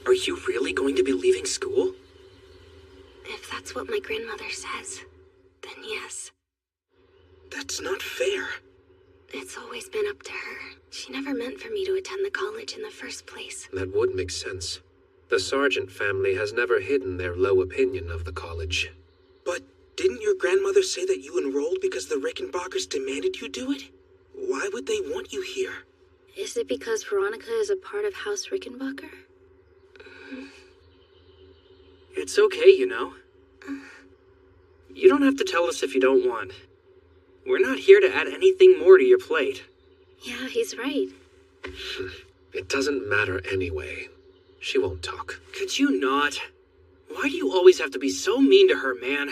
Are you really going to be leaving school? If that's what my grandmother says, then yes. That's not fair. It's always been up to her. She never meant for me to attend the college in the first place. That would make sense. The Sargent family has never hidden their low opinion of the college. But didn't your grandmother say that you enrolled because the Rickenbackers demanded you do it? Why would they want you here? Is it because Veronica is a part of House Rickenbacker? It's okay, you know. You don't have to tell us if you don't want. We're not here to add anything more to your plate. Yeah, he's right. It doesn't matter anyway. She won't talk. Could you not? Why do you always have to be so mean to her, man?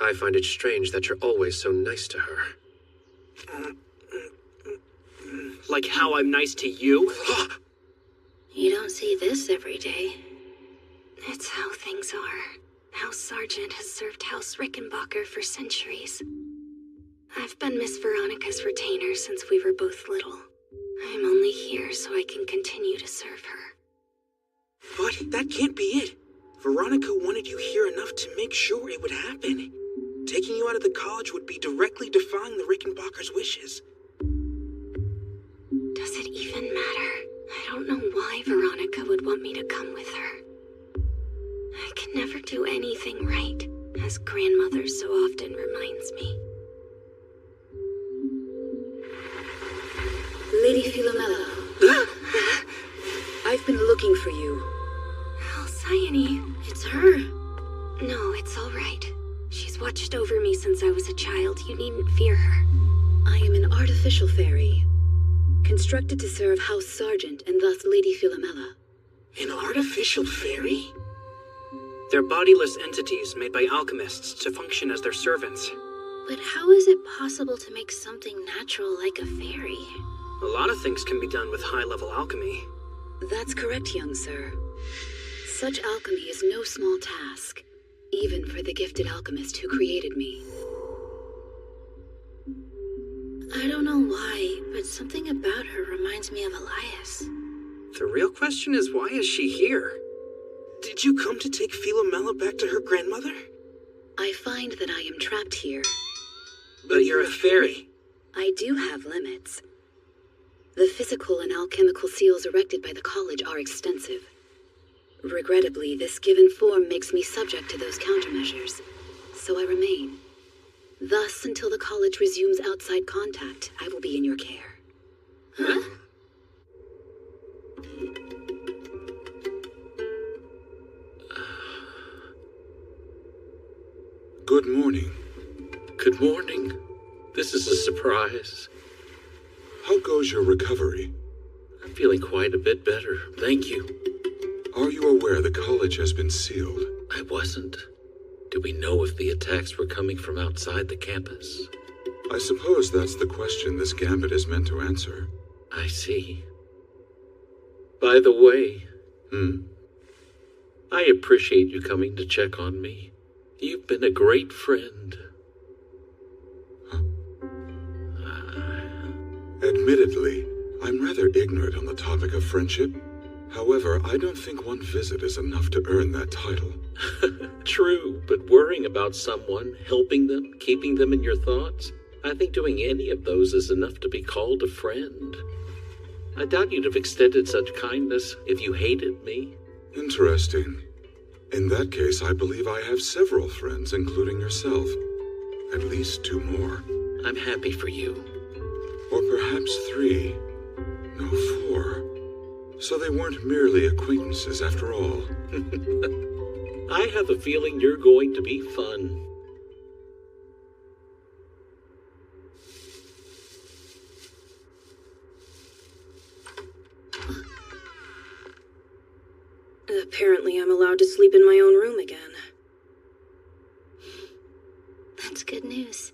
I find it strange that you're always so nice to her. Like how I'm nice to you? You don't see this every day. It's how things are. House Sargent has served House Rickenbacker for centuries. I've been Miss Veronica's retainer since we were both little. I'm only here so I can continue to serve her. But that can't be it. Veronica wanted you here enough to make sure it would happen. Taking you out of the college would be directly defying the Rickenbackers' wishes. Does it even matter? I don't know why Veronica would want me to come with her. I can never do anything right, as grandmother so often reminds me. Lady Philomela, I've been looking for you. Alcyone, it's her. No, it's all right. She's watched over me since I was a child. You needn't fear her. I am an artificial fairy, constructed to serve House Sargent and thus Lady Philomela. An artificial fairy? They're bodiless entities made by alchemists to function as their servants. But how is it possible to make something natural like a fairy? A lot of things can be done with high-level alchemy. That's correct, young sir. Such alchemy is no small task, even for the gifted alchemist who created me. I don't know why, but something about her reminds me of Elias. The real question is, why is she here? Did you come to take Philomela back to her grandmother? I find that I am trapped here. But you're a fairy. I do have limits. The physical and alchemical seals erected by the college are extensive. Regrettably, this given form makes me subject to those countermeasures, so I remain. Thus, until the college resumes outside contact, I will be in your care. Huh? Good morning. Good morning. This is a surprise. How goes your recovery? I'm feeling quite a bit better, thank you. Are you aware the college has been sealed? I wasn't. Do we know if the attacks were coming from outside the campus? I suppose that's the question this gambit is meant to answer. I see. By the way, I appreciate you coming to check on me. You've been a great friend. Admittedly, I'm rather ignorant on the topic of friendship. However, I don't think one visit is enough to earn that title. True, but worrying about someone, helping them, keeping them in your thoughts, I think doing any of those is enough to be called a friend. I doubt you'd have extended such kindness if you hated me. Interesting. In that case, I believe I have several friends, including yourself. At least 2 more. I'm happy for you. Or perhaps 3. No, 4. So they weren't merely acquaintances after all. I have a feeling you're going to be fun. Apparently I'm allowed to sleep in my own room again. That's good news.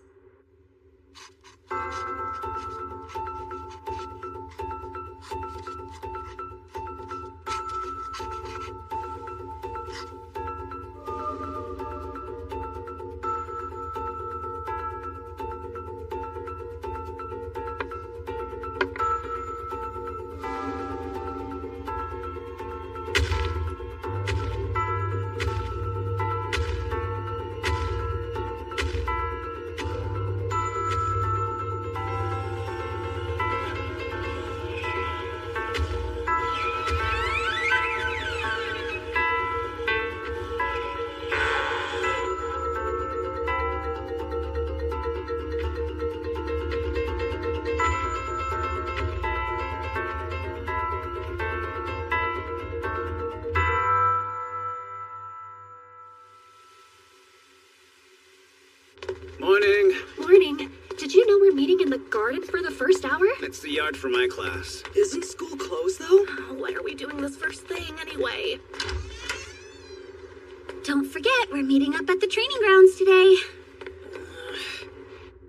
Morning. Morning. Did you know we're meeting in the garden for the first hour? It's the yard for my class. Isn't school closed, though? Why are we doing this first thing anyway? Don't forget, we're meeting up at the training grounds today.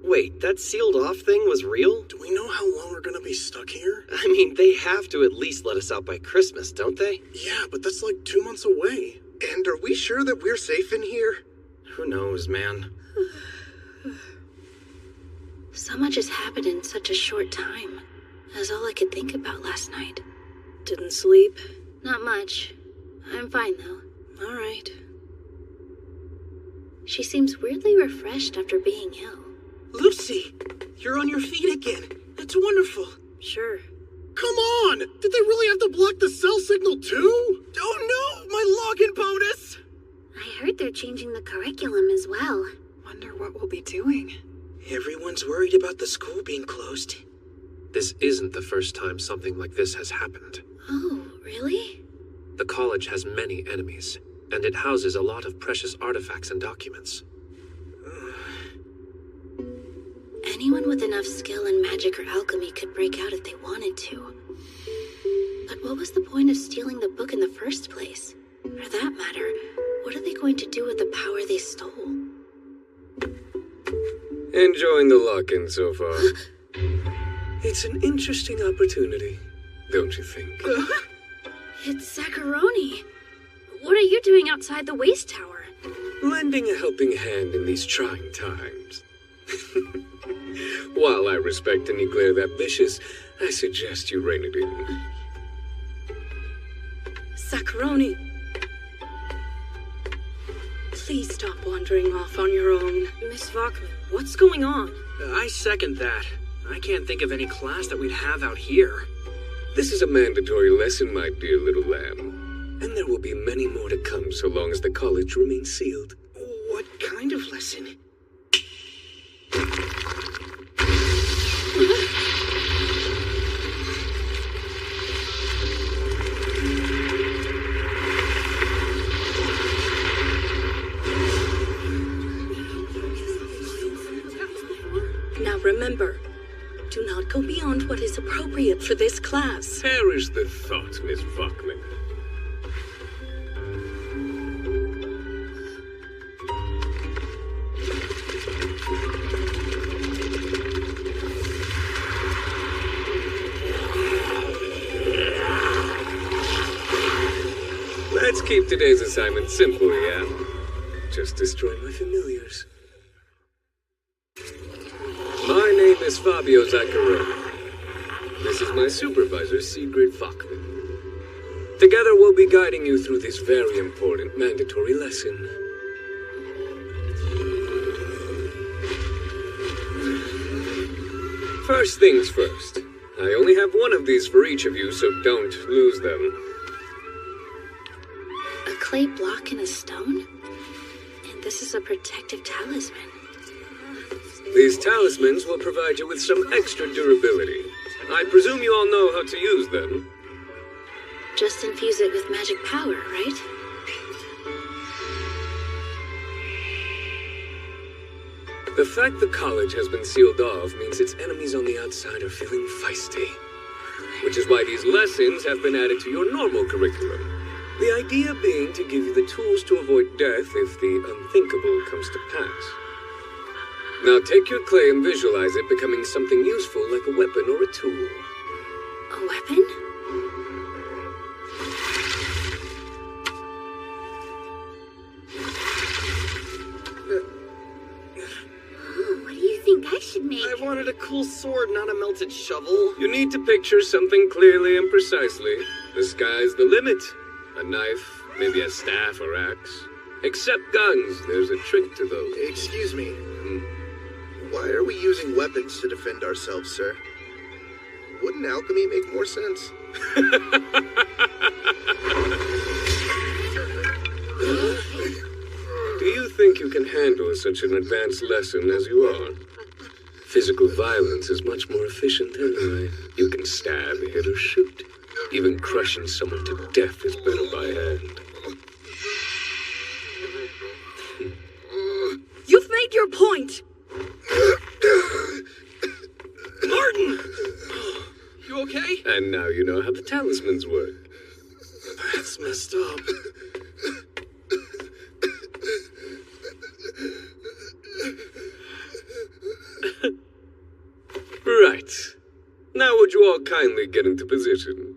Wait, that sealed off thing was real? Do we know how long we're gonna be stuck here? I mean, they have to at least let us out by Christmas, don't they? Yeah, but that's like 2 months away. And are we sure that we're safe in here? Who knows, man? So much has happened in such a short time. That's all I could think about last night. Didn't sleep? Not much. I'm fine, though. All right. She seems weirdly refreshed after being ill. Lucy, you're on your feet again. That's wonderful. Sure. Come on! Did they really have to block the cell signal too? Oh no, my login bonus! I heard they're changing the curriculum as well. Wonder what we'll be doing. Everyone's worried about the school being closed. This isn't the first time something like this has happened. Oh, really? The college has many enemies, and it houses a lot of precious artifacts and documents. Anyone with enough skill in magic or alchemy could break out if they wanted to. But what was the point of stealing the book in the first place? For that matter, what are they going to do with the power they stole? Enjoying the lock-in so far. It's an interesting opportunity, don't you think? It's Zacharoni. What are you doing outside the waste tower? Lending a helping hand in these trying times. While I respect and declare that vicious, I suggest you rein it in. Zacharoni. Please stop wandering off on your own. Miss Vachman, what's going on? I second that. I can't think of any class that we'd have out here. This is a mandatory lesson, my dear little lamb. And there will be many more to come so long as the college remains sealed. What kind of lesson? Now remember, do not go beyond what is appropriate for this class. Perish the thought, Miss Vachman. Let's keep today's assignment simple, yeah? Just destroy my familiars. My name is Fabio Zacharoni. This is my supervisor, Sigrid Vachman. Together we'll be guiding you through this very important mandatory lesson. First things first. I only have one of these for each of you, so don't lose them. A clay block and a stone? And this is a protective talisman. These talismans will provide you with some extra durability. I presume you all know how to use them. Just infuse it with magic power, right? The fact the college has been sealed off means its enemies on the outside are feeling feisty. Which is why these lessons have been added to your normal curriculum. The idea being to give you the tools to avoid death if the unthinkable comes to pass. Now take your clay and visualize it becoming something useful like a weapon or a tool. A weapon? What do you think I should make? I wanted a cool sword, not a melted shovel. You need to picture something clearly and precisely. The sky's the limit. A knife, maybe a staff or axe. Except guns, there's a trick to those. Excuse me. Why are we using weapons to defend ourselves, sir? Wouldn't alchemy make more sense? Do you think you can handle such an advanced lesson as you are? Physical violence is much more efficient anyway. You can stab, hit, or shoot. Even crushing someone to death is better by hand. You've made your point! You okay? And now you know how the talismans work. That's messed up. Right. Now would you all kindly get into position?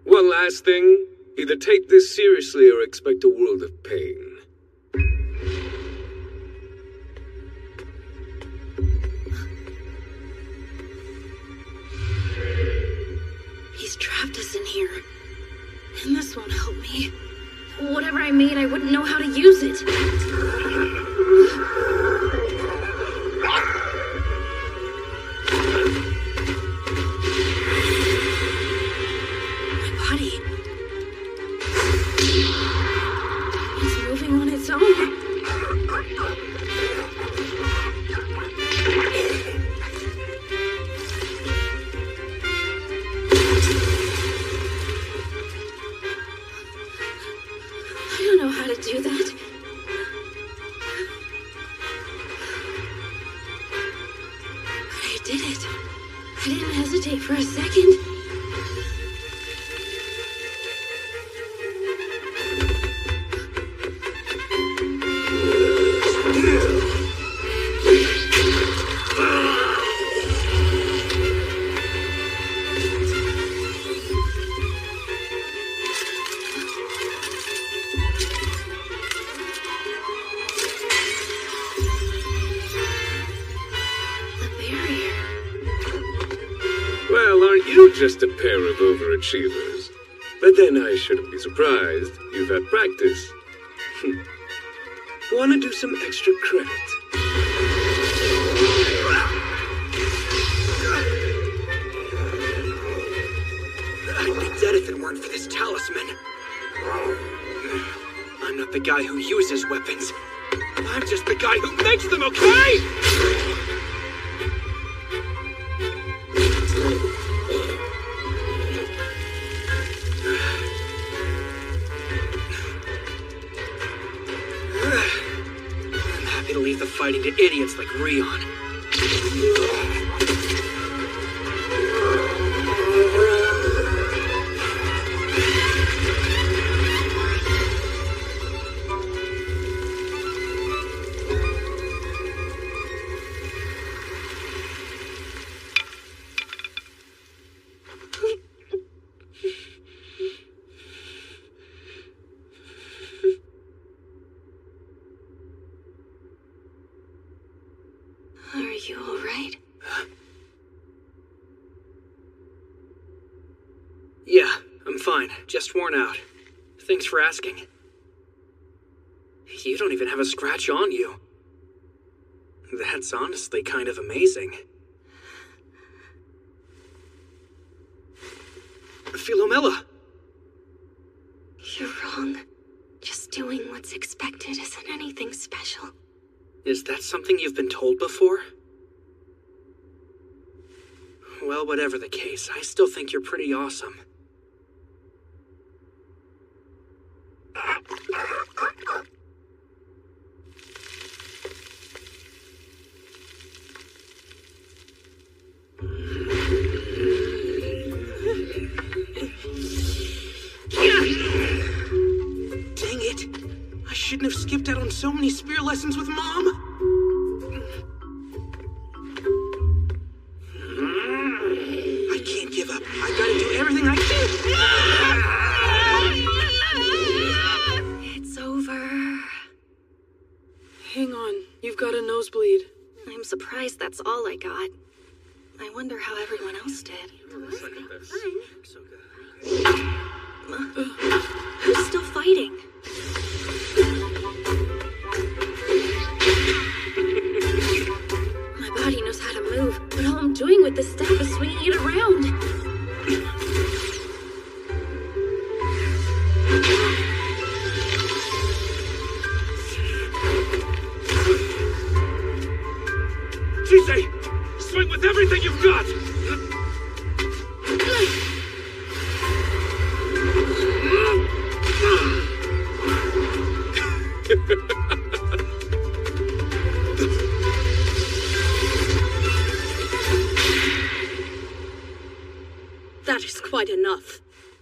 One last thing. Either take this seriously or expect a world of pain. He's trapped us in here. And this won't help me. Whatever I made, I wouldn't know how to use it. My body. It's moving on its own. I don't know how to do that. But I did it. I didn't hesitate for a second. Well, aren't you just a pair of overachievers? But then I shouldn't be surprised. You've had practice. Want to do some extra credit? I'd be dead if it weren't for this talisman. I'm not the guy who uses weapons. I'm just the guy who makes them, okay? I'm happy to leave the fighting to idiots like Rion. Are you all right? Yeah, I'm fine. Just worn out. Thanks for asking. You don't even have a scratch on you. That's honestly kind of amazing. Philomela! You're wrong. Just doing what's expected isn't anything special. Is that something you've been told before? Well, whatever the case, I still think you're pretty awesome. Dang it! I shouldn't have skipped out on so many spear lessons with Mom! I can't give up. I gotta do everything I can! It's over. Hang on, you've got a nosebleed. I'm surprised that's all I got. I wonder how everyone else did. Who's still fighting? My body knows how to move, but all I'm doing with this staff is swinging it around. Chise! Swing with everything you've got!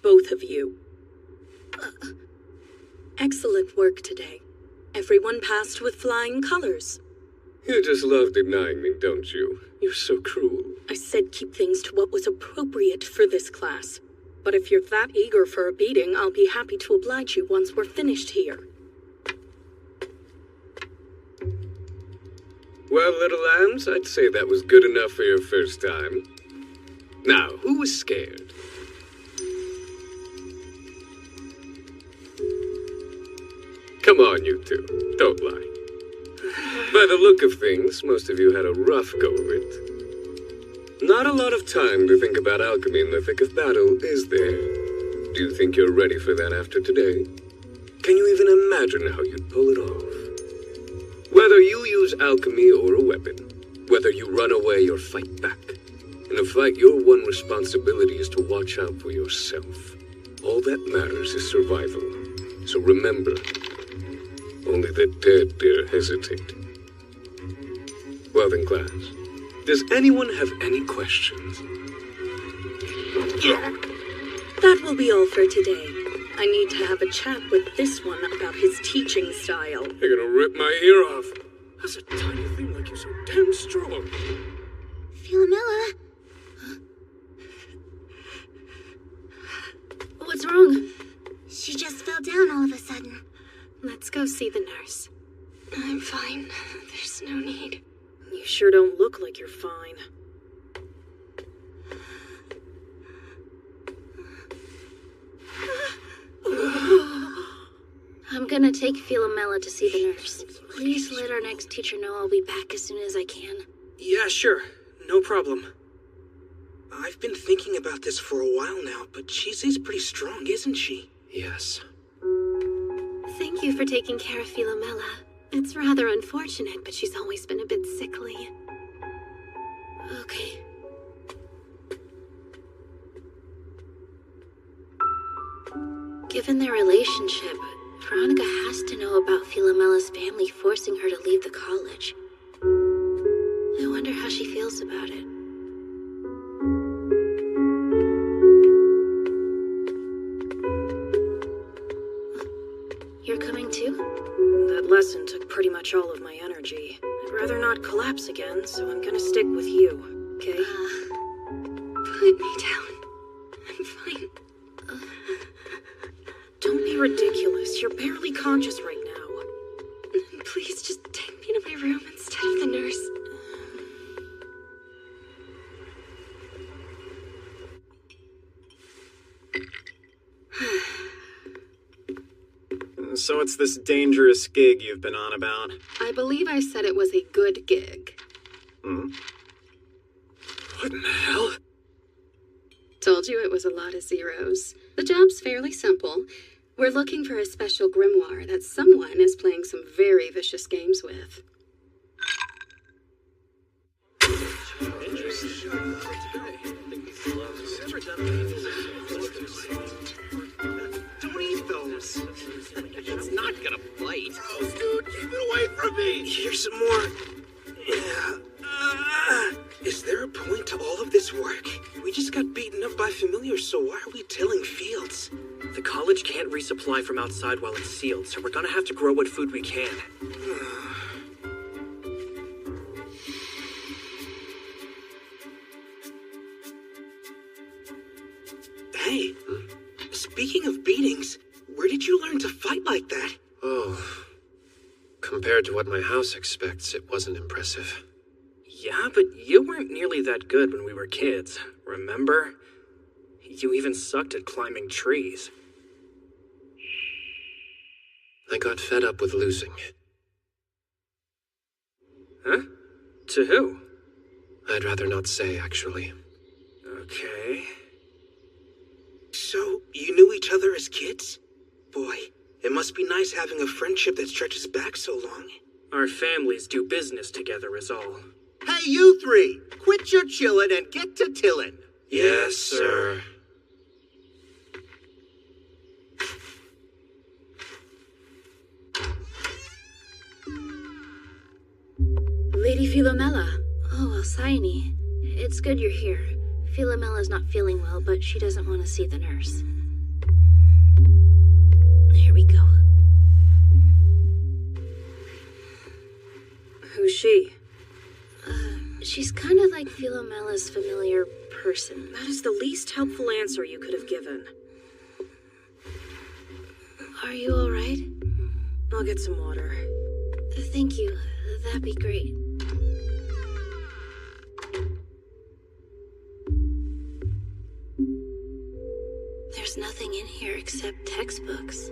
both of you. Excellent work today. Everyone passed with flying colors. You just love denying me, don't you? You're so cruel. I said keep things to what was appropriate for this class. But if you're that eager for a beating, I'll be happy to oblige you once we're finished here. Well, little lambs, I'd say that was good enough for your first time. Now, who was scared? Come on, you two. Don't lie. By the look of things, most of you had a rough go of it. Not a lot of time to think about alchemy in the thick of battle, is there? Do you think you're ready for that after today? Can you even imagine how you'd pull it off? Whether you use alchemy or a weapon, whether you run away or fight back, in a fight your one responsibility is to watch out for yourself. All that matters is survival. So remember, only the dead dare hesitate. Well then, class, does anyone have any questions? That will be all for today. I need to have a chat with this one about his teaching style. You're gonna rip my ear off. How's a tiny thing like you so damn strong? Philomela? What's wrong? She just fell down all of a sudden. Let's go see the nurse. I'm fine. There's no need. You sure don't look like you're fine. I'm gonna take Philomela to see the nurse. Please let our next teacher know I'll be back as soon as I can. Yeah, sure. No problem. I've been thinking about this for a while now, but Chise's pretty strong, isn't she? Yes. Thank you for taking care of Philomela. It's rather unfortunate, but she's always been a bit sickly. Okay. Given their relationship, Veronica has to know about Philomela's family forcing her to leave the college. I wonder how she feels about it. You're coming too? That lesson took pretty much all of my energy. I'd rather not collapse again, so I'm gonna stick with you, okay? Put me down. I'm fine. Don't be ridiculous. You're barely conscious right now. Please just take me to my room instead of the nurse. So it's this dangerous gig you've been on about? I believe I said it was a good gig. What in the hell? Told you it was a lot of zeros. The job's fairly simple. We're looking for a special grimoire that someone is playing some very vicious games with. Don't eat those. It's not gonna bite. Oh, dude, keep it away from me. Here's some more. Is there a point to all of this work? We just got beaten up by familiars, so why are we tilling fields? The college can't resupply from outside while it's sealed, so we're gonna have to grow what food we can. Hey, speaking of beatings, where did you learn to fight like that? Oh, compared to what my house expects, it wasn't impressive. Yeah, but you weren't nearly that good when we were kids, remember? You even sucked at climbing trees. I got fed up with losing. Huh? To who? I'd rather not say, actually. Okay. So, you knew each other as kids? Boy, it must be nice having a friendship that stretches back so long. Our families do business together is all. Hey, you three! Quit your chillin' and get to tillin'. Yes, sir. Lady Philomela. Oh, Alcyone. It's good you're here. Philomela's not feeling well, but she doesn't want to see the nurse. Here we go. Who's she? She's kind of like Philomella's familiar person. That is the least helpful answer you could have given. Are you alright? I'll get some water. Thank you. That'd be great. There's nothing in here except textbooks.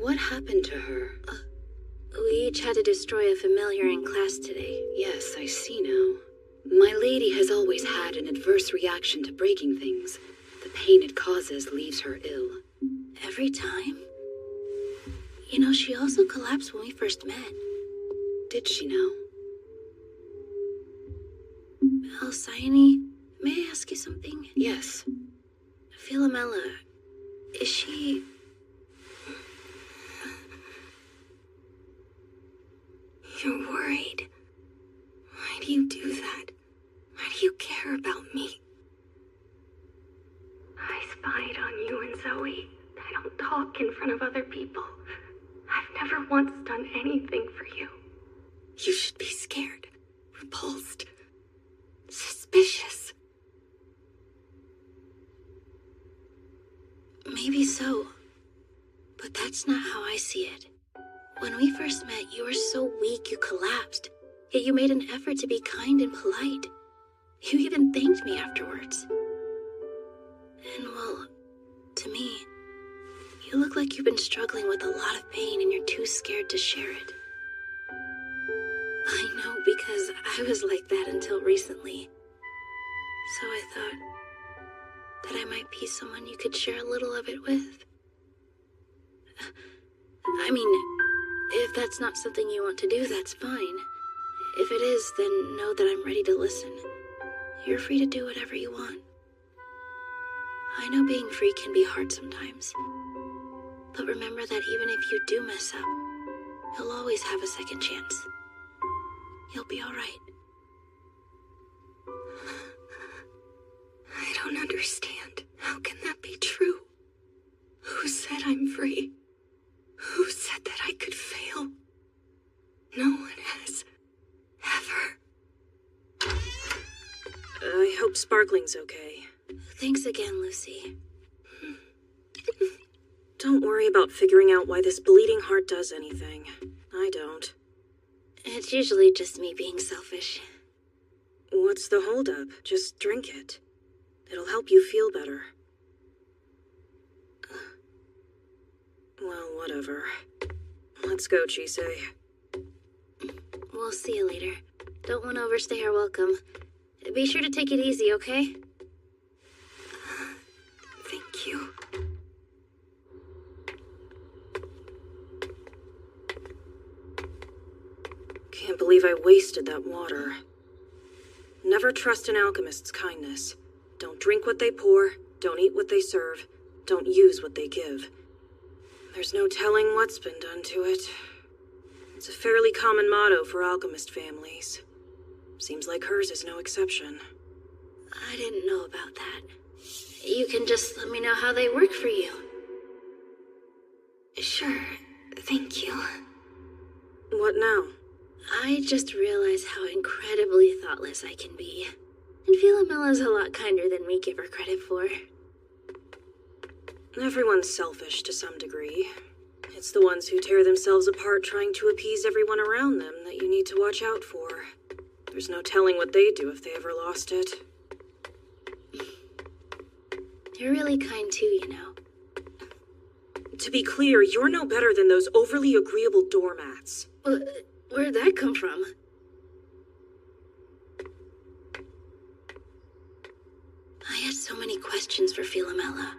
What happened to her? We each had to destroy a familiar in class today. Yes, I see now. My lady has always had an adverse reaction to breaking things. The pain it causes leaves her ill. Every time? You know, she also collapsed when we first met. Did she now? Alcyone, may I ask you something? Yes. Philomela, is she... You're worried. Why do you do that? Why do you care about me? I spied on you and Zoe. I don't talk in front of other people. I've never once done anything for you. You should be scared, repulsed, suspicious. Maybe so, but that's not how I see it. When we first met, you were so weak you collapsed, yet you made an effort to be kind and polite. You even thanked me afterwards. And well, to me, you look like you've been struggling with a lot of pain and you're too scared to share it. I know, because I was like that until recently. So I thought that I might be someone you could share a little of it with. I mean, if that's not something you want to do, that's fine. If it is, then know that I'm ready to listen. You're free to do whatever you want. I know being free can be hard sometimes. But remember that even if you do mess up, you'll always have a second chance. You'll be alright. I don't understand. How can that be true? Who said I'm free? Who said that I could fail? No one has ever. I hope Sparkling's okay. Thanks again, Lucy. Don't worry about figuring out why this bleeding heart does anything. I don't. It's usually just me being selfish. What's the holdup? Just drink it. It'll help you feel better. Well, whatever. Let's go, Chise. We'll see you later. Don't want to overstay our welcome. Be sure to take it easy, okay? Thank you. Can't believe I wasted that water. Never trust an alchemist's kindness. Don't drink what they pour, don't eat what they serve, don't use what they give. There's no telling what's been done to it. It's a fairly common motto for alchemist families. Seems like hers is no exception. I didn't know about that. You can just let me know how they work for you. Sure, thank you. What now? I just realized how incredibly thoughtless I can be. And Philomella's a lot kinder than we give her credit for. Everyone's selfish to some degree. It's the ones who tear themselves apart trying to appease everyone around them that you need to watch out for. There's no telling what they'd do if they ever lost it. You're really kind too, you know. To be clear, you're no better than those overly agreeable doormats. Where'd that come from? I had so many questions for Philomela,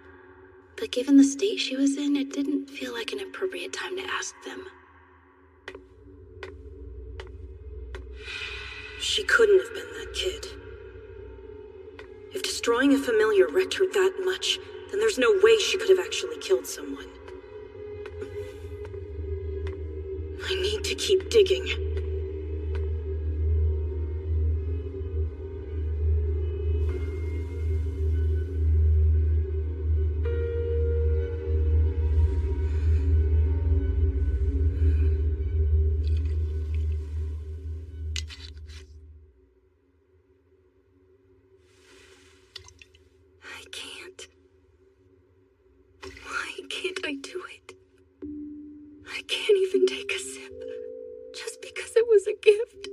but given the state she was in, it didn't feel like an appropriate time to ask them. She couldn't have been that kid. If destroying a familiar wrecked her that much, then there's no way she could have actually killed someone. I need to keep digging. I do it? I can't even take a sip, just because it was a gift.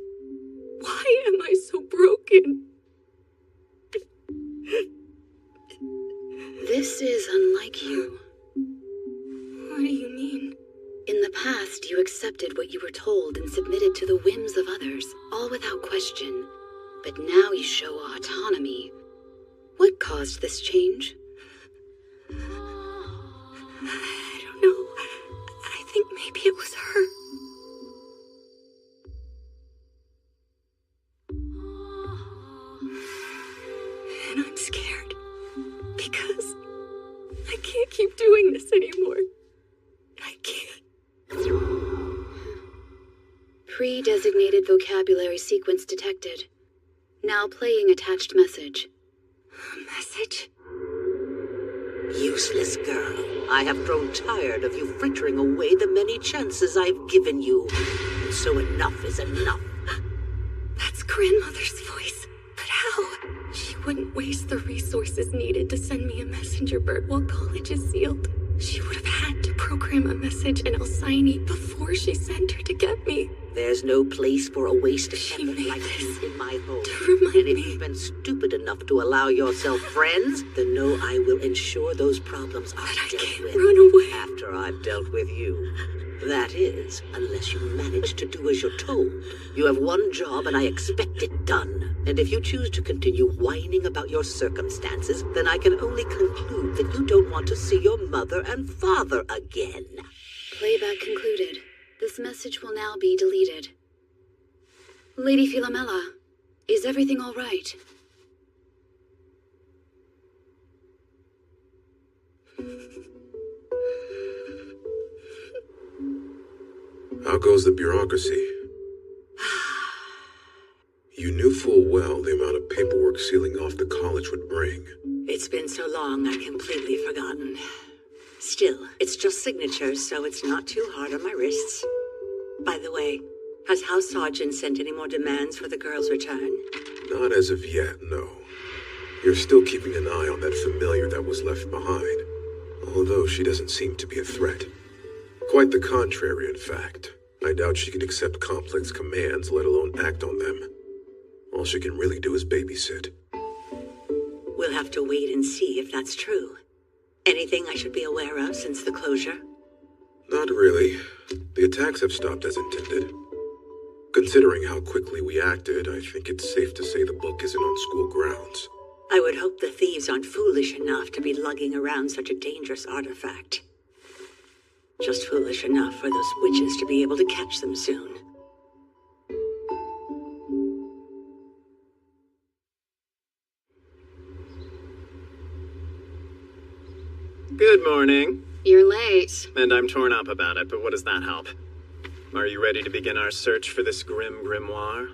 Why am I so broken? This is unlike you. What do you mean? In the past, you accepted what you were told and submitted to the whims of others, all without question. But now you show autonomy. What caused this change? I don't know. I think maybe it was her. And I'm scared. Because I can't keep doing this anymore. I can't. Pre-designated vocabulary sequence detected. Now playing attached message. A message? Useless girl. I have grown tired of you frittering away the many chances I've given you. And so enough is enough. That's grandmother's voice. But how? She wouldn't waste the resources needed to send me a messenger bird while college is sealed. She would have had to program a message in Alcyone before she sent her to get me. There's no place for a waste of effort like you in my home. And if you've been stupid enough to allow yourself friends, then know I will ensure those problems are dealt with. Run away. After I've dealt with you. That is, unless you manage to do as you're told. You have one job and I expect it done. And if you choose to continue whining about your circumstances, then I can only conclude that you don't want to see your mother and father again. Playback concluded. This message will now be deleted. Lady Philomela, is everything all right? How goes the bureaucracy? You knew full well the amount of paperwork sealing off the college would bring. It's been so long, I've completely forgotten. Still, it's just signatures, so it's not too hard on my wrists. By the way, has House Sergeant sent any more demands for the girl's return? Not as of yet, no. You're still keeping an eye on that familiar that was left behind, although she doesn't seem to be a threat. Quite the contrary, in fact. I doubt she can accept complex commands, let alone act on them. All she can really do is babysit. We'll have to wait and see if that's true. Anything I should be aware of since the closure? Not really. The attacks have stopped as intended. Considering how quickly we acted, I think it's safe to say the book isn't on school grounds. I would hope the thieves aren't foolish enough to be lugging around such a dangerous artifact. Just foolish enough for those witches to be able to catch them soon. Good morning. You're late. And I'm torn up about it, but what does that help? Are you ready to begin our search for this grim grimoire?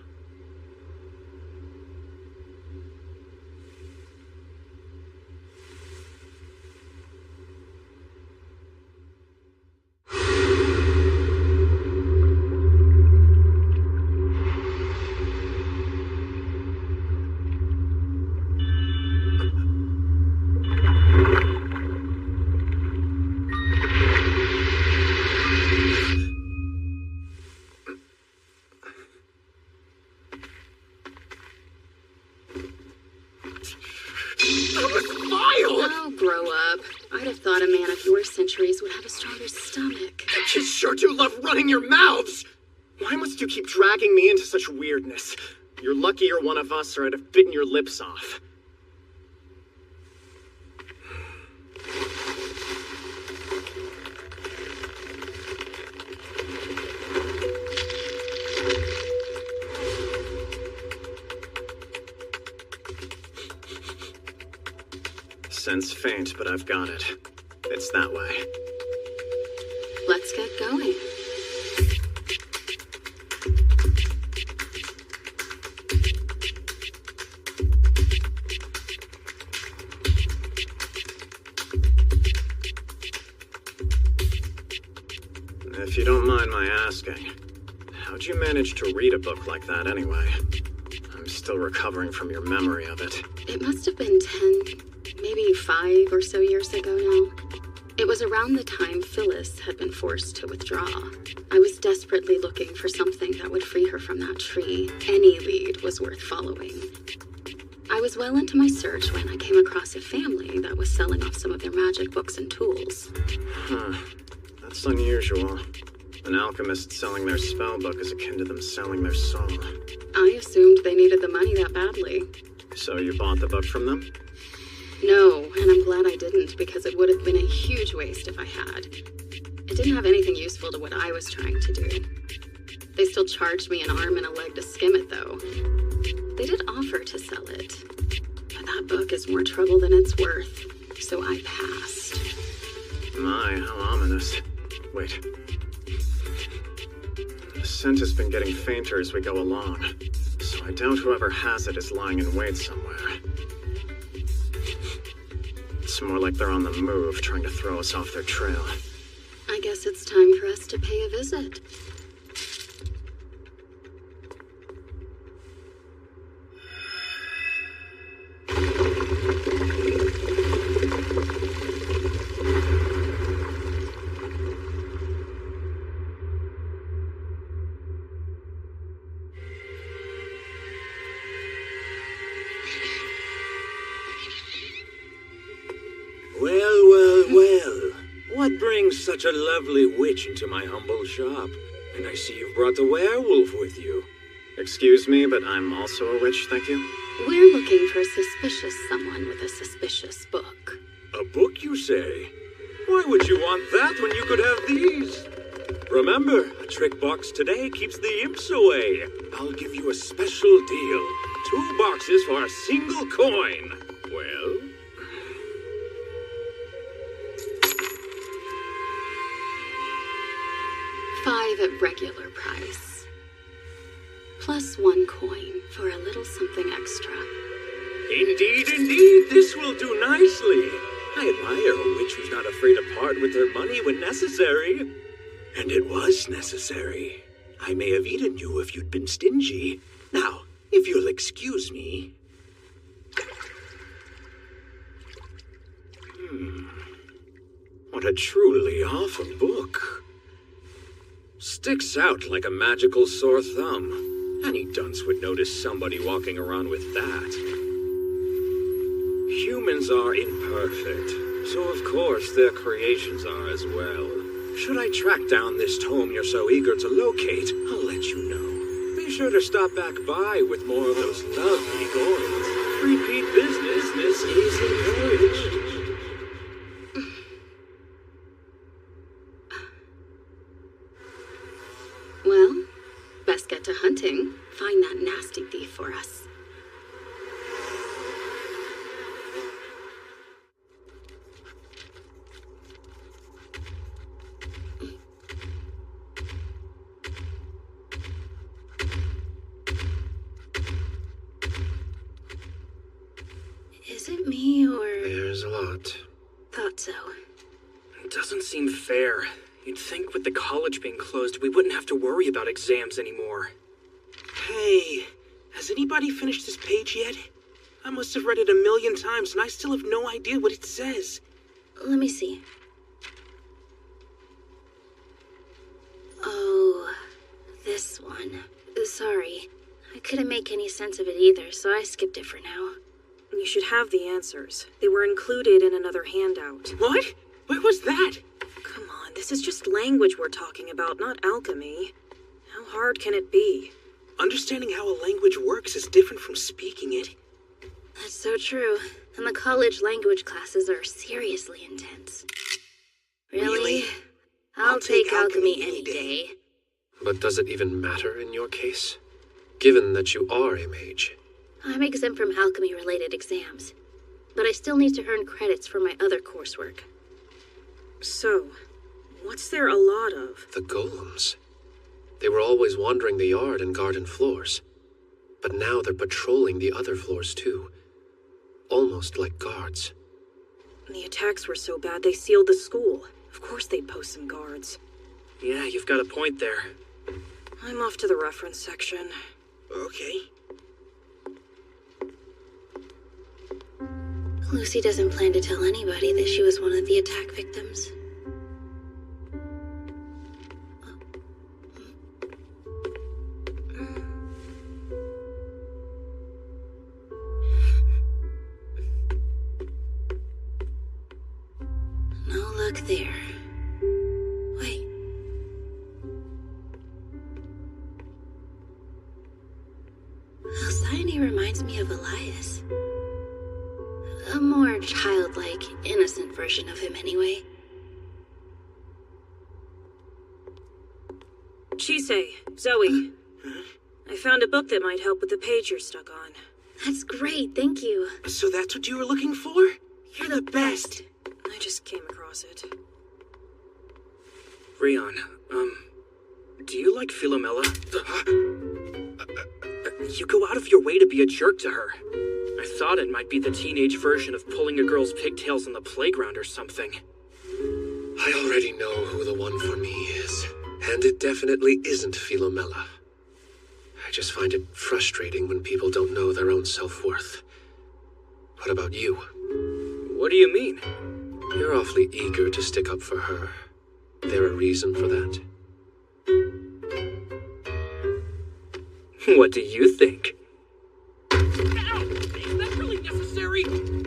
Centuries would have a stronger stomach. You sure do love running your mouths! Why must you keep dragging me into such weirdness? You're lucky you're one of us, or I'd have bitten your lips off. Sense faint, but I've got it. It's that way. Let's get going. If you don't mind my asking, how'd you manage to read a book like that anyway? I'm still recovering from your memory of it. It must have been 10, maybe 5 or so years ago now. It was around the time Phyllis had been forced to withdraw. I was desperately looking for something that would free her from that tree. Any lead was worth following. I was well into my search when I came across a family that was selling off some of their magic books and tools. Huh. That's unusual. An alchemist selling their spell book is akin to them selling their soul. I assumed they needed the money that badly. So you bought the book from them? No, and I'm glad I didn't, because it would have been a huge waste if I had. It didn't have anything useful to what I was trying to do. They still charged me an arm and a leg to skim it, though. They did offer to sell it, but that book is more trouble than it's worth, so I passed. My, how ominous. Wait. The scent has been getting fainter as we go along, so I doubt whoever has it is lying in wait somewhere. It's more like they're on the move, trying to throw us off their trail. I guess it's time for us to pay a visit. Well. What brings such a lovely witch into my humble shop? And I see you've brought the werewolf with you. Excuse me, but I'm also a witch, thank you. We're looking for a suspicious someone with a suspicious book. A book, you say? Why would you want that when you could have these? Remember, a trick box today keeps the imps away. I'll give you a special deal. 2 boxes for a single coin. Well? $5 at regular price. Plus 1 coin for a little something extra. Indeed, this will do nicely. I admire a witch who's not afraid to part with her money when necessary. And it was necessary. I may have eaten you if you'd been stingy. Now, if you'll excuse me. What a truly awful book. Sticks out like a magical sore thumb. Any dunce would notice somebody walking around with that. Humans are imperfect, so of course their creations are as well. Should I track down this tome you're so eager to locate, I'll let you know. Be sure to stop back by with more of those lovely coins. Repeat business is encouraged. Well, best get to hunting. Find that nasty thief for us. Is it me, or... There's a lot. Thought so. It doesn't seem fair. You'd think with the college being closed, we wouldn't have to worry about exams anymore. Hey, has anybody finished this page yet? I must have read it 1,000,000 times, and I still have no idea what it says. Let me see. Oh, this one. Sorry. I couldn't make any sense of it either, so I skipped it for now. You should have the answers. They were included in another handout. What? Where was that? Come on, this is just language we're talking about, not alchemy. How hard can it be? Understanding how a language works is different from speaking it. That's so true. And the college language classes are seriously intense. Really? I'll take alchemy any day. But does it even matter in your case? Given that you are a mage. I'm exempt from alchemy-related exams, but I still need to earn credits for my other coursework. So, what's there a lot of? The golems. They were always wandering the yard and garden floors. But now they're patrolling the other floors too. Almost like guards. The attacks were so bad they sealed the school. Of course they'd post some guards. Yeah, you've got a point there. I'm off to the reference section. Okay. Lucy doesn't plan to tell anybody that she was one of the attack victims. No luck there. Wait. Alcyone reminds me of Elias. A more childlike, innocent version of him anyway. Chise, Zoe. I found a book that might help with the page you're stuck on. That's great, thank you. So that's what you were looking for? You're the best. I just came across it. Rion, do you like Philomela? You go out of your way to be a jerk to her. I thought it might be the teenage version of pulling a girl's pigtails on the playground or something. I already know who the one for me is, and it definitely isn't Philomela. I just find it frustrating when people don't know their own self-worth. What about you? What do you mean? You're awfully eager to stick up for her. There a reason for that? What do you think? Ow! Is that really necessary?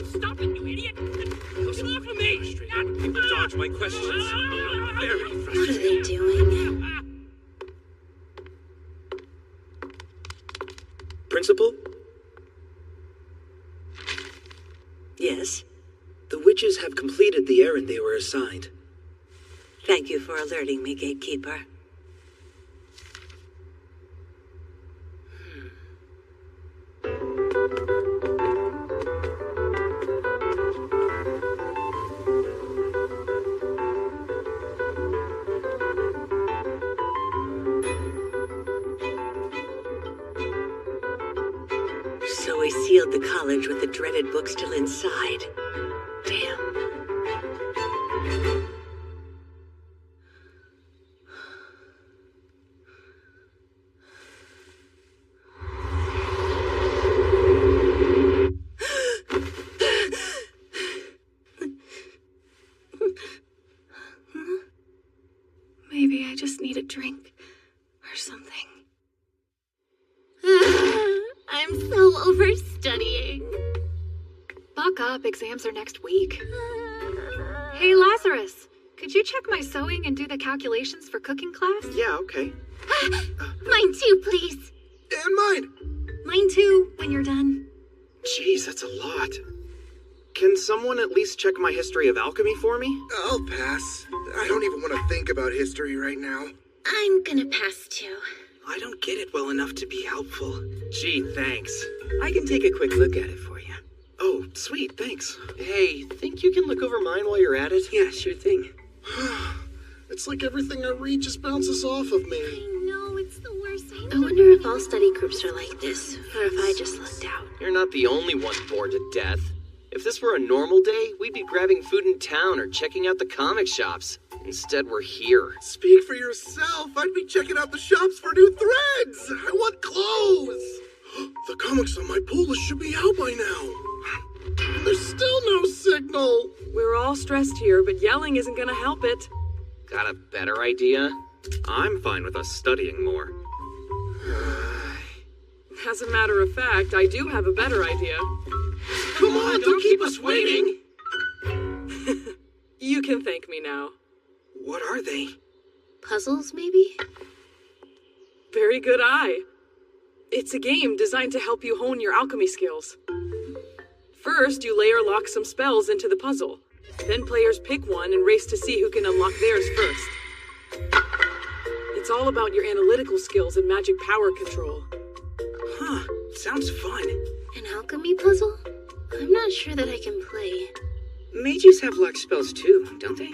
Stop it, you idiot! Get off of me! People dodge my questions. Very What are frustrating. they doing? Principal? Yes? The witches have completed the errand they were assigned. Thank you for alerting me, Gatekeeper. So we sealed the college with the dreaded book still inside. Damn. Maybe I just need a drink or something. I'm so overstudying. Buck up, exams are next week. Hey, Lazarus, could you check my sewing and do the calculations for cooking class? Yeah, okay. Mine too, please. And mine. Mine too, when you're done. Jeez, that's a lot. Can someone at least check my history of alchemy for me? I'll pass. I don't even want to think about history right now. I'm gonna pass too. I don't get it well enough to be helpful. Gee, thanks. I can take a quick look at it for you. Oh, sweet, thanks. Hey, think you can look over mine while you're at it? Yeah, sure thing. It's like everything I read just bounces off of me. I know, it's the worst. I wonder if all study groups are like this, or if I just lucked out. You're not the only one bored to death. If this were a normal day, we'd be grabbing food in town or checking out the comic shops. Instead, we're here. Speak for yourself. I'd be checking out the shops for new threads. I want clothes. The comics on my pull list should be out by now. And there's still no signal. We're all stressed here, but yelling isn't gonna help it. Got a better idea? I'm fine with us studying more. As a matter of fact, I do have a better idea. Come on, don't keep us waiting. You can thank me now. What are they? Puzzles, maybe? Very good eye. It's a game designed to help you hone your alchemy skills. First, you layer lock some spells into the puzzle. Then players pick one and race to see who can unlock theirs first. It's all about your analytical skills and magic power control. Huh, sounds fun. An alchemy puzzle? I'm not sure that I can play. Mages have locked spells too, don't they?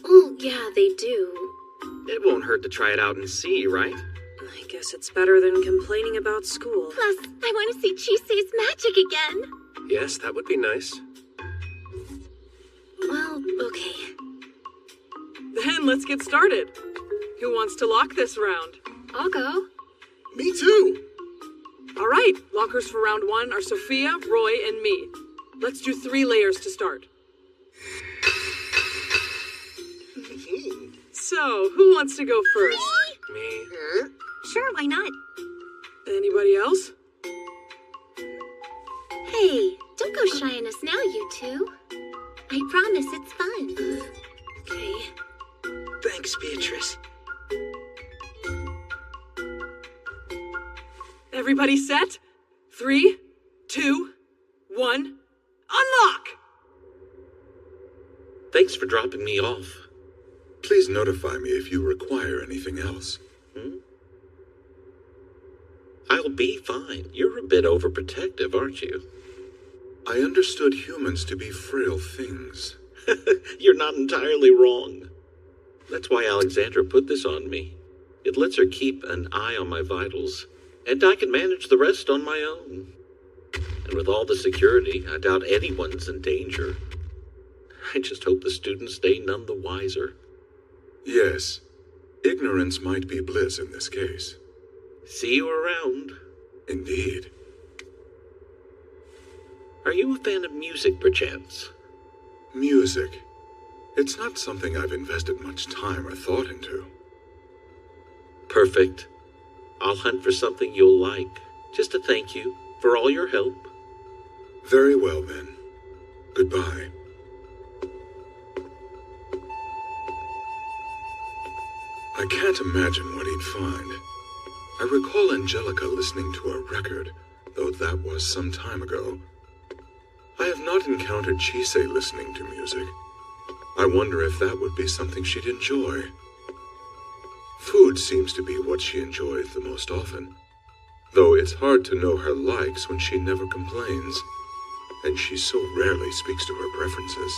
Oh, yeah, they do. It won't hurt to try it out and see, right? I guess it's better than complaining about school. Plus, I want to see Chise's magic again. Yes, that would be nice. Well, okay. Then let's get started. Who wants to lock this round? I'll go. Me too. All right, lockers for round one are Sophia, Roy, and me. Let's do 3 layers to start. So, who wants to go first? Me? Sure, why not? Anybody else? Hey, don't go shying us now, you two. I promise it's fun. Okay. Thanks, Beatrice. Everybody set? 3, 2, 1, unlock! Thanks for dropping me off. Please notify me if you require anything else. I'll be fine. You're a bit overprotective, aren't you? I understood humans to be frail things. You're not entirely wrong. That's why Alexandra put this on me. It lets her keep an eye on my vitals, and I can manage the rest on my own. And with all the security, I doubt anyone's in danger. I just hope the students stay none the wiser. Yes, ignorance might be bliss in this case. See you around. Indeed. Are you a fan of music, perchance? Music. It's not something I've invested much time or thought into. Perfect. I'll hunt for something you'll like, just to thank you for all your help. Very well, then. Goodbye. I can't imagine what he'd find. I recall Angelica listening to a record, though that was some time ago. I have not encountered Chise listening to music. I wonder if that would be something she'd enjoy. Food seems to be what she enjoys the most often, though it's hard to know her likes when she never complains, and she so rarely speaks to her preferences.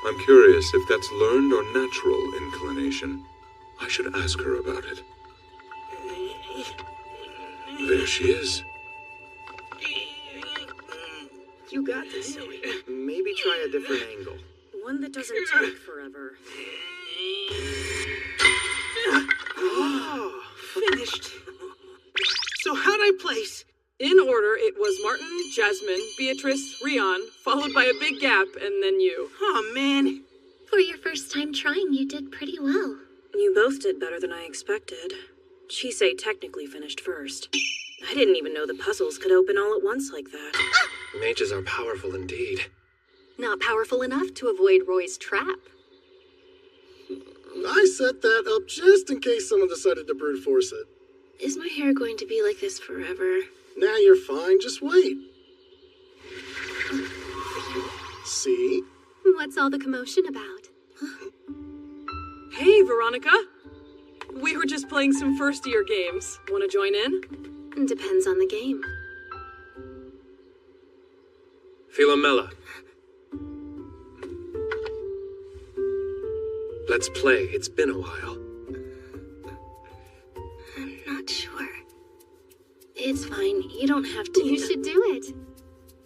I'm curious if that's learned or natural inclination. I should ask her about it. There she is. You got this, Zoe. Maybe try a different angle. One that doesn't take forever. Oh, finished. So how'd I place? In order, it was Martin, Jasmine, Beatrice, Rion, followed by a big gap, and then you. Oh, man. For your first time trying, you did pretty well. You both did better than I expected. Chise technically finished first. I didn't even know the puzzles could open all at once like that. Mages are powerful indeed. Not powerful enough to avoid Roy's trap. I set that up just in case someone decided to brute force it. Is my hair going to be like this forever? Now you're fine, just wait. See? What's all the commotion about? Hey, Veronica. We were just playing some first-year games. Want to join in? Depends on the game. Philomela. Let's play. It's been a while. I'm not sure. It's fine. You don't have to. You should do it.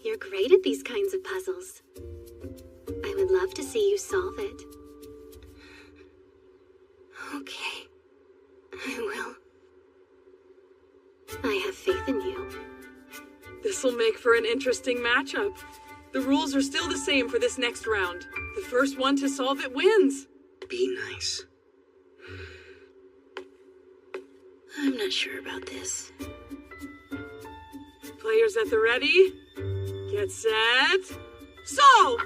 You're great at these kinds of puzzles. I would love to see you solve it. Okay. I will. I have faith in you. This'll make for an interesting matchup. The rules are still the same for this next round. The first one to solve it wins. Be nice. I'm not sure about this. Players at the ready? Get set. Solve!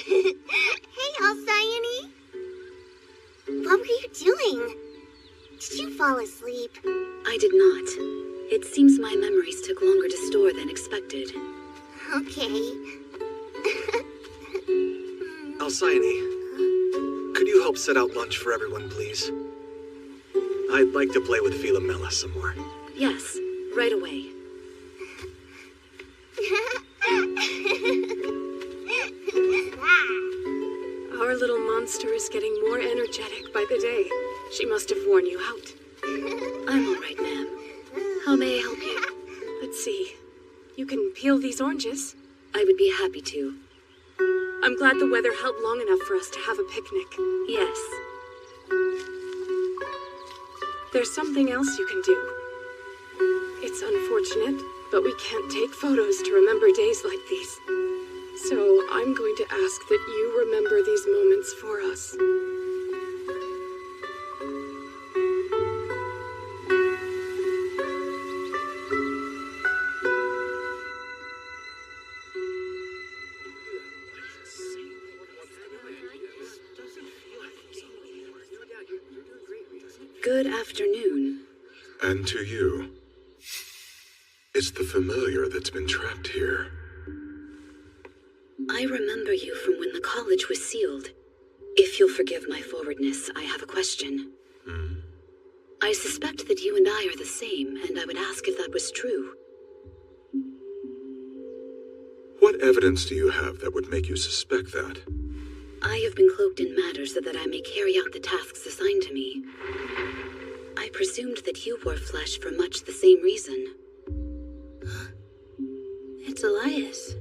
Hey, Alcyone. What were you doing? Did you fall asleep? I did not. It seems my memories took longer to store than expected. Okay. Alcyone, could you help set out lunch for everyone, please? I'd like to play with Philomela some more. Yes, right away. Our little monster is getting more energetic by the day. She must have worn you out. I'm all right, ma'am. How may I help you? Let's see. You can peel these oranges. I would be happy to. I'm glad the weather held long enough for us to have a picnic. Yes. There's something else you can do. It's unfortunate, but we can't take photos to remember days like these. So I'm going to ask that you remember these moments for us. Good afternoon. And to you. It's the familiar that's been trapped here. I remember you from when the college was sealed. If you'll forgive my forwardness, I have a question. I suspect that you and I are the same, and I would ask if that was true. What evidence do you have that would make you suspect that? I have been cloaked in matters so that I may carry out the tasks assigned to me. I presumed that you wore flesh for much the same reason. It's Elias.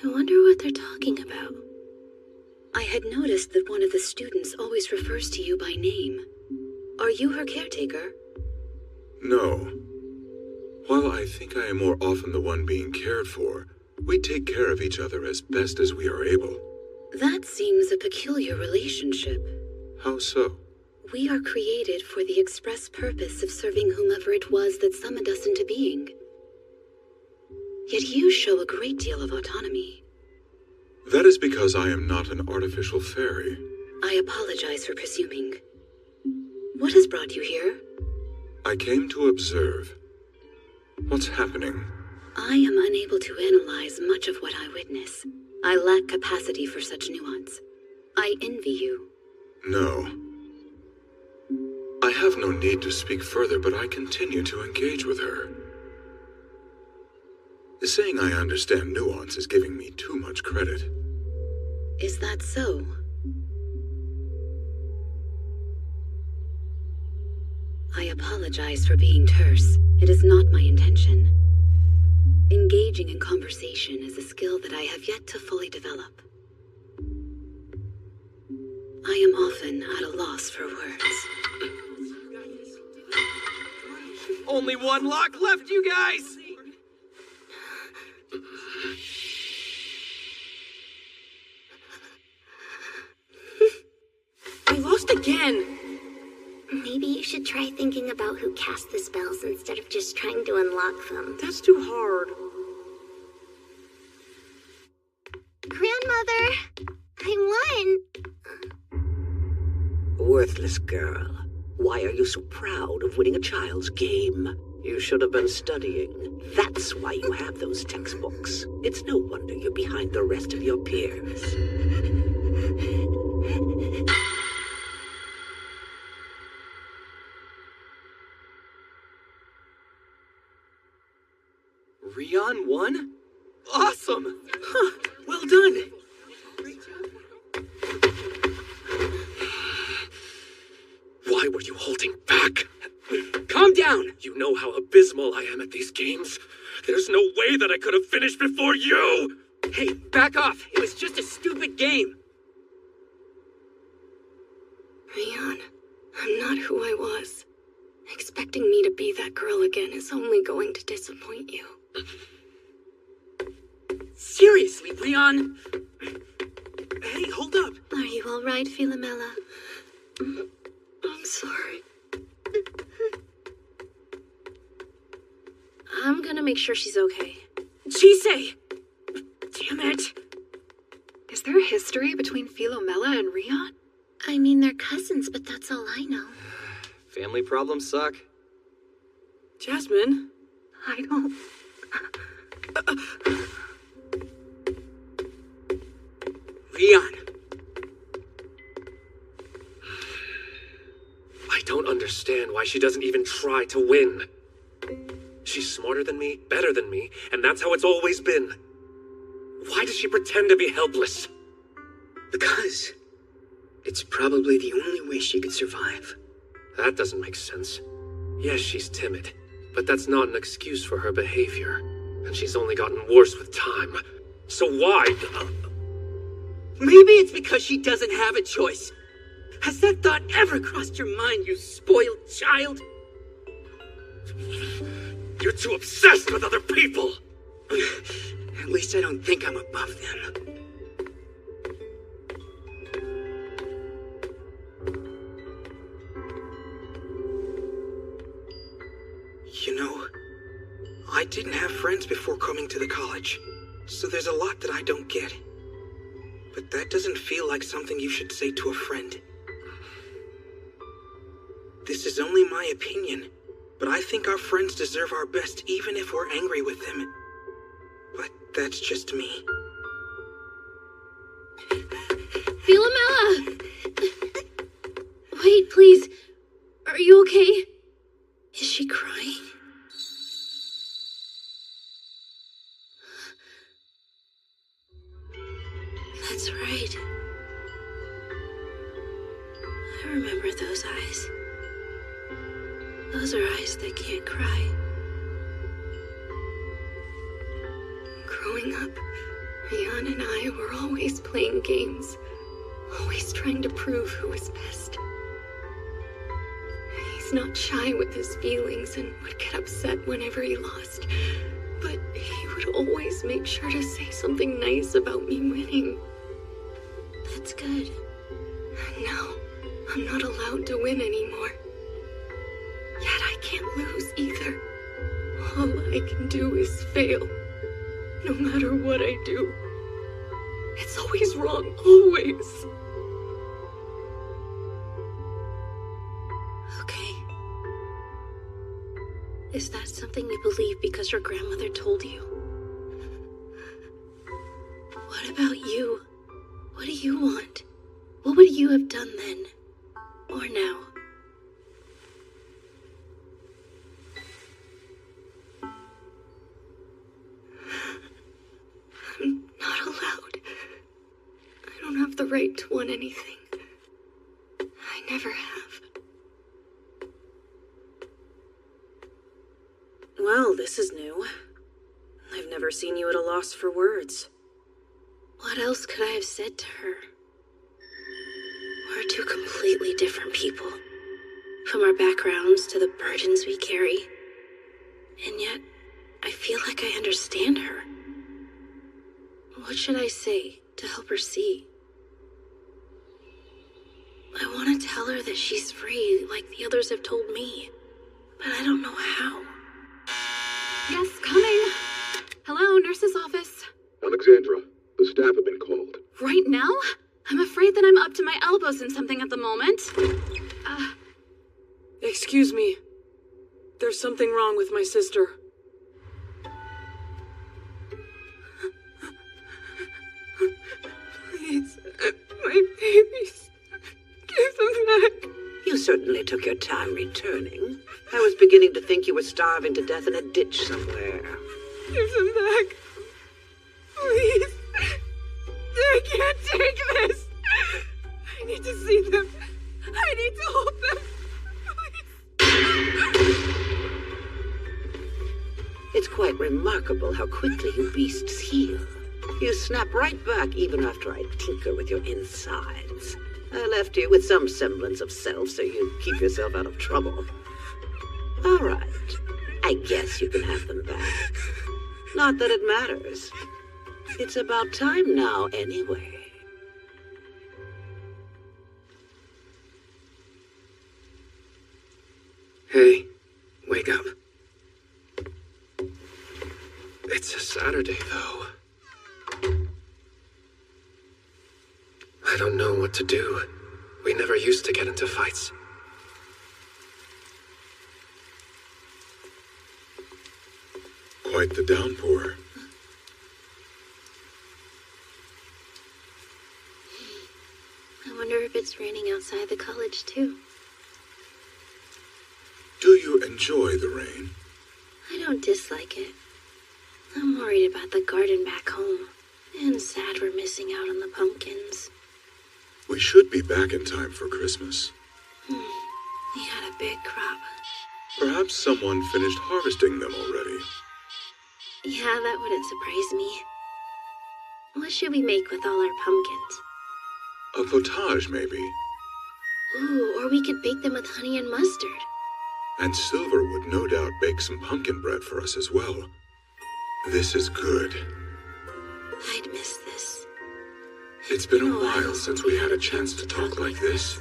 I wonder what they're talking about. I had noticed that one of the students always refers to you by name. Are you her caretaker? No. While I think I am more often the one being cared for, we take care of each other as best as we are able. That seems a peculiar relationship. How so? We are created for the express purpose of serving whomever it was that summoned us into being. Yet you show a great deal of autonomy. That is because I am not an artificial fairy. I apologize for presuming. What has brought you here? I came to observe. What's happening? I am unable to analyze much of what I witness. I lack capacity for such nuance. I envy you. No. I have no need to speak further, but I continue to engage with her. Saying I understand nuance is giving me too much credit. Is that so? I apologize for being terse. It is not my intention. Engaging in conversation is a skill that I have yet to fully develop. I am often at a loss for words. Only one lock left, you guys! I lost again! Maybe you should try thinking about who cast the spells instead of just trying to unlock them. That's too hard. Grandmother! I won! Worthless girl. Why are you so proud of winning a child's game? You should have been studying. That's why you have those textbooks. It's no wonder you're behind the rest of your peers. Rion won? Awesome! Huh, well done! Why were you holding back? Calm down! You know how abysmal I am at these games. There's no way that I could have finished before you! Hey, back off! It was just a stupid game! Rion, I'm not who I was. Expecting me to be that girl again is only going to disappoint you. Seriously, Rion! Hey, hold up! Are you alright, Philomela? I'm sorry. I'm gonna make sure she's okay. Chise! Damn it! Is there a history between Philomela and Rion? I mean, they're cousins, but that's all I know. Family problems suck. Jasmine, I don't... Rion! I don't understand why she doesn't even try to win. She's smarter than me, better than me, and that's how it's always been. Why does she pretend to be helpless? Because it's probably the only way she could survive. That doesn't make sense. Yes, she's timid, but that's not an excuse for her behavior. And she's only gotten worse with time. So why? Maybe it's because she doesn't have a choice. Has that thought ever crossed your mind, you spoiled child? You're too obsessed with other people! At least I don't think I'm above them. You know, I didn't have friends before coming to the college, so there's a lot that I don't get. But that doesn't feel like something you should say to a friend. This is only my opinion, but I think our friends deserve our best even if we're angry with them. But that's just me. Philomela! Wait, please. Are you okay? Is she crying? That's right. I remember those eyes. Those are eyes that can't cry. Growing up, Rian and I were always playing games, always trying to prove who was best. He's not shy with his feelings and would get upset whenever he lost, but he would always make sure to say something nice about me winning. That's good. Now, I'm not allowed to win anymore. Yet I can't lose either. All I can do is fail. No matter what I do. It's always wrong, always. Okay. Is that something you believe because your grandmother told you? What about you? What do you want? What would you have done then? Or now? I'm not allowed. I don't have the right to want anything. I never have. Well, this is new. I've never seen you at a loss for words. What else could I have said to her? We're two completely different people. From our backgrounds to the burdens we carry. And yet, I feel like I understand her. What should I say to help her see? I want to tell her that she's free, like the others have told me. But I don't know how. Yes, coming. Hello, nurse's office. Alexandra, the staff have been called. Right now? I'm afraid that I'm up to my elbows in something at the moment. Excuse me. There's something wrong with my sister. Please, my babies. Give them back. You certainly took your time returning. I was beginning to think you were starving to death in a ditch somewhere. Give them back. Please. I can't take this. I need to see them. I need to hold them. Please. It's quite remarkable how quickly you beasts heal. You snap right back even after I tinker with your insides. I left you with some semblance of self so you'd keep yourself out of trouble. All right. I guess you can have them back. Not that it matters. It's about time now, anyway. Hey, wake up. It's a Saturday, though. I don't know what to do. We never used to get into fights. Quite the downpour. I wonder if it's raining outside the college, too. Do you enjoy the rain? I don't dislike it. I'm worried about the garden back home. And sad we're missing out on the pumpkins. We should be back in time for Christmas. We had a big crop. Perhaps someone finished harvesting them already. Yeah, that wouldn't surprise me. What should we make with all our pumpkins? A potage, maybe. Ooh, or we could bake them with honey and mustard. And Silver would no doubt bake some pumpkin bread for us as well. This is good. I'd miss this. It's been a while since we had a chance to talk like this.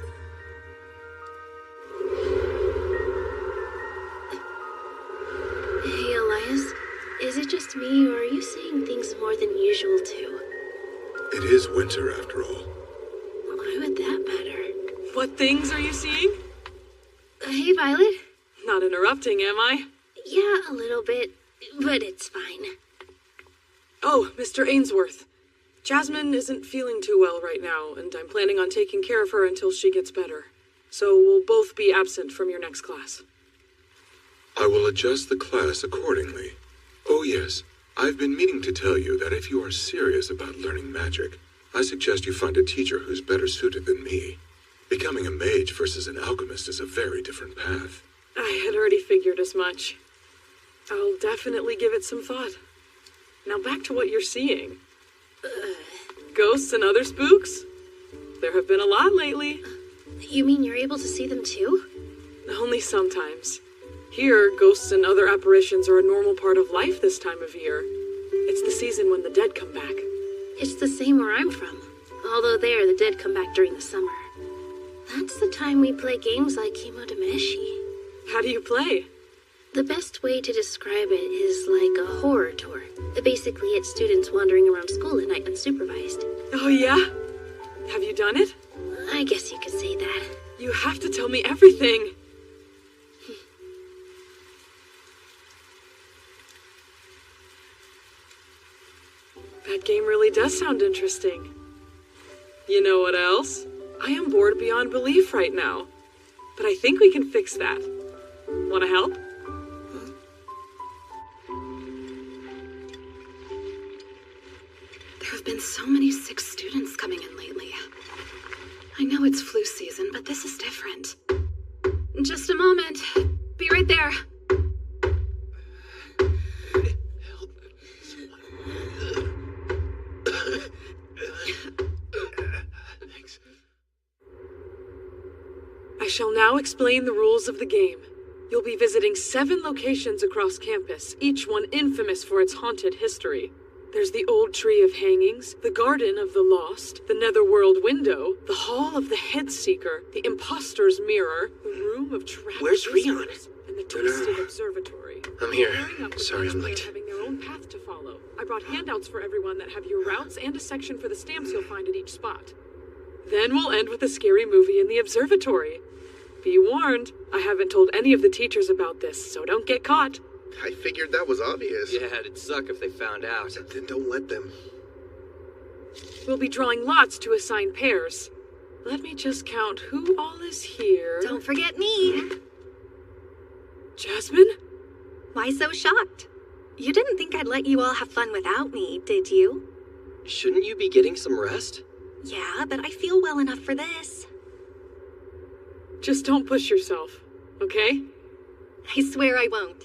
Hey, Elias. Is it just me, or are you seeing things more than usual, too? It is winter, after all. Why would that matter? What things are you seeing? Hey, Violet. Not interrupting, am I? Yeah, a little bit, but it's fine. Oh, Mr. Ainsworth. Jasmine isn't feeling too well right now, and I'm planning on taking care of her until she gets better. So we'll both be absent from your next class. I will adjust the class accordingly. Oh yes, I've been meaning to tell you that if you are serious about learning magic, I suggest you find a teacher who's better suited than me. Becoming a mage versus an alchemist is a very different path. I had already figured as much. I'll definitely give it some thought. Now back to what you're seeing. Ghosts and other spooks? There have been a lot lately. You mean you're able to see them too? Only sometimes. Here, ghosts and other apparitions are a normal part of life this time of year. It's the season when the dead come back. It's the same where I'm from. Although there, the dead come back during the summer. That's the time we play games like Kimodameshi. How do you play? The best way to describe it is like a horror tour. Basically, it's students wandering around school at night unsupervised. Oh yeah? Have you done it? I guess you could say that. You have to tell me everything. That game really does sound interesting. You know what else? I am bored beyond belief right now. But I think we can fix that. Want to help? There have been so many sick students coming in lately. I know it's flu season, but this is different. Just a moment. Be right there. I shall now explain the rules of the game. You'll be visiting 7 locations across campus, each one infamous for its haunted history. There's the Old Tree of Hangings, the Garden of the Lost, the Netherworld Window, the Hall of the Headseeker, the Imposter's Mirror, the Room of Trapped Where's Rion? and the Twisted Observatory. I'm here. Pairing up with Sorry those I'm who are late. having their own path to follow. I brought handouts for everyone that have your routes and a section for the stamps you'll find at each spot. Then we'll end with a scary movie in the observatory. Be warned, I haven't told any of the teachers about this, so don't get caught. I figured that was obvious. Yeah, it'd suck if they found out. Then don't let them. We'll be drawing lots to assign pairs. Let me just count who all is here. Don't forget me. Jasmine? Why so shocked? You didn't think I'd let you all have fun without me, did you? Shouldn't you be getting some rest? Yeah, but I feel well enough for this. Just don't push yourself, okay? I swear I won't.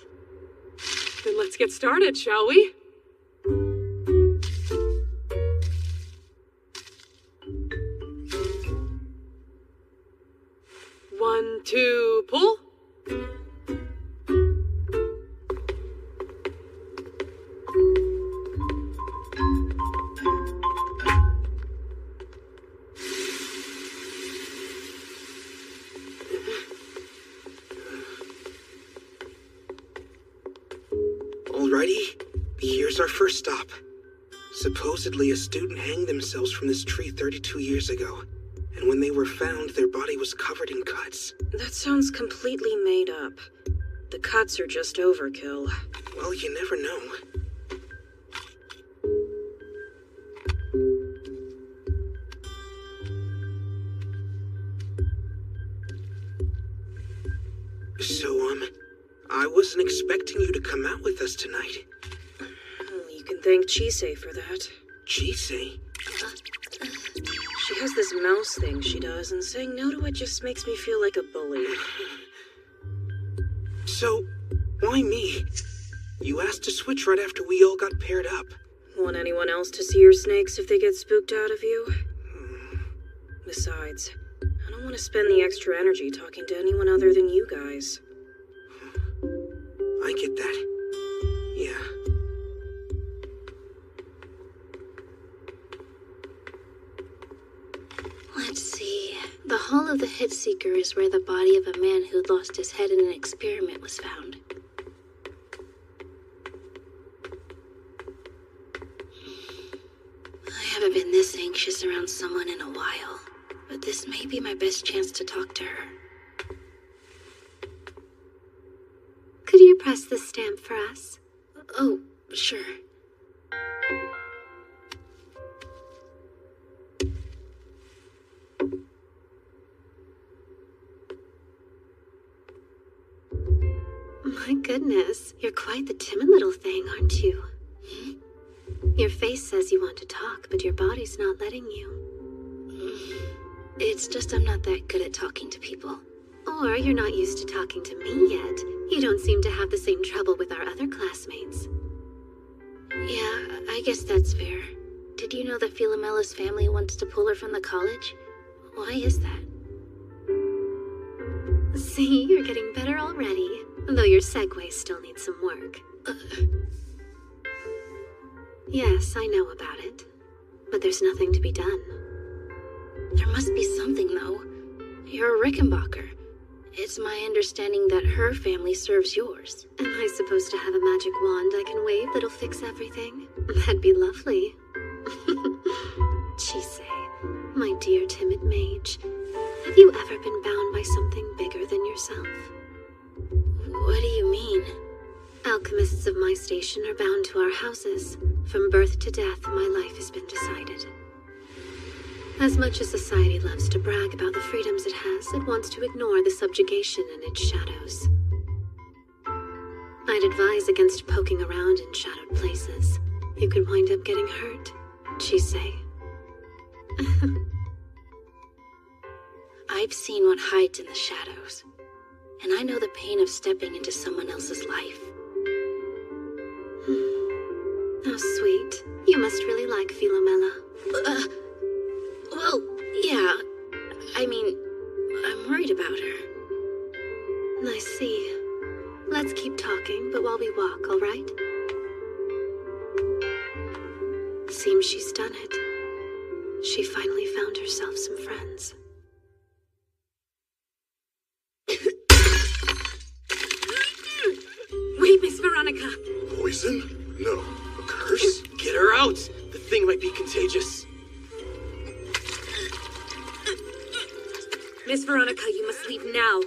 Then let's get started, shall we? One, two, pull. Alrighty, here's our first stop. Supposedly a student hanged themselves from this tree 32 years ago, and when they were found, their body was covered in cuts. That sounds completely made up. The cuts are just overkill. Well, you never know. So, I wasn't expecting you to come out with us tonight. Well, you can thank Chise for that. Chise? She has this mouse thing she does, and saying no to it just makes me feel like a bully. So, why me? You asked to switch right after we all got paired up. Want anyone else to see your snakes if they get spooked out of you? Besides, I don't want to spend the extra energy talking to anyone other than you guys. I get that. Yeah. Let's see. The Hall of the Hitseeker is where the body of a man who lost his head in an experiment was found. I haven't been this anxious around someone in a while, but this may be my best chance to talk to her. Could you press the stamp for us? Oh, sure. My goodness, you're quite the timid little thing, aren't you? Your face says you want to talk, but your body's not letting you. It's just I'm not that good at talking to people. Or you're not used to talking to me yet. You don't seem to have the same trouble with our other classmates. Yeah, I guess that's fair. Did you know that Philomella's family wants to pull her from the college? Why is that? See, you're getting better already, though your segues still need some work. Yes, I know about it, but there's nothing to be done. There must be something, though. You're a Rickenbacker. It's my understanding that her family serves yours. Am I supposed to have a magic wand I can wave that'll fix everything? That'd be lovely. Chise, my dear timid mage, have you ever been bound by something bigger than yourself? What do you mean? Alchemists of my station are bound to our houses. From birth to death, my life has been decided. As much as society loves to brag about the freedoms it has, it wants to ignore the subjugation in its shadows. I'd advise against poking around in shadowed places. You could wind up getting hurt, Chise. I've seen what hides in the shadows, and I know the pain of stepping into someone else's life. How sweet. You must really like Philomela. Well, yeah. I mean, I'm worried about her. I see. Let's keep talking, but while we walk, all right? Seems she's done it. She finally found herself some friends. Wait, Miss Veronica! Poison? No. A curse? Get her out! The thing might be contagious. Miss Veronica, you must leave now.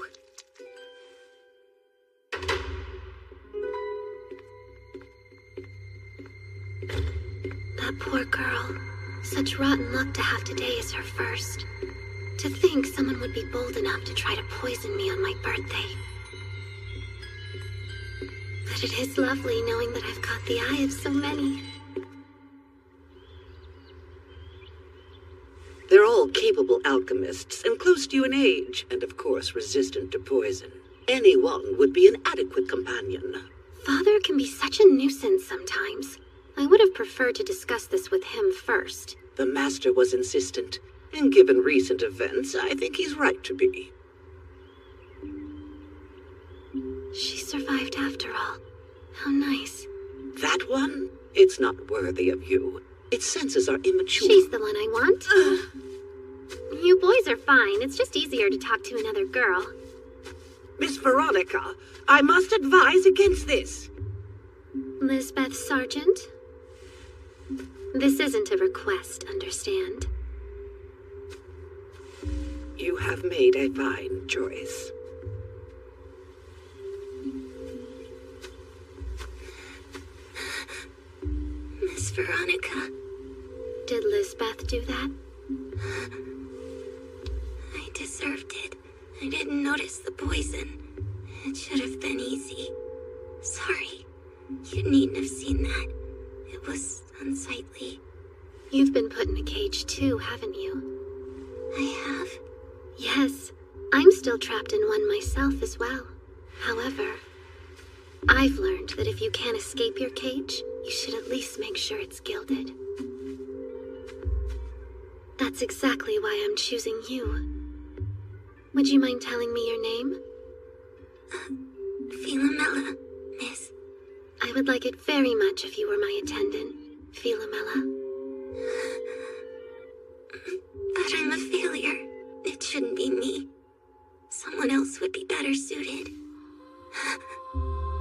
That poor girl. Such rotten luck to have today as her first. To think someone would be bold enough to try to poison me on my birthday. But it is lovely knowing that I've caught the eye of so many. They're all capable alchemists and close to you in age, and of course resistant to poison. Any one would be an adequate companion. Father can be such a nuisance sometimes. I would have preferred to discuss this with him first. The master was insistent, and given recent events, I think he's right to be. She survived after all. How nice. That one? It's not worthy of you. Its senses are immature. She's the one I want. You boys are fine. It's just easier to talk to another girl. Miss Veronica, I must advise against this. Lisbeth Sargent? This isn't a request, understand? You have made a fine choice. Miss Veronica. Did Lisbeth do that? I deserved it. I didn't notice the poison. It should have been easy. Sorry. You needn't have seen that. It was unsightly. You've been put in a cage too, haven't you? I have. Yes. I'm still trapped in one myself as well. However, I've learned that if you can't escape your cage, you should at least make sure it's gilded. That's exactly why I'm choosing you. Would you mind telling me your name? Philomela, miss. I would like it very much if you were my attendant, Philomela. But I'm a failure. It shouldn't be me. Someone else would be better suited.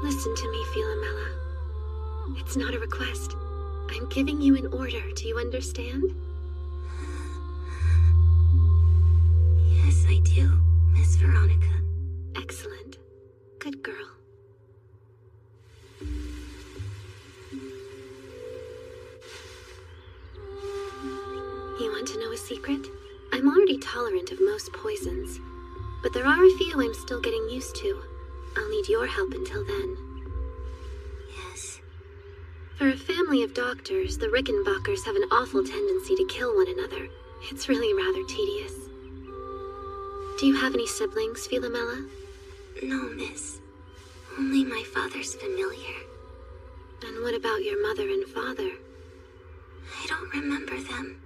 Listen to me, Philomela. It's not a request. I'm giving you an order. Do you understand? Yes, I do, Miss Veronica. Excellent. Good girl. You want to know a secret? I'm already tolerant of most poisons, but there are a few I'm still getting used to. I'll need your help until then. Yes. For a family of doctors, the Rickenbackers have an awful tendency to kill one another. It's really rather tedious. Do you have any siblings, Philomela? No, miss. Only my father's familiar. And what about your mother and father? I don't remember them.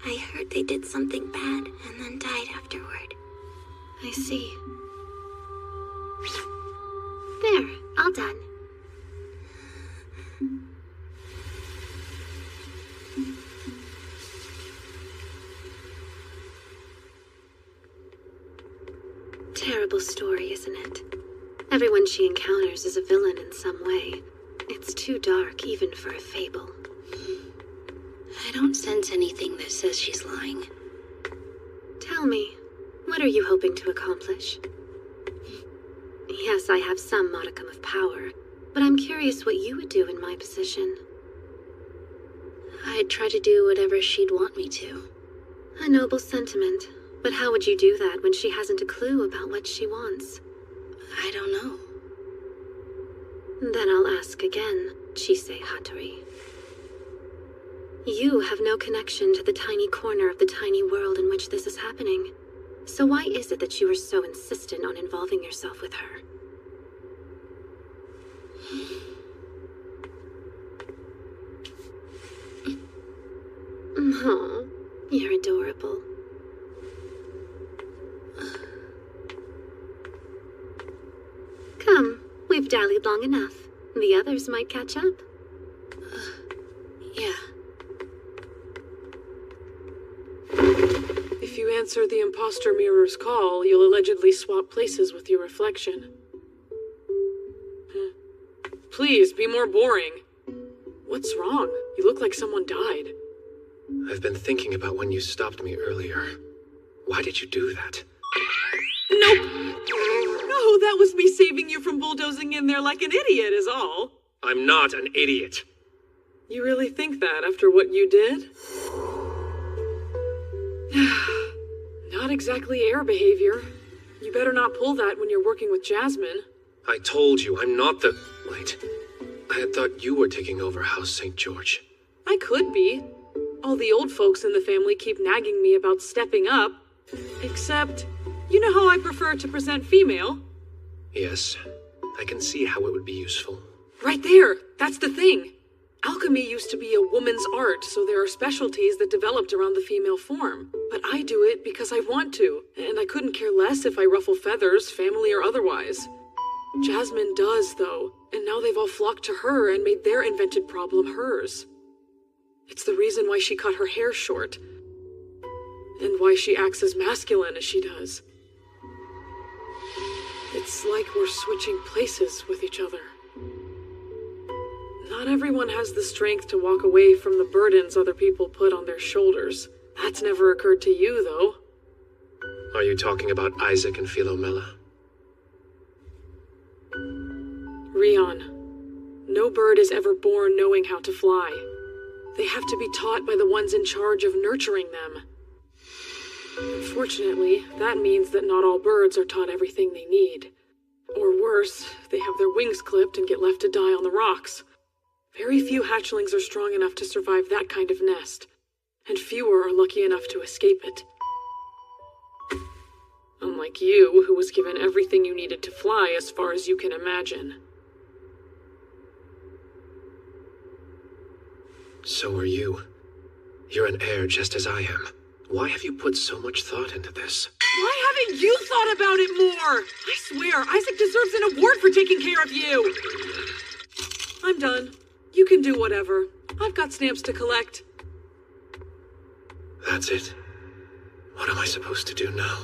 I heard they did something bad and then died afterward. I see. There, all done. Terrible story, isn't it? Everyone she encounters is a villain in some way. It's too dark even for a fable. I don't sense anything that says she's lying. Tell me, what are you hoping to accomplish? Yes, I have some modicum of power, but I'm curious what you would do in my position. I'd try to do whatever she'd want me to. A noble sentiment, but how would you do that when she hasn't a clue about what she wants? I don't know. Then I'll ask again, Chise Hattori. You have no connection to the tiny corner of the tiny world in which this is happening. So why is it that you are so insistent on involving yourself with her? Aw, you're adorable. Come, we've dallied long enough. The others might catch up. Yeah. If you answer the imposter mirror's call, you'll allegedly swap places with your reflection. Please, be more boring. What's wrong? You look like someone died. I've been thinking about when you stopped me earlier. Why did you do that? Nope! No, that was me saving you from bulldozing in there like an idiot is all. I'm not an idiot. You really think that after what you did? Not exactly air behavior. You better not pull that when you're working with Jasmine. I told you, I'm not the... Wait. I had thought you were taking over House St. George. I could be. All the old folks in the family keep nagging me about stepping up. Except, you know how I prefer to present female? Yes, I can see how it would be useful. Right there! That's the thing! Alchemy used to be a woman's art, so there are specialties that developed around the female form. But I do it because I want to, and I couldn't care less if I ruffle feathers, family or otherwise. Jasmine does, though, and now they've all flocked to her and made their invented problem hers. It's the reason why she cut her hair short, and why she acts as masculine as she does. It's like we're switching places with each other. Not everyone has the strength to walk away from the burdens other people put on their shoulders. That's never occurred to you, though. Are you talking about Isaac and Philomela? Rion, no bird is ever born knowing how to fly. They have to be taught by the ones in charge of nurturing them. Unfortunately, that means that not all birds are taught everything they need. Or worse, they have their wings clipped and get left to die on the rocks. Very few hatchlings are strong enough to survive that kind of nest, and fewer are lucky enough to escape it. Unlike you, who was given everything you needed to fly as far as you can imagine. So are you. You're an heir just as I am. Why have you put so much thought into this? Why haven't you thought about it more? I swear, Isaac deserves an award for taking care of you. I'm done. You can do whatever. I've got stamps to collect. That's it. What am I supposed to do now?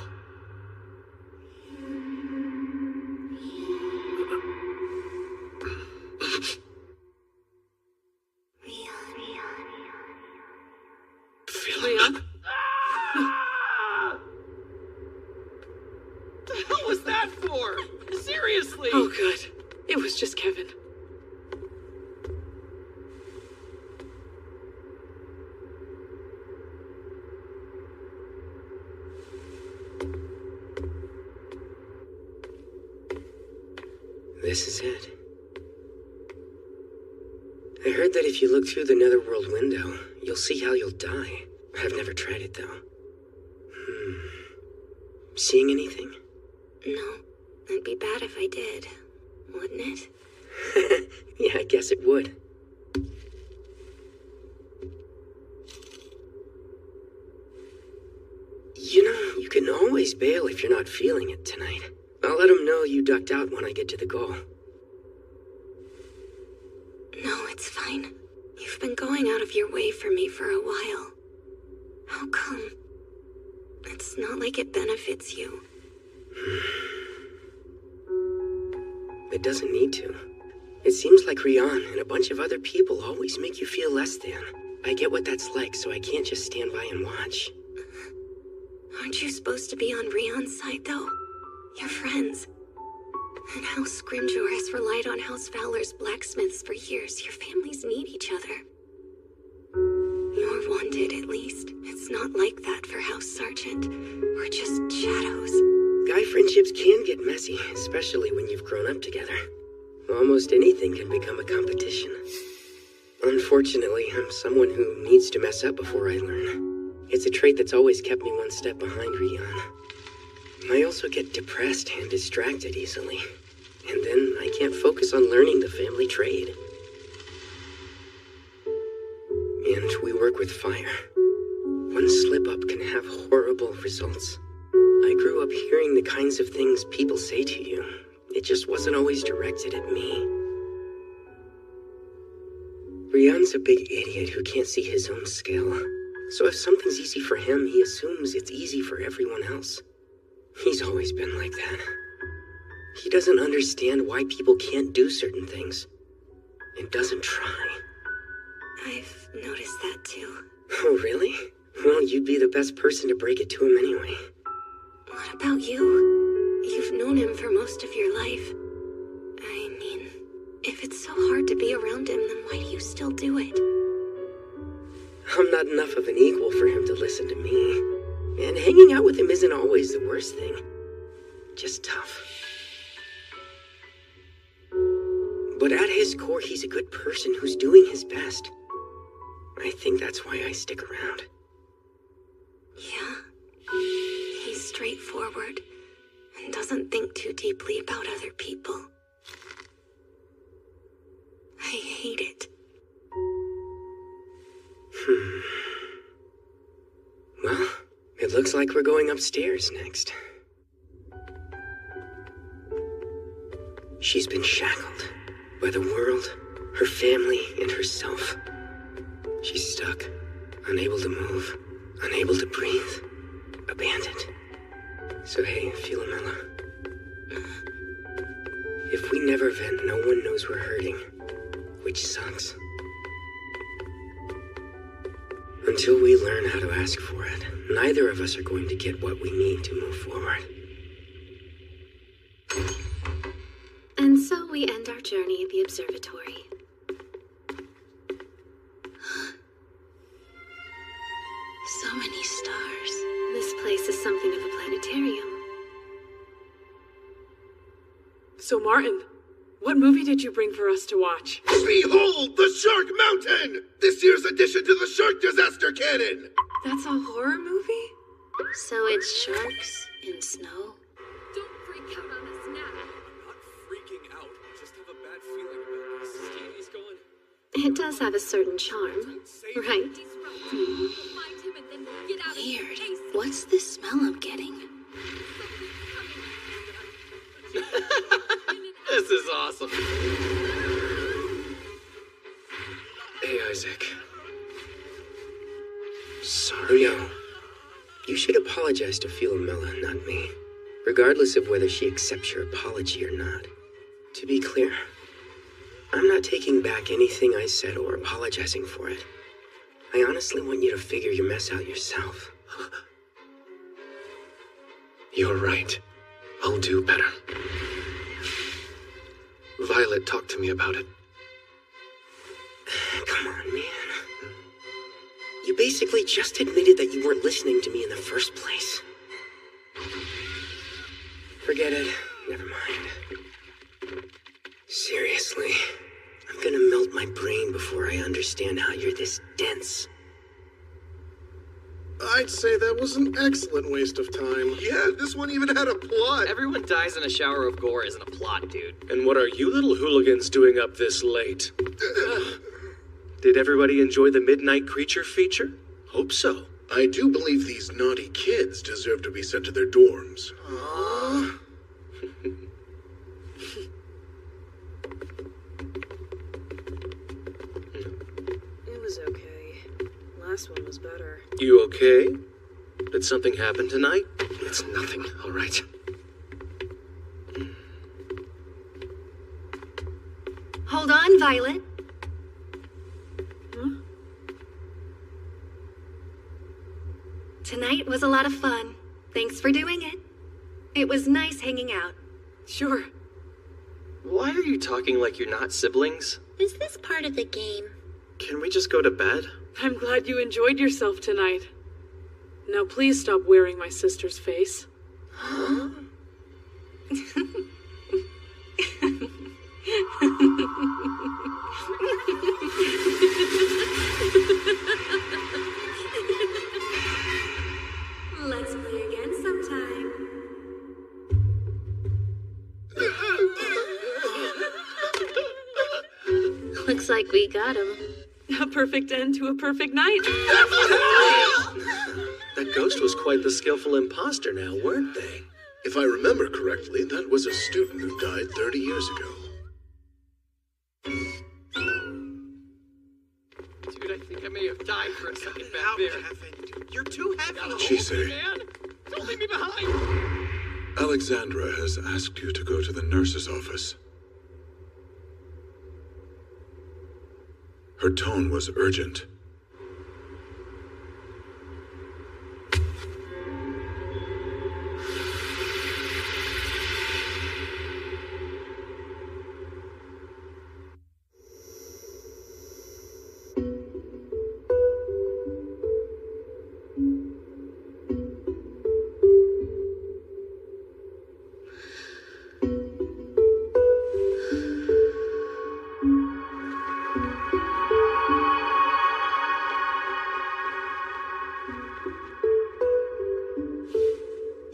Leon? What the hell was that for? Seriously? Oh, good. It was just Kevin. This is it. I heard that if you look through the netherworld window, you'll see how you'll die. I've never tried it, though. Seeing anything? No. It'd be bad if I did, wouldn't it? Yeah, I guess it would. You know, you can always bail if you're not feeling it tonight. I'll let them know you ducked out when I get to the goal. No, it's fine. You've been going out of your way for me for a while. How come? It's not like it benefits you. It doesn't need to. It seems like Rian and a bunch of other people always make you feel less than. I get what that's like, so I can't just stand by and watch. Aren't you supposed to be on Rian's side, though? You're friends. And House Scrimgeour has relied on House Fowler's blacksmiths for years. Your families need each other. You're wanted, at least. It's not like that for House Sergeant. We're just shadows. Guy friendships can get messy, especially when you've grown up together. Almost anything can become a competition. Unfortunately, I'm someone who needs to mess up before I learn. It's a trait that's always kept me one step behind Rian. I also get depressed and distracted easily. And then I can't focus on learning the family trade. And we work with fire. One slip-up can have horrible results. I grew up hearing the kinds of things people say to you. It just wasn't always directed at me. Rian's a big idiot who can't see his own skill. So if something's easy for him, he assumes it's easy for everyone else. He's always been like that. He doesn't understand why people can't do certain things. And doesn't try. I've noticed that too. Oh, really? Well, you'd be the best person to break it to him anyway. What about you? You've known him for most of your life. I mean, if it's so hard to be around him, then why do you still do it? I'm not enough of an equal for him to listen to me. And hanging out with him isn't always the worst thing. Just tough. But at his core, he's a good person who's doing his best. I think that's why I stick around. Yeah. He's straightforward and doesn't think too deeply about other people. I hate it. Well, it looks like we're going upstairs next. She's been shackled by the world, her family, and herself. She's stuck, unable to move, unable to breathe, abandoned. So hey, Philomela. If we never vent, no one knows we're hurting, which sucks. Until we learn how to ask for it, neither of us are going to get what we need to move forward. And so we end our journey at the observatory. So many stars. This place is something of a planetarium. So, Martin, what movie did you bring for us to watch? Behold the Shark Mountain! This year's addition to the Shark Disaster Canon! That's a horror movie? So it's sharks in snow? Don't freak out on us now. Not freaking out. Just have a bad feeling about this. Stevie's going. It does have a certain charm, right? Weird. What's this smell I'm getting? This is awesome. Hey, Isaac. Sorry. You should apologize to Philomela, not me. Regardless of whether she accepts your apology or not. To be clear, I'm not taking back anything I said or apologizing for it. I honestly want you to figure your mess out yourself. You're right. I'll do better. Violet talked to me about it. Come on, man. You basically just admitted that you weren't listening to me in the first place. Forget it. Never mind. Seriously, I'm gonna melt my brain before I understand how you're this dense. I'd say that was an excellent waste of time. Yeah, this one even had a plot. Everyone dies in a shower of gore isn't a plot, dude. And what are you little hooligans doing up this late? Did everybody enjoy the Midnight Creature feature? Hope so. I do believe these naughty kids deserve to be sent to their dorms. Aww. It was okay. Last one was better. You okay? Did something happen tonight? It's nothing, all right. Hold on, Violet. Huh? Tonight was a lot of fun. Thanks for doing it. It was nice hanging out. Sure. Why are you talking like you're not siblings? Is this part of the game? Can we just go to bed? I'm glad you enjoyed yourself tonight. Now please stop wearing my sister's face. Huh? Let's play again sometime. Looks like we got him. A perfect end to a perfect night. That ghost was quite the skillful imposter now, weren't they? If I remember correctly, that was a student who died 30 years ago. Dude, I think I may have died for a second back there. You're too heavy. Chise, Man, don't leave me behind. Alexandra has asked you to go to the nurse's office. Her tone was urgent.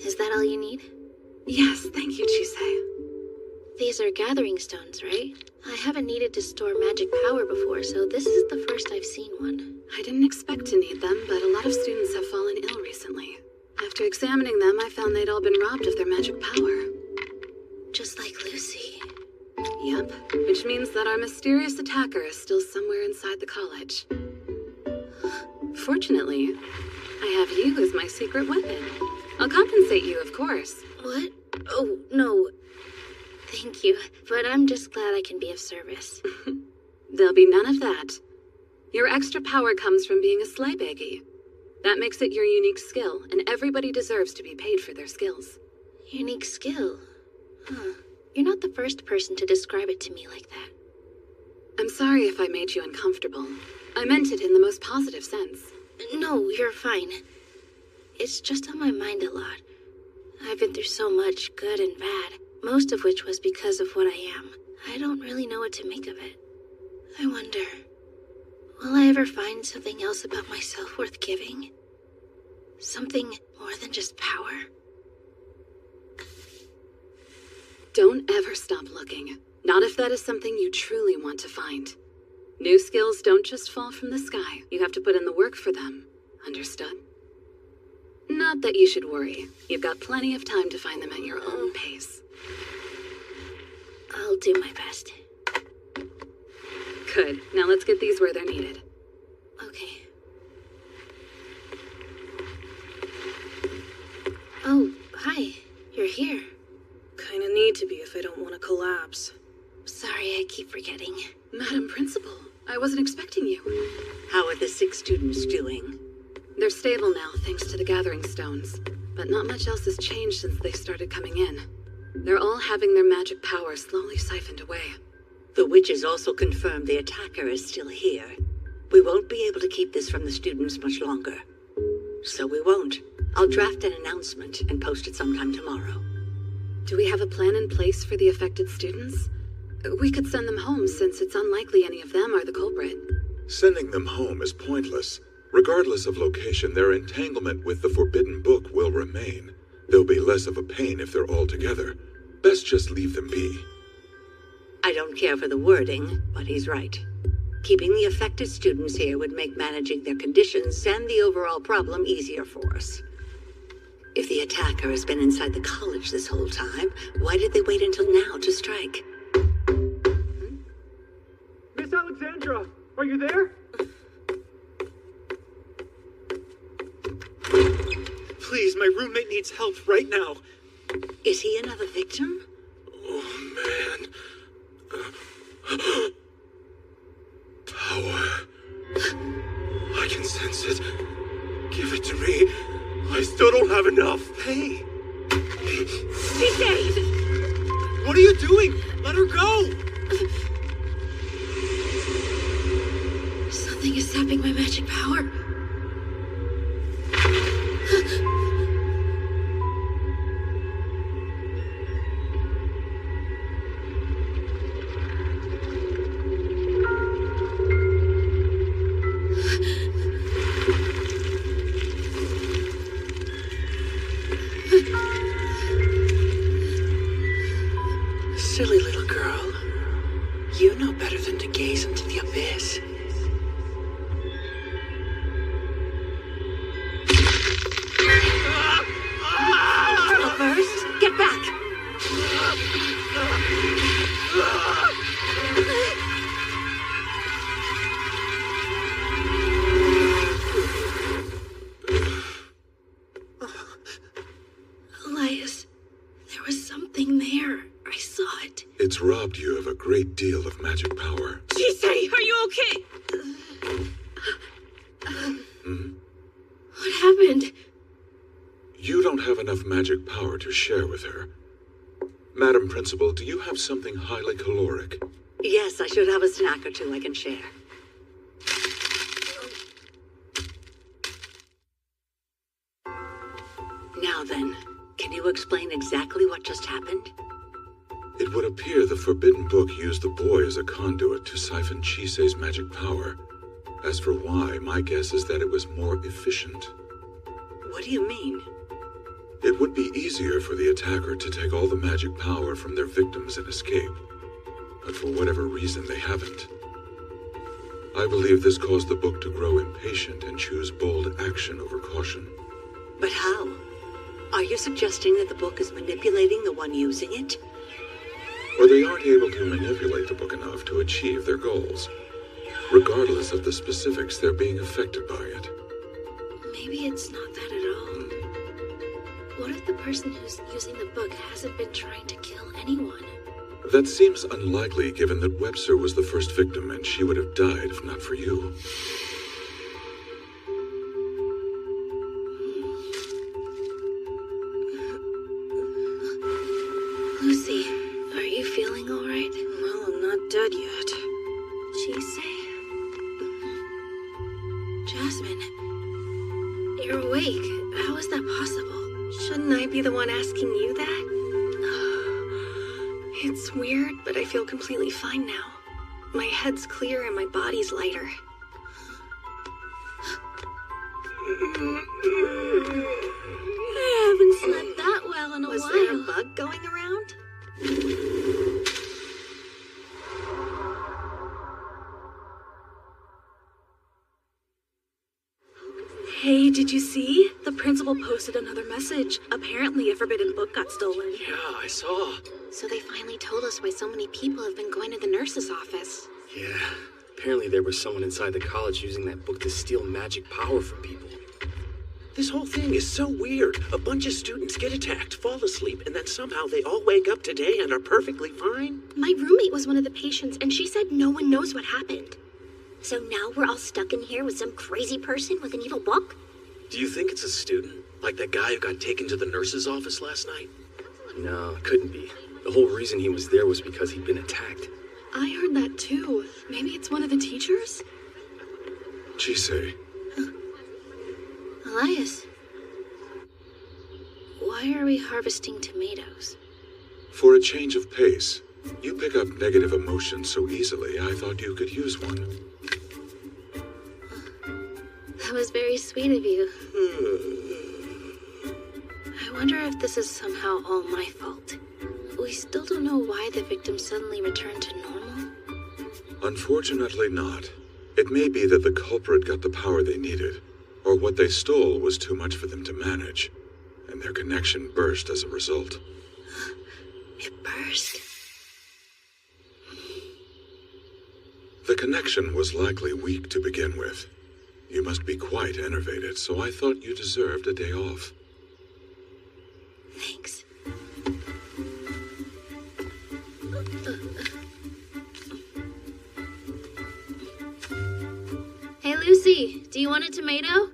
Is that all you need? Yes, thank you, Chise. These are gathering stones, right? I haven't needed to store magic power before, so this is the first I've seen one. I didn't expect to need them, but a lot of students have fallen ill recently. After examining them, I found they'd all been robbed of their magic power. Just like Lucy. Yep, which means that our mysterious attacker is still somewhere inside the college. Fortunately, I have you as my secret weapon. I'll compensate you, of course. What? Oh, no. Thank you, but I'm just glad I can be of service. There'll be none of that. Your extra power comes from being a sleigh baggy. That makes it your unique skill, and everybody deserves to be paid for their skills. Unique skill? Huh. You're not the first person to describe it to me like that. I'm sorry if I made you uncomfortable. I meant it in the most positive sense. No, you're fine. It's just on my mind a lot. I've been through so much, good and bad, most of which was because of what I am. I don't really know what to make of it. I wonder, will I ever find something else about myself worth giving? Something more than just power? Don't ever stop looking. Not if that is something you truly want to find. New skills don't just fall from the sky. You have to put in the work for them. Understood? Not that you should worry. You've got plenty of time to find them at your own pace. I'll do my best. Good. Now let's get these where they're needed. Okay. Oh, hi. You're here. Kinda need to be if I don't want to collapse. Sorry, I keep forgetting. Madam Principal, I wasn't expecting you. How are the 6 students doing? They're stable now, thanks to the gathering stones. But not much else has changed since they started coming in. They're all having their magic power slowly siphoned away. The witches also confirmed the attacker is still here. We won't be able to keep this from the students much longer. So we won't. I'll draft an announcement and post it sometime tomorrow. Do we have a plan in place for the affected students? We could send them home since it's unlikely any of them are the culprit. Sending them home is pointless. Regardless of location, their entanglement with the Forbidden Book will remain. They'll be less of a pain if they're all together. Best just leave them be. I don't care for the wording, but he's right. Keeping the affected students here would make managing their conditions and the overall problem easier for us. If the attacker has been inside the college this whole time, why did they wait until now to strike? Miss Alexandra, are you there? Please, my roommate needs help right now. Is he another victim? Oh, man. Power. I can sense it. Give it to me. I still don't have enough. Hey! Chise! What are you doing? Let her go! Something is sapping my magic power. Silly little girl. You know better than to gaze into the abyss. First, get back! Elias, there was something there. I saw it. It's robbed you of a great deal of magic power. Chise, are you okay? What happened? You don't have enough magic power to share with her. Madam Principal, do you have something highly caloric? Yes, I should have a snack or two I can share. Now then, can you explain exactly what just happened? It would appear the Forbidden Book used the boy as a conduit to siphon Chise's magic power. As for why, my guess is that it was more efficient. What do you mean? It would be easier for the attacker to take all the magic power from their victims and escape. But for whatever reason, they haven't. I believe this caused the book to grow impatient and choose bold action over caution. But how? Are you suggesting that the book is manipulating the one using it? Or they aren't able to manipulate the book enough to achieve their goals. Regardless of the specifics, they're being affected by it. Maybe it's not that at all. What if the person who's using the book hasn't been trying to kill anyone? That seems unlikely given that Webster was the first victim and she would have died if not for you. Lucy, are you feeling all right? Well, I'm not dead yet. Chise? Jasmine, you're awake. How is that possible? Shouldn't I be the one asking you that? It's weird, but I feel completely fine now. My head's clear and my body's lighter. I haven't slept that well in a while. Was there a bug going around? Hey, did you see? The principal posted another message. Apparently a forbidden book got stolen. Yeah, I saw. So they finally told us why so many people have been going to the nurse's office. Yeah, apparently there was someone inside the college using that book to steal magic power from people. This whole thing is so weird. A bunch of students get attacked, fall asleep, and then somehow they all wake up today and are perfectly fine. My roommate was one of the patients, and she said no one knows what happened. So now we're all stuck in here with some crazy person with an evil book? Do you think it's a student? Like that guy who got taken to the nurse's office last night? No, it couldn't be. The whole reason he was there was because he'd been attacked. I heard that too. Maybe it's one of the teachers? Chise, Elias, why are we harvesting tomatoes? for a change of pace, you pick up negative emotions so easily, I thought you could use one. That was very sweet of you. I wonder if this is somehow all my fault. We still don't know why the victim suddenly returned to normal. Unfortunately not. It may be that the culprit got the power they needed, or what they stole was too much for them to manage, and their connection burst as a result. It burst. The connection was likely weak to begin with. You must be quite enervated, so I thought you deserved a day off. Thanks. Hey, Lucy, do you want a tomato?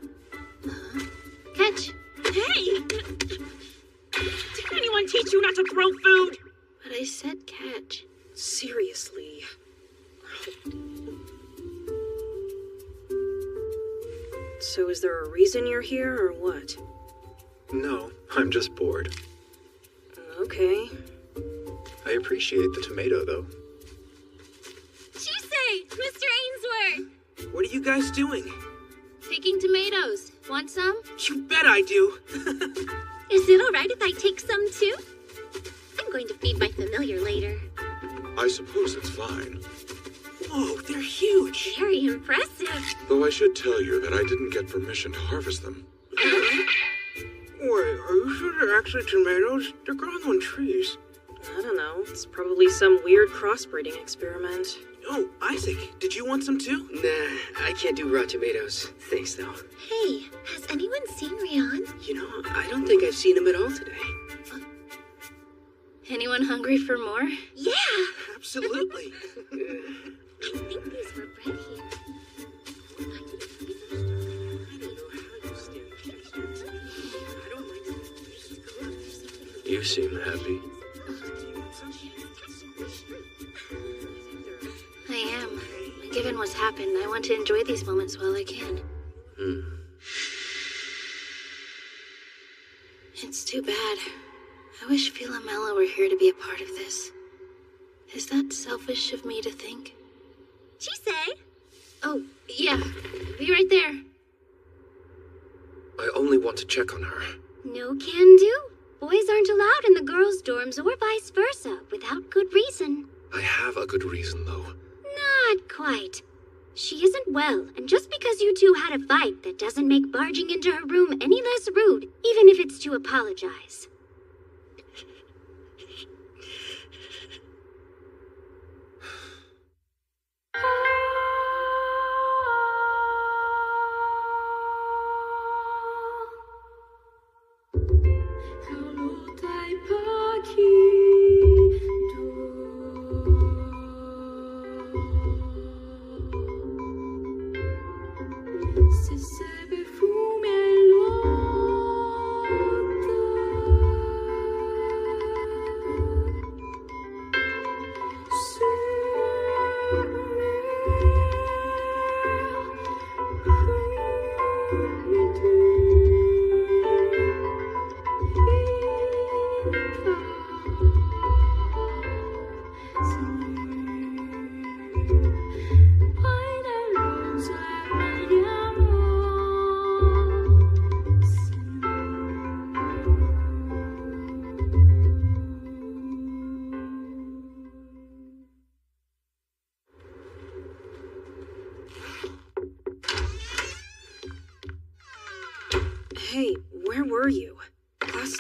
Catch. Hey! Did anyone teach you not to throw food? But I said catch. Seriously. So is there a reason you're here, or what? No, I'm just bored. Okay. I appreciate the tomato, though. Chise! Mr. Ainsworth! What are you guys doing? Picking tomatoes. Want some? You bet I do. Is it alright if I take some too? I'm going to feed my familiar later. I suppose it's fine. Whoa, they're huge. Very impressive. Though I should tell you that I didn't get permission to harvest them. Wait, are you sure they're actually tomatoes? They're growing on trees. I don't know. It's probably some weird crossbreeding experiment. Oh, Isaac, did you want some too? Nah, I can't do raw tomatoes. Thanks, though. Hey, has anyone seen Rian? You know, I don't think I've seen him at all today. Anyone hungry for more? Yeah! Absolutely. I think these were bred here. You seem happy. I am. Given what's happened, I want to enjoy these moments while I can. It's too bad. I wish Philomela were here to be a part of this. Is that selfish of me to think? Chise? Oh, yeah. Be right there. I only want to check on her. No can do. Boys aren't allowed in the girls' dorms or vice versa without good reason. I have a good reason, though. Not quite. She isn't well, and just because you two had a fight, that doesn't make barging into her room any less rude, even if it's to apologize.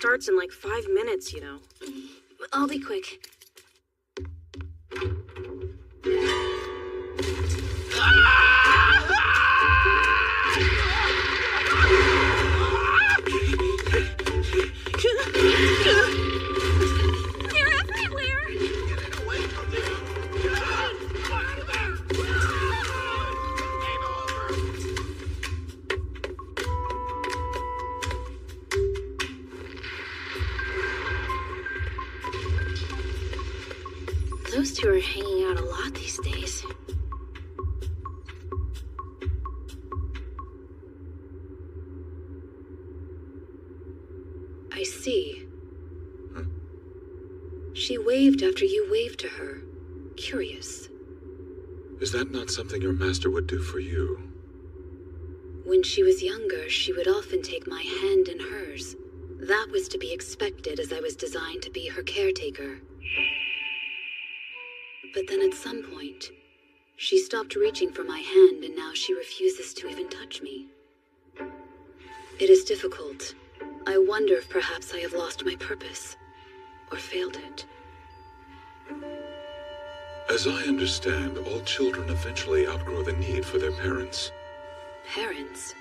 starts in like 5 minutes, you know. I'll be quick. They're everywhere! Get away from me! Get out of there! Game over! Those two are hanging out a lot these days. I see. She waved after you waved to her. Curious. Is that not something your master would do for you? When she was younger, she would often take my hand in hers. That was to be expected, as I was designed to be her caretaker. But then at some point, she stopped reaching for my hand, and now she refuses to even touch me. It is difficult. I wonder if perhaps I have lost my purpose, or failed it. As I understand, all children eventually outgrow the need for their parents. Parents?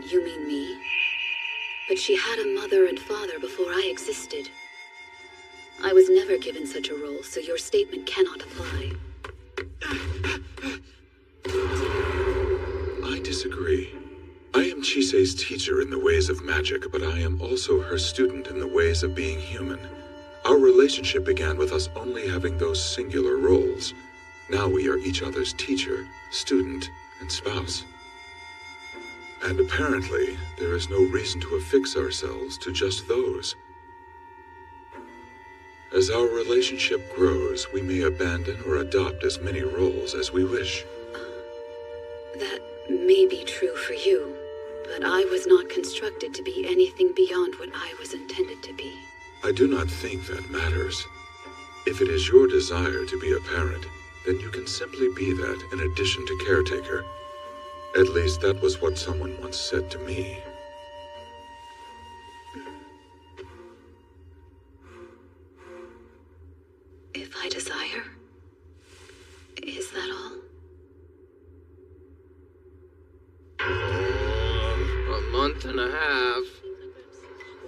You mean me? But she had a mother and father before I existed. I was never given such a role, so your statement cannot apply. I disagree. I am Chise's teacher in the ways of magic, but I am also her student in the ways of being human. Our relationship began with us only having those singular roles. Now we are each other's teacher, student, and spouse. And apparently, there is no reason to affix ourselves to just those. As our relationship grows, we may abandon or adopt as many roles as we wish. That may be true for you, but I was not constructed to be anything beyond what I was intended to be. I do not think that matters. If it is your desire to be a parent, then you can simply be that in addition to caretaker. At least that was what someone once said to me. If I desire, is that all? A month and a half.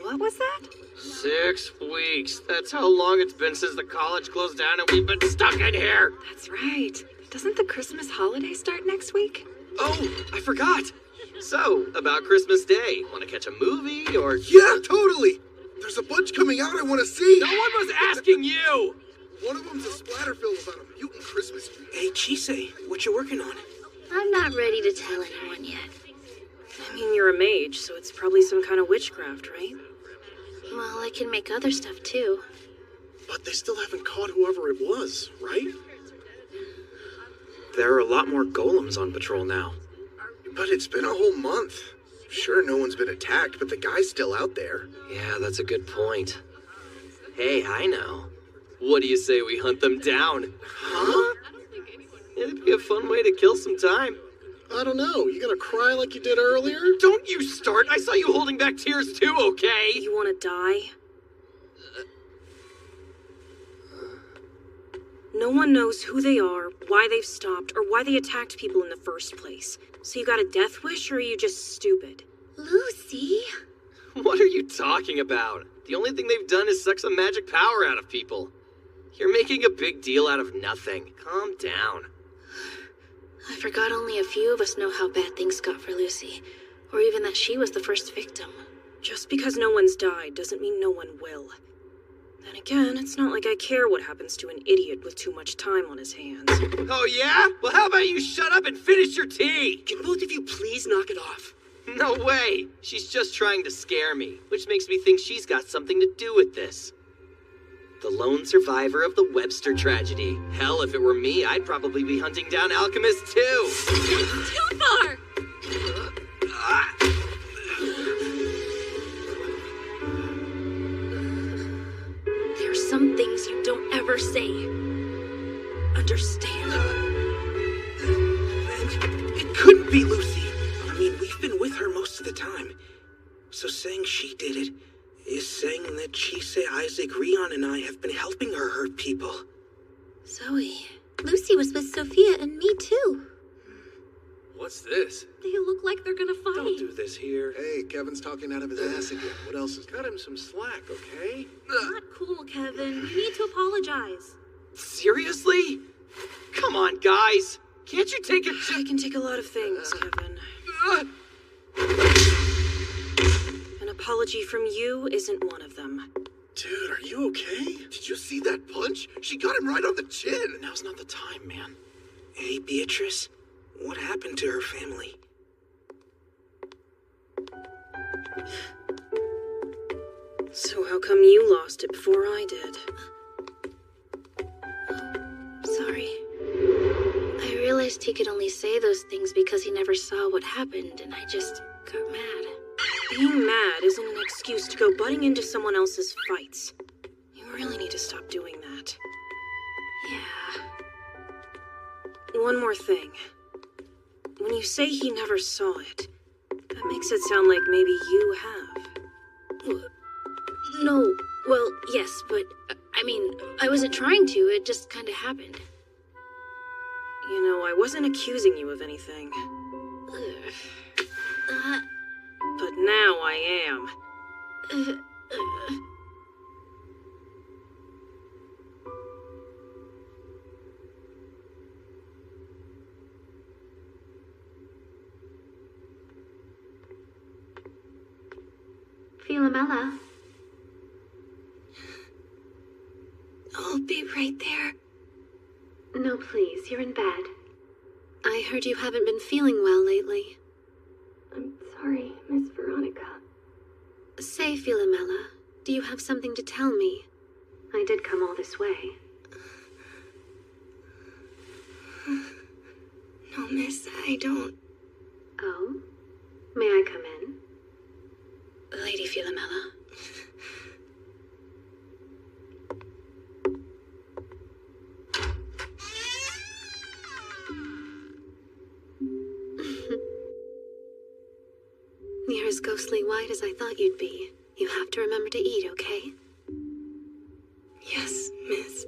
What was that? 6 weeks. That's how long it's been since the college closed down and we've been stuck in here. That's right. Doesn't the Christmas holiday start next week? Oh, I forgot. So, about Christmas Day, want to catch a movie or... Yeah, totally! There's a bunch coming out I want to see! No one was asking you! One of them's a splatter film about a mutant Christmas tree. Hey, Chise, what you working on? I'm not ready to tell anyone yet. I mean, you're a mage, so it's probably some kind of witchcraft, right? Well, I can make other stuff too. But they still haven't caught whoever it was, right? There are a lot more golems on patrol now. But it's been a whole month. Sure, no one's been attacked, but the guy's still out there. Yeah, that's a good point. Hey, I know. What do you say we hunt them down? Huh? It'd be a fun way to kill some time. I don't know. You gonna cry like you did earlier? Don't you start! I saw you holding back tears too, okay? You want to die? No one knows who they are, why they've stopped, or why they attacked people in the first place. So you got a death wish, or are you just stupid? Lucy? What are you talking about? The only thing they've done is suck some magic power out of people. You're making a big deal out of nothing. Calm down. I forgot only a few of us know how bad things got for Lucy, or even that she was the first victim. Just because no one's died doesn't mean no one will. Then again, it's not like I care what happens to an idiot with too much time on his hands. Oh yeah? Well, how about you shut up and finish your tea? Can both of you please knock it off? No way! She's just trying to scare me, which makes me think she's got something to do with this. The lone survivor of the Webster tragedy. Hell, if it were me, I'd probably be hunting down alchemists too. Too far! There's some things you don't ever say. Understand? It couldn't be Lucy. I mean, we've been with her most of the time. So saying she did it, is saying that Chise, Isaac, Rion, and I have been helping her hurt people. Zoe, Lucy was with Sophia and me too. What's this? They look like they're gonna fight. Don't do this here. Hey, Kevin's talking out of his ass again. What else is... Cut him some slack, okay? Not cool, Kevin. You need to apologize. Seriously? Come on, guys. Can't you take a... I can take a lot of things, Kevin. An apology from you isn't one of them. Dude, are you okay? Did you see that punch? She got him right on the chin. Now's not the time, man. Hey, Beatrice, what happened to her family? So how come you lost it before I did? Sorry. I realized he could only say those things because he never saw what happened, and I just got mad. Being mad isn't an excuse to go butting into someone else's fights. You really need to stop doing that. Yeah. One more thing. When you say he never saw it, that makes it sound like maybe you have. No, well, yes, but, I mean, I wasn't trying to, it just kinda happened. You know, I wasn't accusing you of anything. But now I am. Philomela? I'll be right there. No, please, you're in bed. I heard you haven't been feeling well lately. I'm sorry, Miss Veronica. Say, Philomela, do you have something to tell me? I did come all this way. No, miss, I don't. Oh? May I come in? Lady Philomela. You're as ghostly white as I thought you'd be. You have to remember to eat, okay? Yes, miss.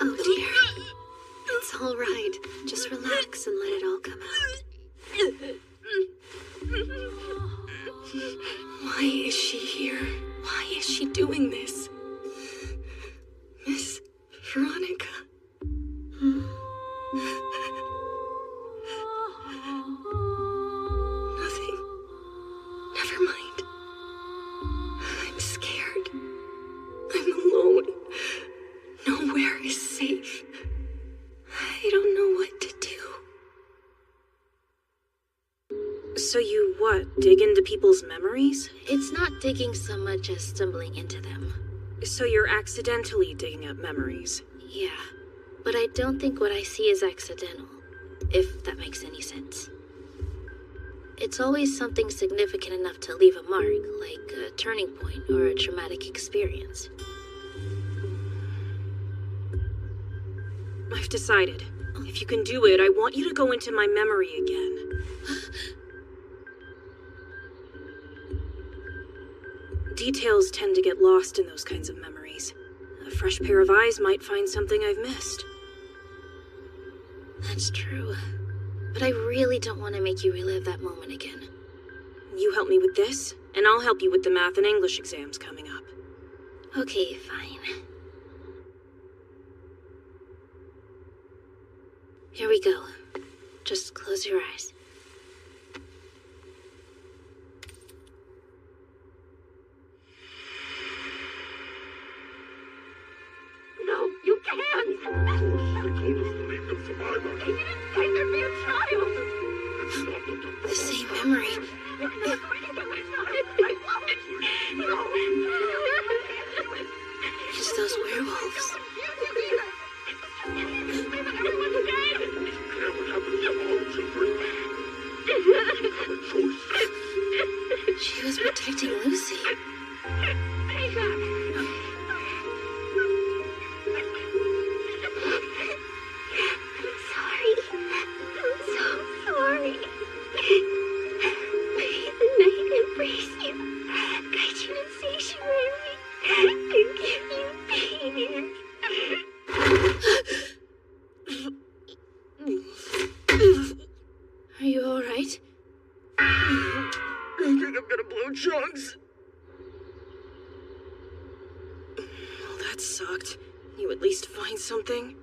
Oh dear. It's all right. Just relax and let it all come out. Why is she here? Why is she doing this? Miss Veronica. Nothing. Never mind. I'm scared. I'm alone. Nowhere is safe. I don't know what to do. So you, what, dig into people's memories? It's not digging so much as stumbling into them. So you're accidentally digging up memories? Yeah, but I don't think what I see is accidental, if that makes any sense. It's always something significant enough to leave a mark, like a turning point or a traumatic experience. I've decided. If you can do it, I want you to go into my memory again. Details tend to get lost in those kinds of memories. A fresh pair of eyes might find something I've missed. That's true. But I really don't want to make you relive that moment again. You help me with this, and I'll help you with the math and English exams coming up. Okay, fine. Here we go. Just close your eyes. No, you can't! I told us to leave them survivor. He didn't say there'd be a child! The same memory. It's those werewolves. She was That sucked. You at least find something?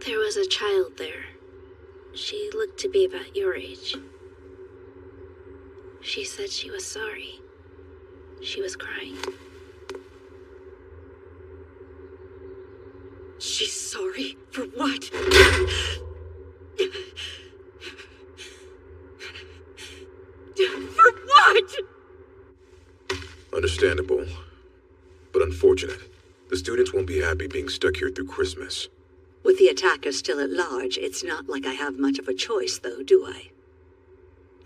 There was a child there. She looked to be about your age. She said she was sorry. She was crying. She's sorry? For what? For what? Understandable, but unfortunate. The students won't be happy being stuck here through Christmas. With the attacker still at large, it's not like I have much of a choice, though, do I?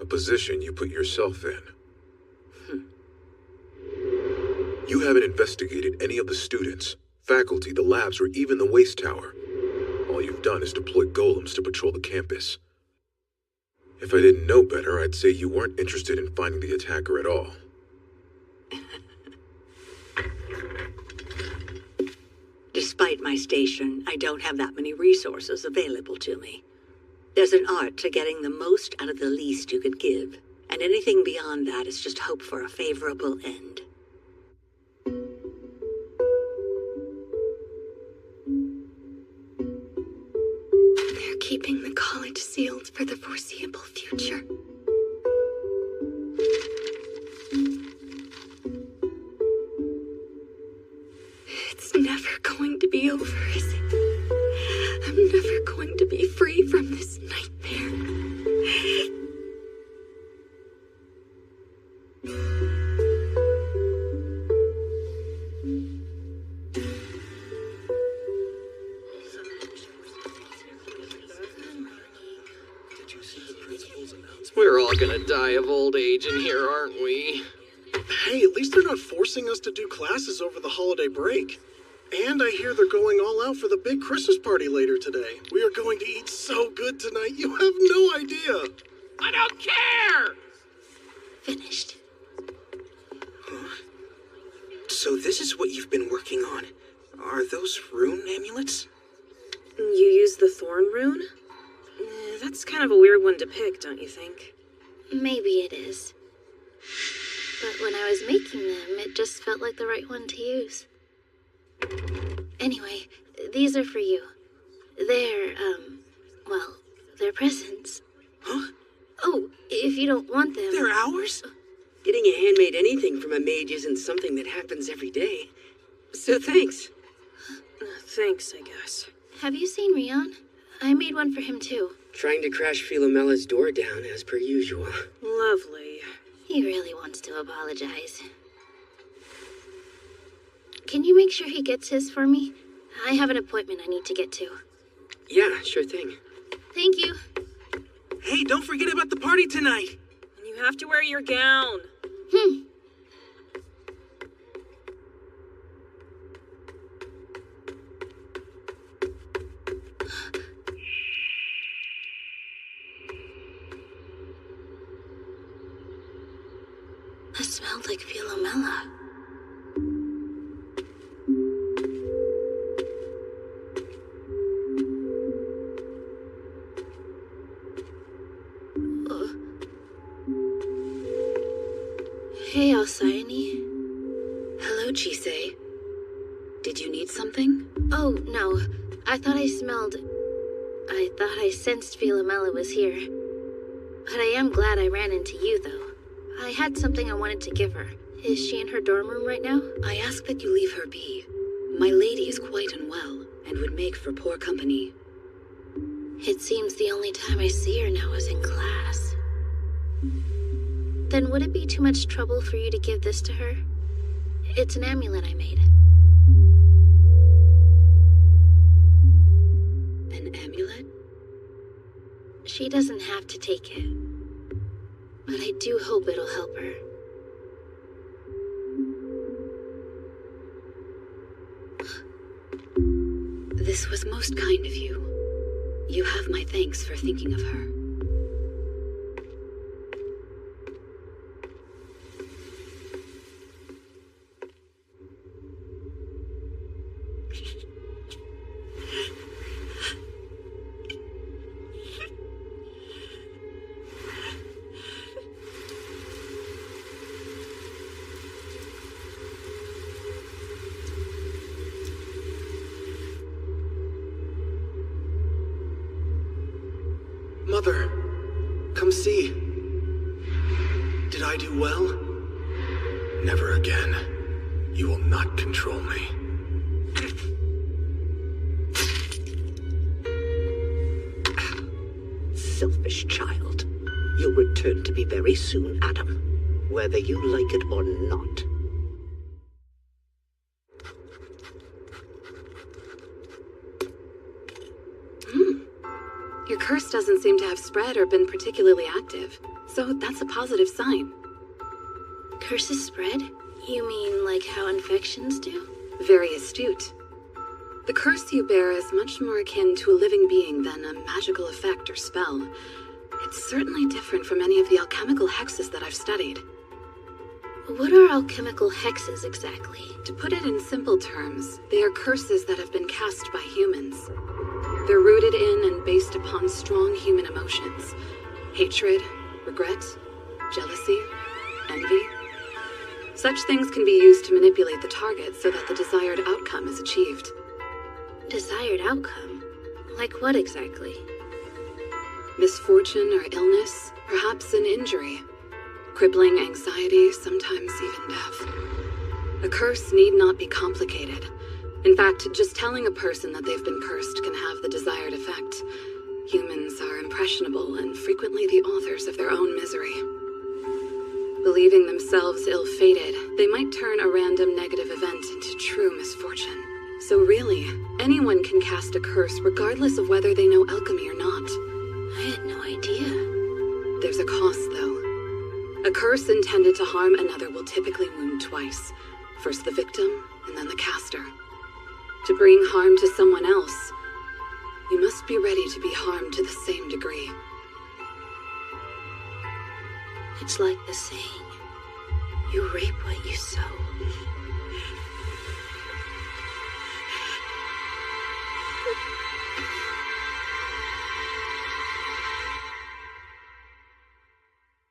A position you put yourself in. You haven't investigated any of the students, faculty, the labs, or even the waste tower. All you've done is deploy golems to patrol the campus. If I didn't know better, I'd say you weren't interested in finding the attacker at all. Despite my station, I don't have that many resources available to me. There's an art to getting the most out of the least you could give, and anything beyond that is just hope for a favorable end. They're keeping the college sealed for the foreseeable future. It's never going to be over, is it? I'm never going to be free from this nightmare. We're all gonna die of old age in here, aren't we? Hey, at least they're not forcing us to do classes over the holiday break. And I hear they're going all out for the big Christmas party later today. We are going to eat so good tonight, you have no idea. I don't care! Finished. Huh? So this is what you've been working on. Are those rune amulets? You use the thorn rune? That's kind of a weird one to pick, don't you think? Maybe it is. But when I was making them, it just felt like the right one to use. Anyway, these are for you. They're, well, they're presents. Huh? Oh, if you don't want them... They're ours? Getting a handmade anything from a mage isn't something that happens every day. So thanks. Thanks, I guess. Have you seen Rion? I made one for him too. Trying to crash Philomella's door down as per usual. Lovely. He really wants to apologize. Can you make sure he gets his for me? I have an appointment I need to get to. Yeah, sure thing. Thank you. Hey, don't forget about the party tonight. And you have to wear your gown. It smelled like Philomela. Hey, Alcyone. Hello, Chise. Did you need something? Oh, no. I thought I sensed Philomela was here. But I am glad I ran into you, though. I had something I wanted to give her. Is she in her dorm room right now? I ask that you leave her be. My lady is quite unwell and would make for poor company. It seems the only time I see her now is in class. Then would it be too much trouble for you to give this to her? It's an amulet I made. An amulet? She doesn't have to take it. But I do hope it'll help her. This was most kind of you. You have my thanks for thinking of her. Mother, come see. Did I do well? Never again. You will not control me. Selfish child. You'll return to me very soon, Adam. Whether you like it or not. Your curse doesn't seem to have spread or been particularly active, so that's a positive sign. Curses spread? You mean like how infections do? Very astute. The curse you bear is much more akin to a living being than a magical effect or spell. It's certainly different from any of the alchemical hexes that I've studied. What are alchemical hexes exactly? To put it in simple terms, they are curses that have been cast by humans. They're rooted in and based upon strong human emotions. Hatred, regret, jealousy, envy. Such things can be used to manipulate the target so that the desired outcome is achieved. Desired outcome? Like what exactly? Misfortune or illness, perhaps an injury. Crippling anxiety, sometimes even death. A curse need not be complicated. In fact, just telling a person that they've been cursed can have the desired effect. Humans are impressionable and frequently the authors of their own misery. Believing themselves ill-fated, they might turn a random negative event into true misfortune. So really, anyone can cast a curse regardless of whether they know alchemy or not. I had no idea. There's a cost, though. A curse intended to harm another will typically wound twice. First the victim, and then the caster. To bring harm to someone else, you must be ready to be harmed to the same degree. It's like the saying, you reap what you sow.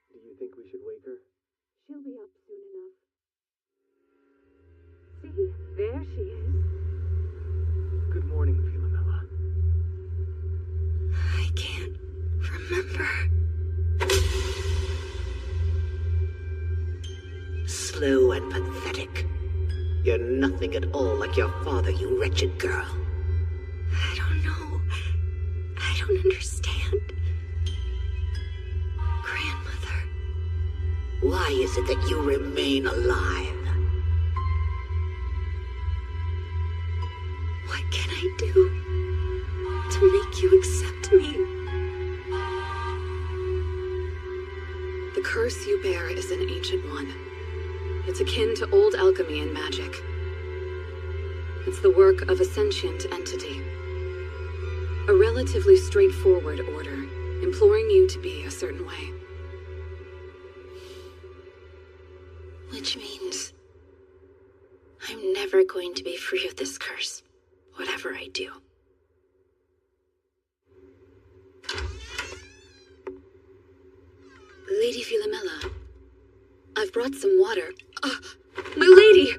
Do you think we should wake her? She'll be up soon enough. See, there she is. Good morning, Philomela. I can't remember. Slow and pathetic. You're nothing at all like your father, you wretched girl. I don't know. I don't understand. Grandmother. Why is it that you remain alive? What can I do to make you accept me? The curse you bear is an ancient one. It's akin to old alchemy and magic. It's the work of a sentient entity. A relatively straightforward order, imploring you to be a certain way. Which means I'm never going to be free of this curse, whatever I do. Lady Philomela, I've brought some water. My lady!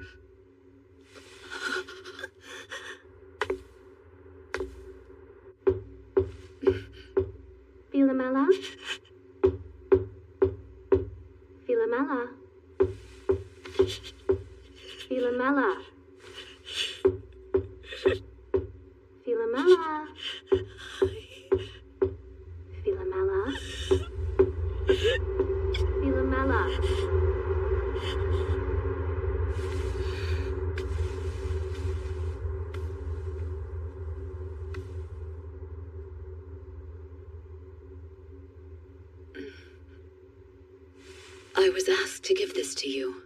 Philomela? Philomela? Philomela? Philomela? Philomela? Philomela? I was asked to give this to you.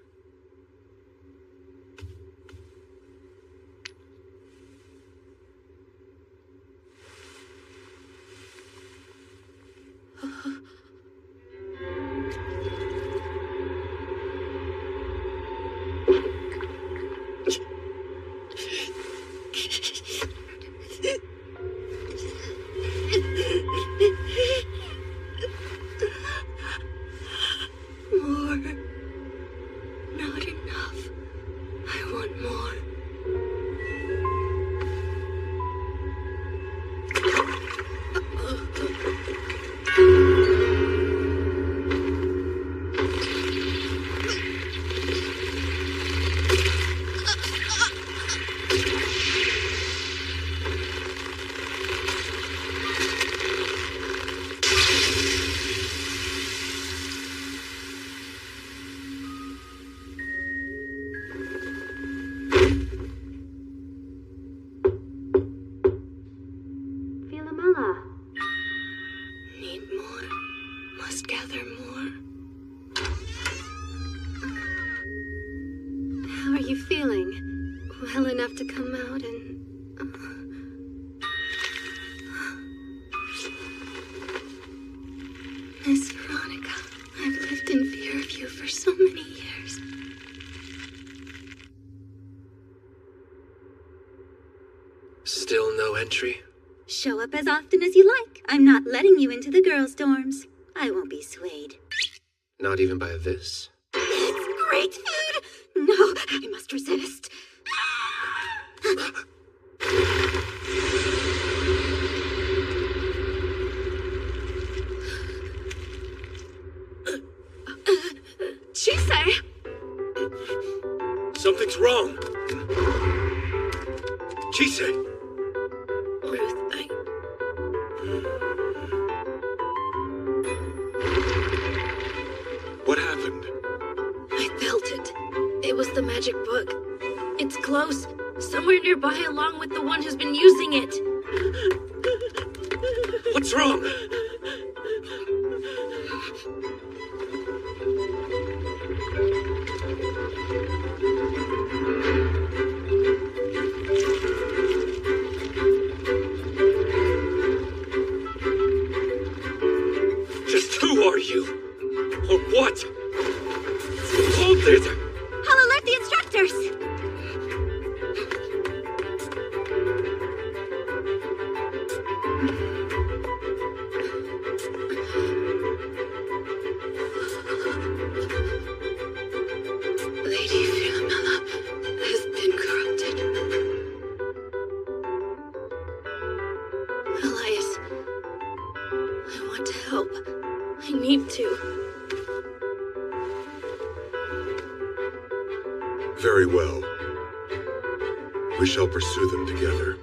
feeling? Well enough to come out and... Miss Veronica, I've lived in fear of you for so many years. Still no entry? Show up as often as you like. I'm not letting you into the girls' dorms. I won't be swayed. Not even by this? It's great food! No, I must resist. Chise! Something's wrong. Chise! Ruth, What happened? I felt it. It was the magic book. It's close. Somewhere nearby along with the one who's been using it. What's wrong? Just who are you? Or what? Hold it! I'll alert the instructors! Lady Philomela has been corrupted. Elias, I want to help. I need to. Very well. We shall pursue them together.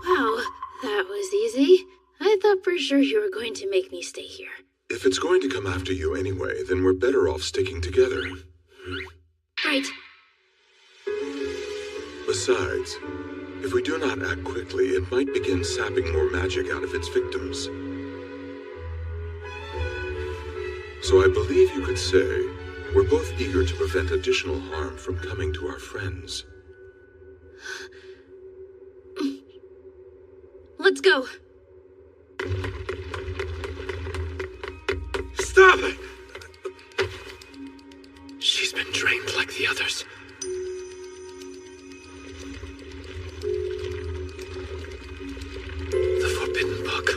Wow, that was easy. I thought for sure you were going to make me stay here. If it's going to come after you anyway, then we're better off sticking together. Right. Besides, if we do not act quickly, it might begin sapping more magic out of its victims. So I believe you could say we're both eager to prevent additional harm from coming to our friends. Let's go. Stop it! She's been drained like the others. The Forbidden Book.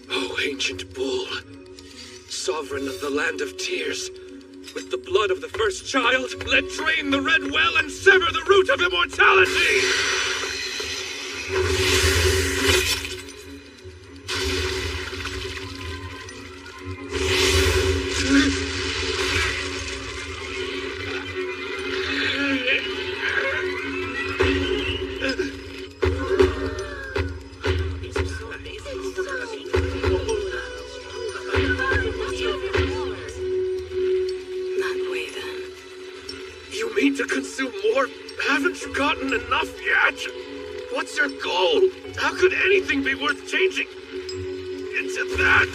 Oh, ancient bull, sovereign of the land of tears, with the blood of the first child, let drain the red well and sever the root of immortality! To consume more? Haven't you gotten enough yet? What's your goal? How could anything be worth changing into that?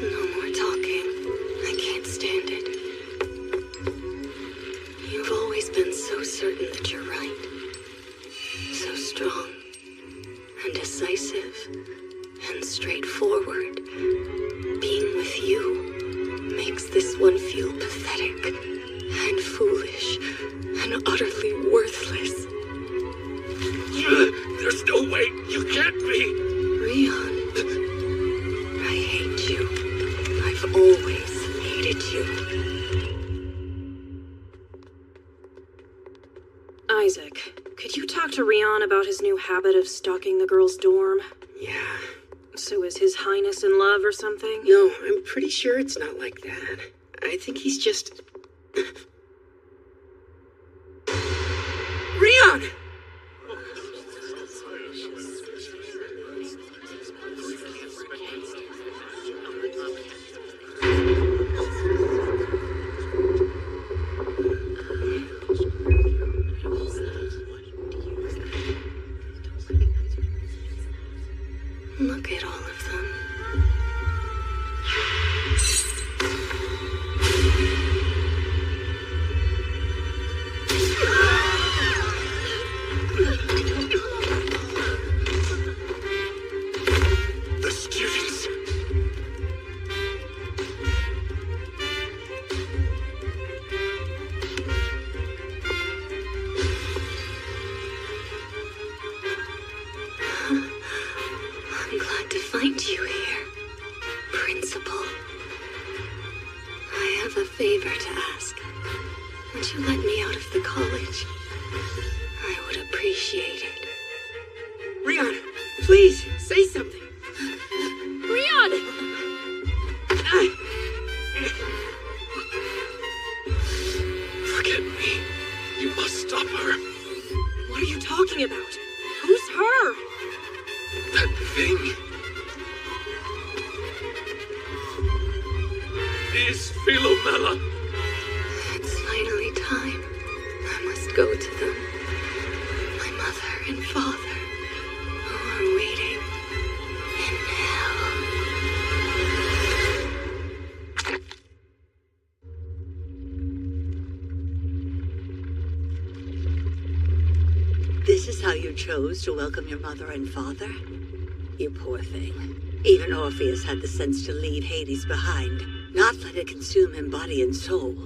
No more talking. I can't stand it. You've always been so certain that you're right. So strong and decisive and straightforward. Being with you makes this one feel pathetic. And foolish, and utterly worthless. There's no way you can't be. Rion, I hate you. I've always hated you. Isaac, could you talk to Rion about his new habit of stalking the girls' dorm? Yeah. So is His Highness in love or something? No, I'm pretty sure it's not like that. I think he's just... Rion! Look at all of them. The students. I'm glad to find you here, Principal. I have a favor to ask. Would you let me out of the college? I would appreciate it. Rihanna, please, say something. Rihanna! Forget me. You must stop her. What are you talking about? Who's her? That thing is Philomela. It's finally time. I must go to them. My mother and father, who are waiting in hell. This is how you chose to welcome your mother and father? You poor thing. Even Orpheus had the sense to leave Hades behind, not let it consume him body and soul.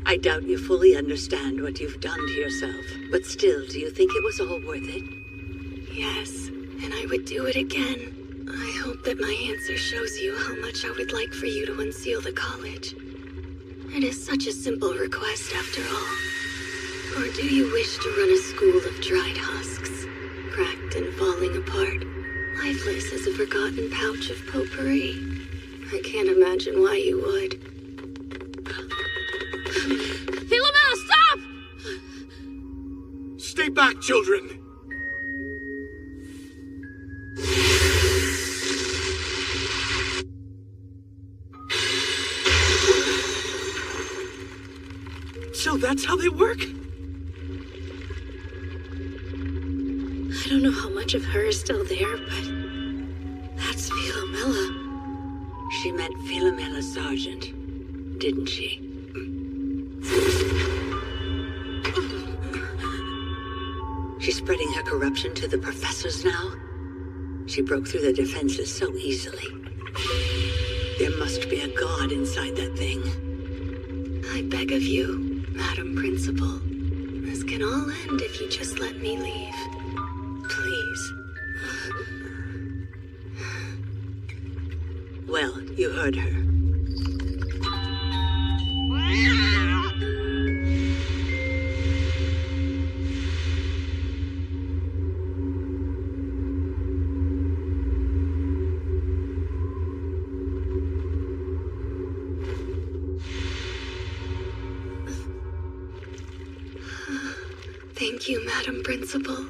I doubt you fully understand what you've done to yourself, but still, do you think it was all worth it? Yes, and I would do it again. I hope that my answer shows you how much I would like for you to unseal the college. It is such a simple request after all. Or do you wish to run a school of dried husks, cracked and falling apart, lifeless as a forgotten pouch of potpourri? I can't imagine why you would. Philomela, stop! Stay back, children! So that's how they work? I don't know how much of her is still there, but that's Philomela. She meant Philomela Sargent, didn't she? She's spreading her corruption to the professors now? She broke through the defenses so easily. There must be a god inside that thing. I beg of you, Madam Principal. This can all end if you just let me leave. Please. Well, you heard her. Thank you, Madam Principal.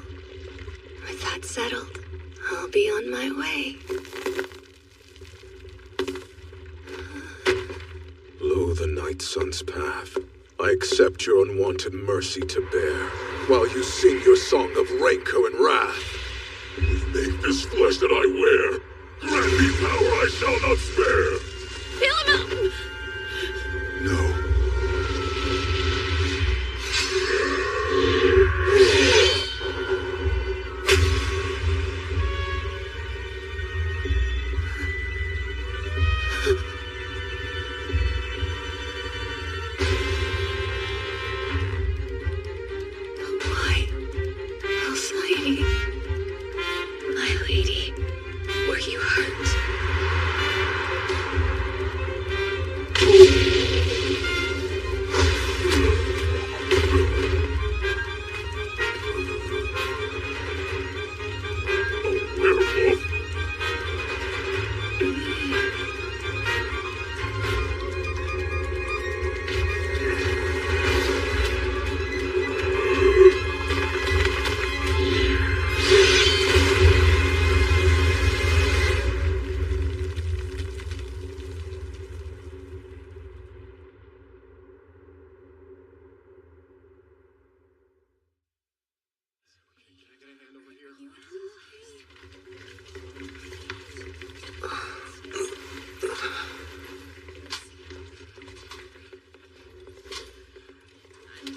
With that settled, I'll be on my way. Lo the night sun's path. I accept your unwanted mercy to bear, while you sing your song of rancor and wrath. Make this flesh that I wear. Grant me power I shall not spare. Philomela! No.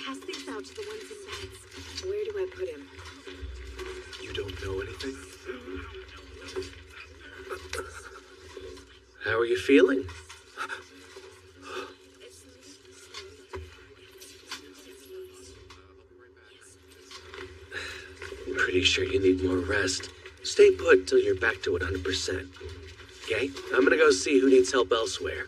Pass these out to the ones in beds. Where do I put him? You don't know anything? How are you feeling? I'm pretty sure you need more rest. Stay put till you're back to 100%. Okay? I'm gonna go see who needs help elsewhere.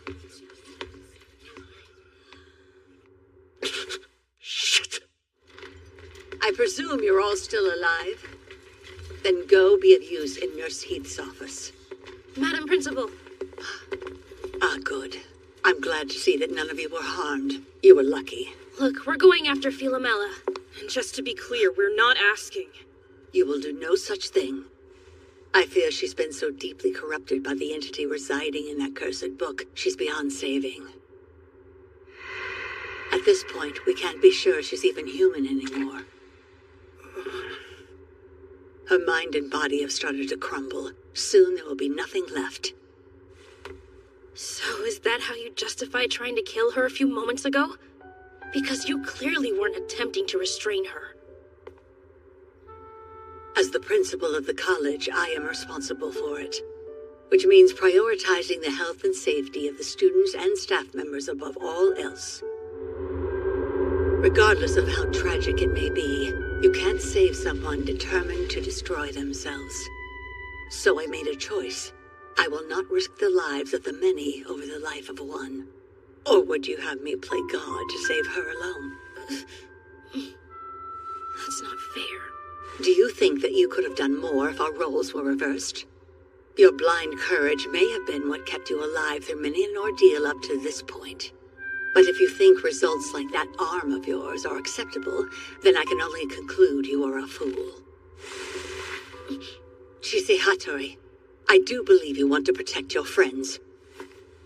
I presume you're all still alive? Then go be of use in Nurse Heath's office. Madam Principal. Ah, good. I'm glad to see that none of you were harmed. You were lucky. Look, we're going after Philomela. And just to be clear, we're not asking. You will do no such thing. I fear she's been so deeply corrupted by the entity residing in that cursed book, she's beyond saving. At this point, we can't be sure she's even human anymore. Her mind and body have started to crumble. Soon there will be nothing left. So is that how you justified trying to kill her a few moments ago? Because you clearly weren't attempting to restrain her. As the principal of the college, I am responsible for it. Which means prioritizing the health and safety of the students and staff members above all else. Regardless of how tragic it may be, you can't save someone determined to destroy themselves. So I made a choice. I will not risk the lives of the many over the life of one. Or would you have me play God to save her alone? That's not fair. Do you think that you could have done more if our roles were reversed? Your blind courage may have been what kept you alive through many an ordeal up to this point. But if you think results like that arm of yours are acceptable, then I can only conclude you are a fool. Chise Hattori, I do believe you want to protect your friends.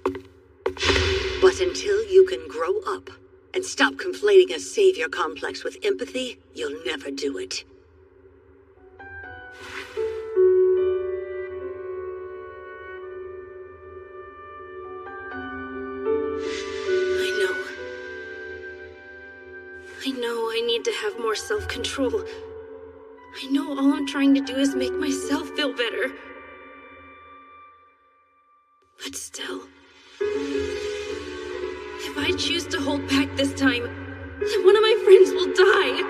But until you can grow up and stop conflating a savior complex with empathy, you'll never do it. I know I need to have more self-control. I know all I'm trying to do is make myself feel better. But still, if I choose to hold back this time, then one of my friends will die.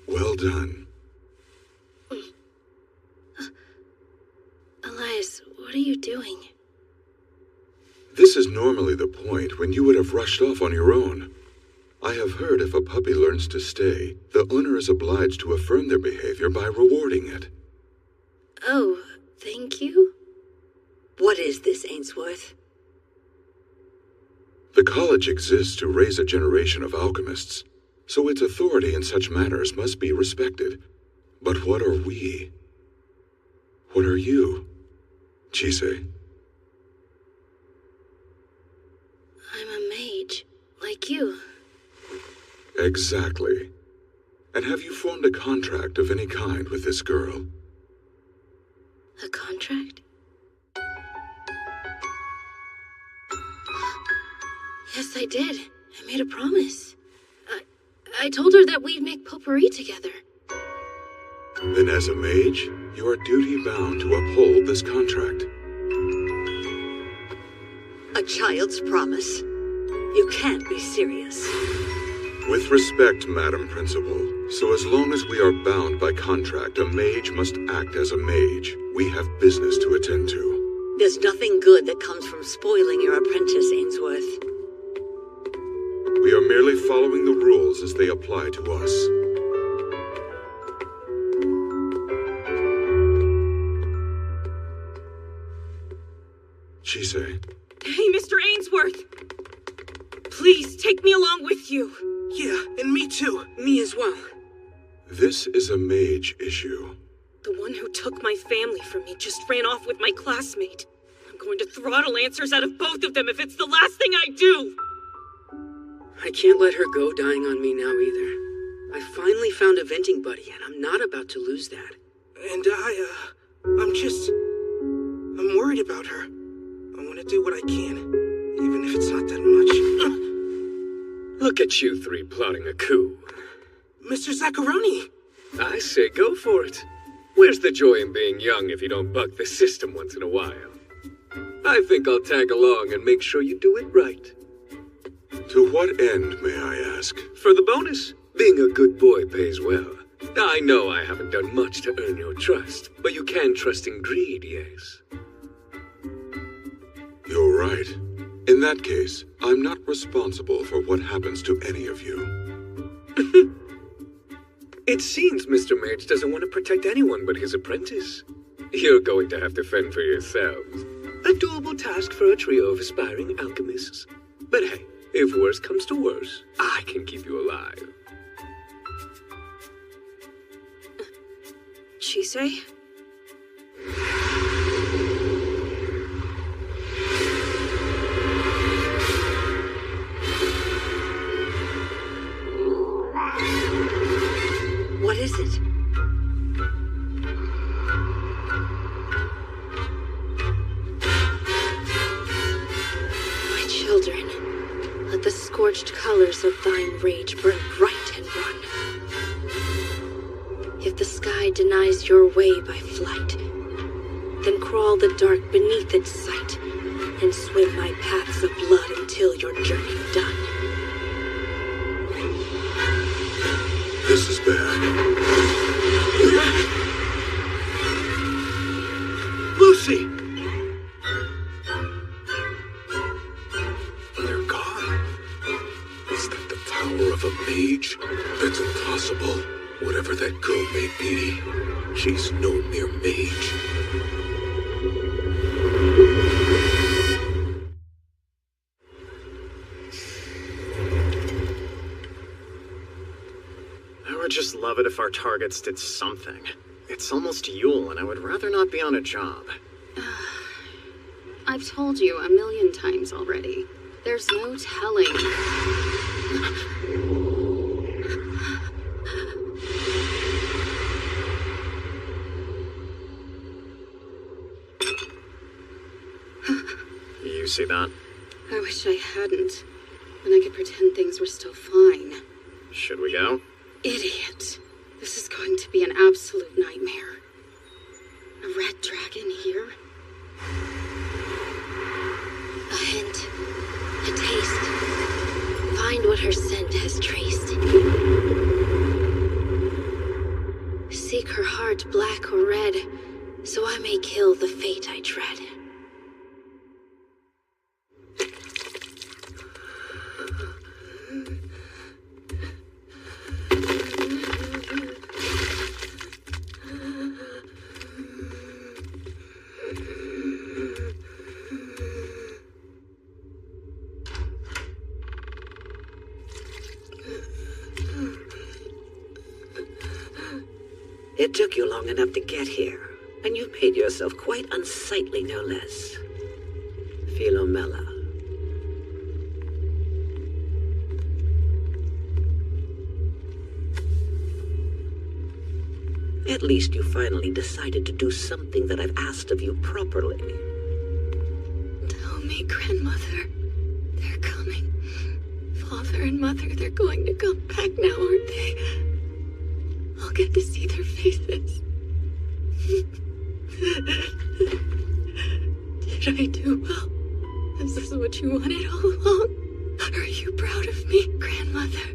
Well done. Elias, what are you doing? This is normally the point when you would have rushed off on your own. I have heard if a puppy learns to stay, the owner is obliged to affirm their behavior by rewarding it. Oh, thank you? What is this, Ainsworth? The college exists to raise a generation of alchemists, so its authority in such matters must be respected. But what are we? What are you, Chise? I'm a mage, like you. Exactly. And have you formed a contract of any kind with this girl? A contract? Yes, I did. I made a promise. I told her that we'd make potpourri together. Then as a mage, you are duty-bound to uphold this contract. A child's promise? You can't be serious. With respect, Madam Principal, so as long as we are bound by contract, a mage must act as a mage. We have business to attend to. There's nothing good that comes from spoiling your apprentice, Ainsworth. We are merely following the rules as they apply to us. Chise. Hey, Mr. Ainsworth! Please, take me along with you. Yeah, and me too. Me as well. This is a mage issue. The one who took my family from me just ran off with my classmate. I'm going to throttle answers out of both of them if it's the last thing I do! I can't let her go dying on me now either. I finally found a venting buddy, and I'm not about to lose that. And I'm worried about her. I want to do what I can, even if it's not that much. Look at you three plotting a coup. Mr. Zaccaroni! I say go for it. Where's the joy in being young if you don't buck the system once in a while? I think I'll tag along and make sure you do it right. To what end, may I ask? For the bonus, being a good boy pays well. I know I haven't done much to earn your trust, but you can trust in greed, yes. You're right. In that case, I'm not responsible for what happens to any of you. It seems Mr. Mage doesn't want to protect anyone but his apprentice. You're going to have to fend for yourselves. A doable task for a trio of aspiring alchemists. But hey, if worse comes to worse, I can keep you alive. Chise? What is it? My children, let the scorched colors of thine rage burn bright and run. If the sky denies your way by flight, then crawl the dark beneath its sight, and swim my paths of blood until your journey done. This is bad. Lucy! They're gone. Is that the power of a mage? That's impossible. Whatever that girl may be, she's no mere mage. I would just love it if our targets did something. It's almost Yule, and I would rather not be on a job. I've told you a million times already. There's no telling. You see that? I wish I hadn't. Then I could pretend things were still fine. Should we go? Idiot. This is going to be an absolute nightmare. A red dragon here? A hint, a taste. Find what her scent has traced. Seek her heart black or red, so I may kill the fate I dread. It took you long enough to get here, and you've made yourself quite unsightly, no less. Philomela. At least you finally decided to do something that I've asked of you properly. Tell me, grandmother, they're coming. Father and mother, they're going to come back now, aren't they? I'll get to see their faces. Did I do well? Is this what you wanted all along? Are you proud of me, grandmother?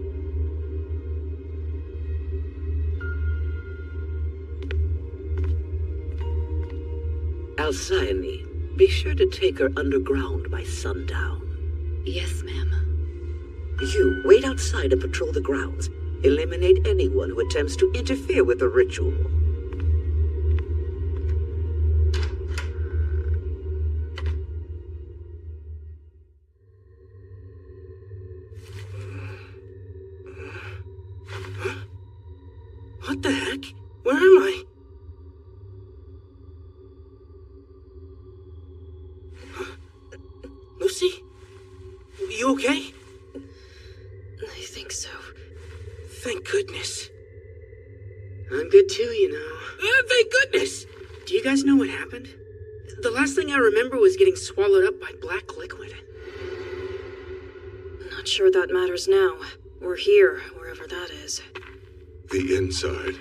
Alcyone, be sure to take her underground by sundown. Yes, ma'am. You wait outside and patrol the grounds. Eliminate anyone who attempts to interfere with the ritual. What the heck? Where am I? You okay? I think so. Thank goodness. I'm good too, you know. Thank goodness! Do you guys know what happened? The last thing I remember was getting swallowed up by black liquid. Not sure that matters now. We're here, wherever that is. The inside.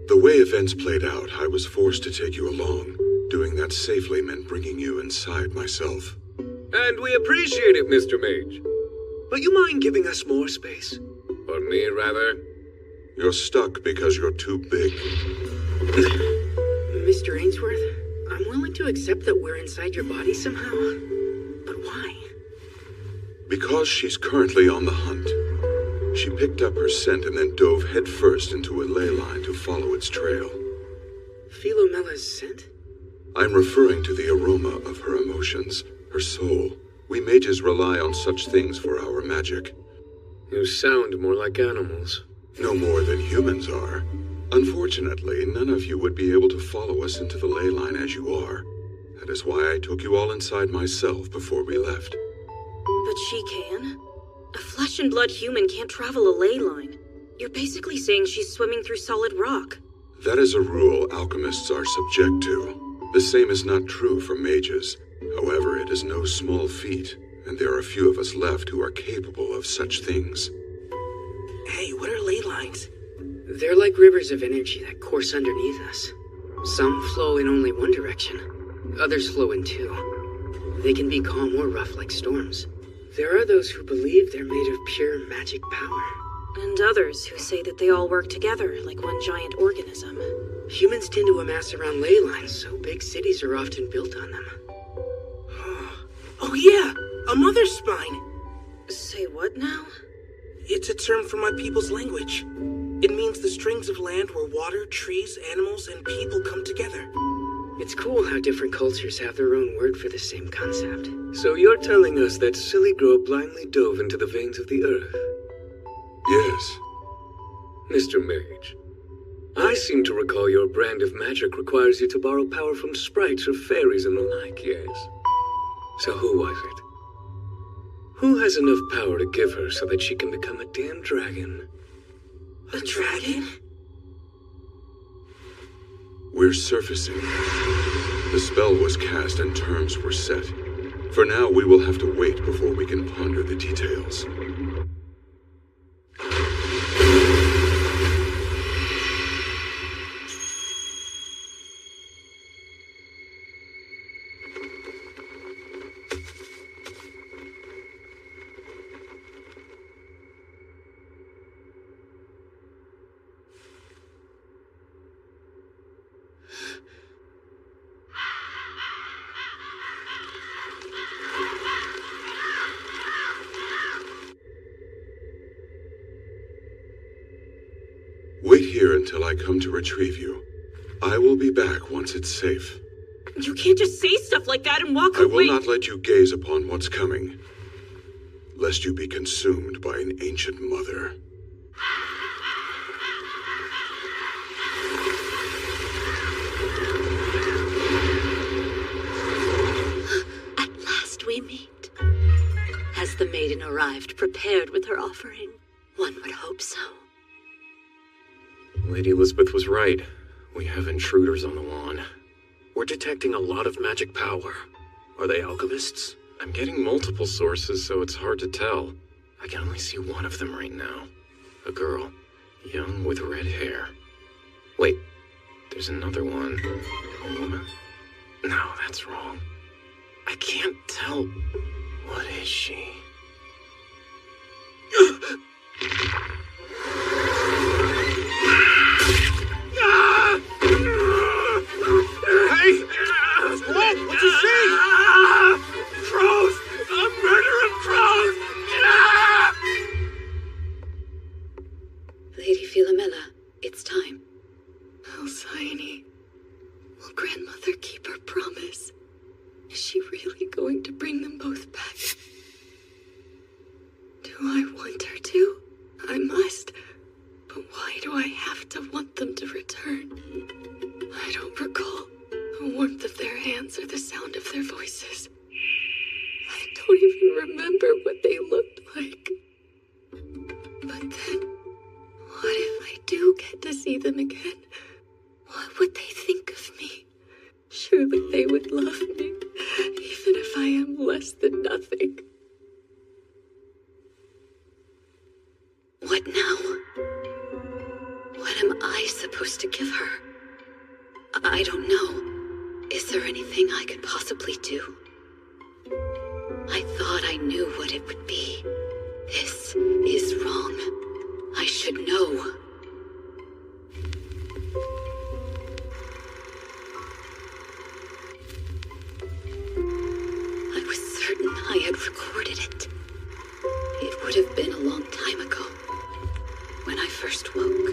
The way events played out, I was forced to take you along. Doing that safely meant bringing you inside myself. And we appreciate it, Mr. Mage. But you mind giving us more space? Or me, rather? You're stuck because you're too big. Mr. Ainsworth, I'm willing to accept that we're inside your body somehow. But why? Because she's currently on the hunt. She picked up her scent and then dove headfirst into a ley line to follow its trail. Philomella's scent? I'm referring to the aroma of her emotions, her soul. We mages rely on such things for our magic. You sound more like animals. No more than humans are. Unfortunately, none of you would be able to follow us into the ley line as you are. That is why I took you all inside myself before we left. But she can? A flesh and blood human can't travel a ley line. You're basically saying she's swimming through solid rock. That is a rule alchemists are subject to. The same is not true for mages. However, it is no small feat, and there are a few of us left who are capable of such things. Hey, what are ley lines? They're like rivers of energy that course underneath us. Some flow in only one direction. Others flow in two. They can be calm or rough like storms. There are those who believe they're made of pure magic power. And others who say that they all work together like one giant organism. Humans tend to amass around ley lines, so big cities are often built on them. Oh yeah, a mother spine. Say what now? It's a term for my people's language. It means the strings of land where water, trees, animals, and people come together. It's cool how different cultures have their own word for the same concept. So you're telling us that Silly Girl blindly dove into the veins of the earth? Yes. Mr. Mage, I seem to recall your brand of magic requires you to borrow power from sprites or fairies and the like, yes? So who was it? Who has enough power to give her so that she can become a damn dragon? A dragon? We're surfacing. The spell was cast and terms were set. For now, we will have to wait before we can ponder the details. Wait here until I come to retrieve you. I will be back once it's safe. You can't just say stuff like that and walk away. I will not let you gaze upon what's coming, lest you be consumed by an ancient mother. At last we meet. Has the maiden arrived prepared with her offering? One would hope so. Lady Elizabeth was right. We have intruders on the lawn. We're detecting a lot of magic power. Are they alchemists? I'm getting multiple sources, so it's hard to tell. I can only see one of them right now. A girl, young with red hair. Wait, there's another one. A woman? No, that's wrong. I can't tell. What is she? Hey! What? What'd you see? Crows! A murder of crows! Lady Philomela, it's time. Alcyone, will grandmother keep her promise? Is she really going to bring them both back? Do I want her to? I must. But why do I have to want them to return? I don't recall the warmth of their hands or the sound of their voices. remember what they looked like. But then, what if I do get to see them again? What would they think of me? Surely they would love me, even if I am less than nothing. What now? What am I supposed to give her? I don't know. Is there anything I could possibly do? I thought I knew what it would be. This is wrong. I should know. I was certain I had recorded it. It would have been a long time ago, when I first woke.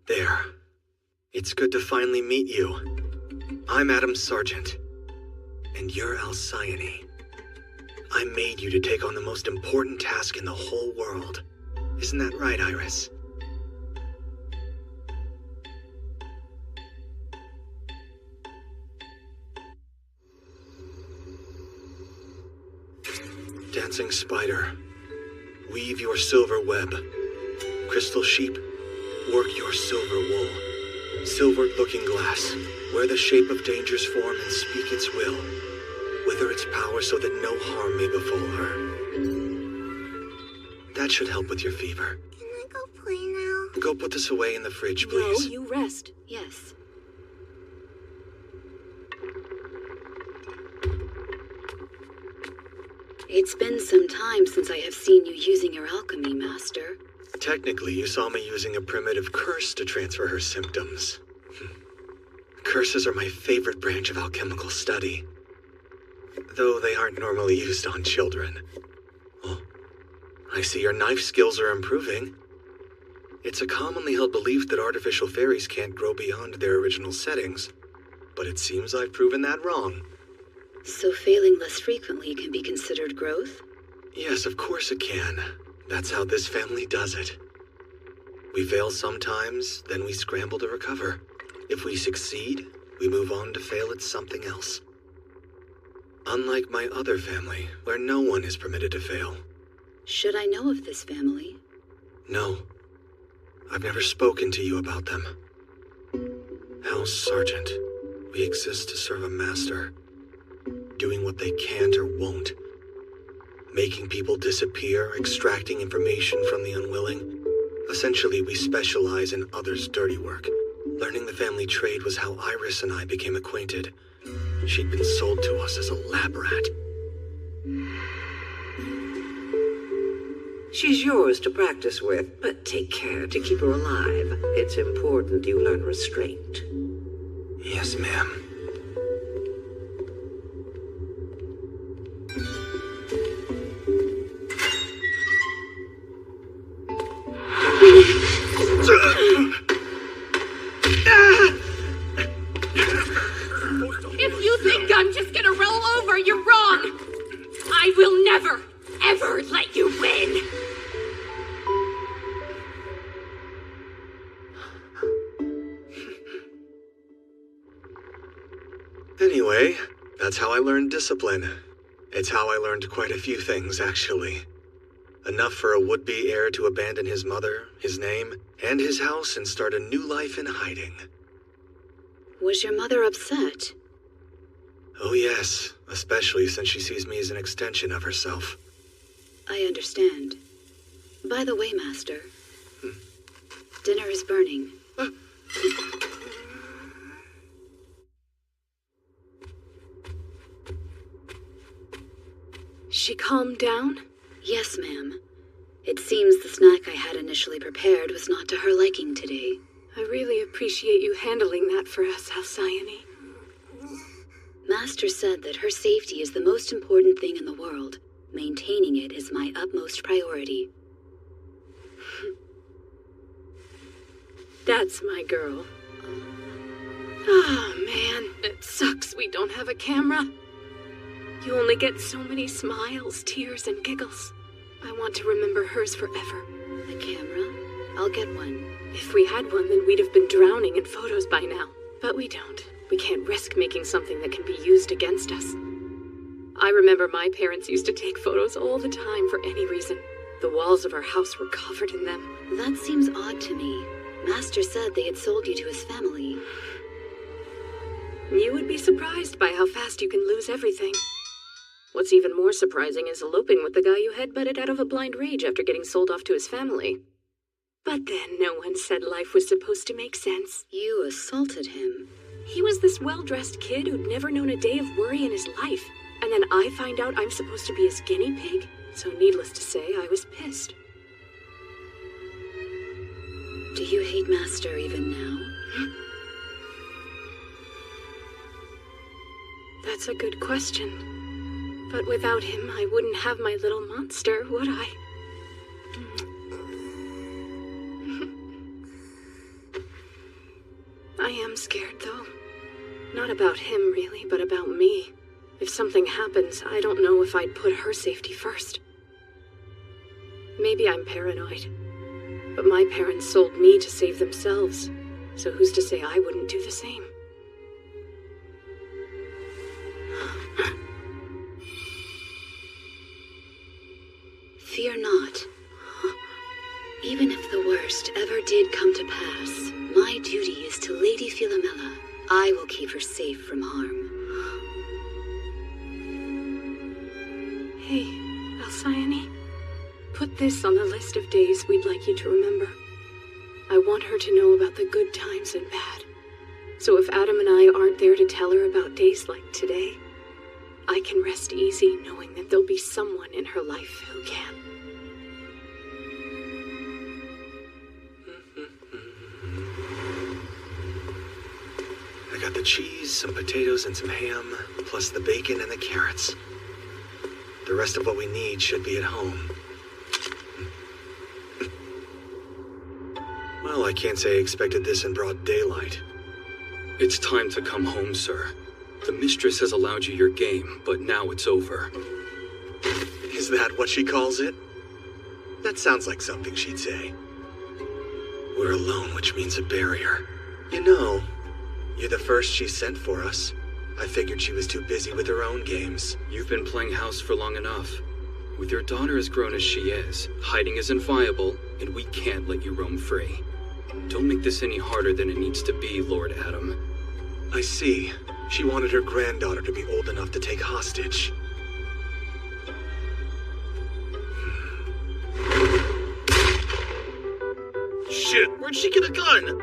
There. It's good to finally meet you. I'm Adam Sargent, and you're Alcyone. I made you to take on the most important task in the whole world. Isn't that right, Iris? Dancing spider, weave your silver web. Crystal sheep, work your silver wool. Silvered looking glass, wear the shape of danger's form and speak its will. Wither its power so that no harm may befall her. That should help with your fever. Can I go play now? Go put this away in the fridge, please. No, you rest. Yes. It's been some time since I have seen you using your alchemy, Master. Technically, you saw me using a primitive curse to transfer her symptoms. Curses are my favorite branch of alchemical study, though they aren't normally used on children. Oh, I see your knife skills are improving. It's a commonly held belief that artificial fairies can't grow beyond their original settings, but it seems I've proven that wrong. So failing less frequently can be considered growth? Yes, of course it can. That's how this family does it. We fail sometimes, then we scramble to recover. If we succeed, we move on to fail at something else. Unlike my other family, where no one is permitted to fail. Should I know of this family? No. I've never spoken to you about them. House Sergeant, we exist to serve a master. Doing what they can't or won't. Making people disappear, extracting information from the unwilling. Essentially, we specialize in others' dirty work. Learning the family trade was how Iris and I became acquainted. She'd been sold to us as a lab rat. She's yours to practice with, but take care to keep her alive. It's important you learn restraint. Yes, ma'am. If you think I'm just gonna roll over, you're wrong! I will never, ever let you win! Anyway, that's how I learned discipline. It's how I learned quite a few things, actually. Enough for a would-be heir to abandon his mother, his name, and his house and start a new life in hiding. Was your mother upset? Oh yes, especially since she sees me as an extension of herself. I understand. By the way, Master, dinner is burning. She calmed down? Yes, ma'am. It seems the snack I had initially prepared was not to her liking today. I really appreciate you handling that for us, Alcyone. Master said that her safety is the most important thing in the world. Maintaining it is my utmost priority. That's my girl. Oh, man, it sucks we don't have a camera. You only get so many smiles, tears, and giggles. I want to remember hers forever. A camera? I'll get one. If we had one, then we'd have been drowning in photos by now. But we don't. We can't risk making something that can be used against us. I remember my parents used to take photos all the time for any reason. The walls of our house were covered in them. That seems odd to me. Master said they had sold you to his family. You would be surprised by how fast you can lose everything. What's even more surprising is eloping with the guy you headbutted out of a blind rage after getting sold off to his family. But then no one said life was supposed to make sense. You assaulted him. He was this well-dressed kid who'd never known a day of worry in his life. And then I find out I'm supposed to be his guinea pig? So needless to say, I was pissed. Do you hate Master even now? That's a good question. But without him, I wouldn't have my little monster, would I? I am scared, though. Not about him, really, but about me. If something happens, I don't know if I'd put her safety first. Maybe I'm paranoid. But my parents sold me to save themselves, so who's to say I wouldn't do the same? Fear not. Even if the worst ever did come to pass, my duty is to Lady Philomela. I will keep her safe from harm. Hey, Alcyone, put this on the list of days we'd like you to remember. I want her to know about the good times and bad. So if Adam and I aren't there to tell her about days like today, I can rest easy knowing that there'll be someone in her life who can. I got the cheese, some potatoes, and some ham, plus the bacon and the carrots. The rest of what we need should be at home. Well, I can't say I expected this in broad daylight. It's time to come home, sir. The mistress has allowed you your game, but now it's over. Is that what she calls it? That sounds like something she'd say. We're alone, which means a barrier. You know, you're the first she sent for us. I figured she was too busy with her own games. You've been playing house for long enough. With your daughter as grown as she is, hiding isn't viable, and we can't let you roam free. Don't make this any harder than it needs to be, Lord Adam. I see. She wanted her granddaughter to be old enough to take hostage. Shit, where'd she get a gun?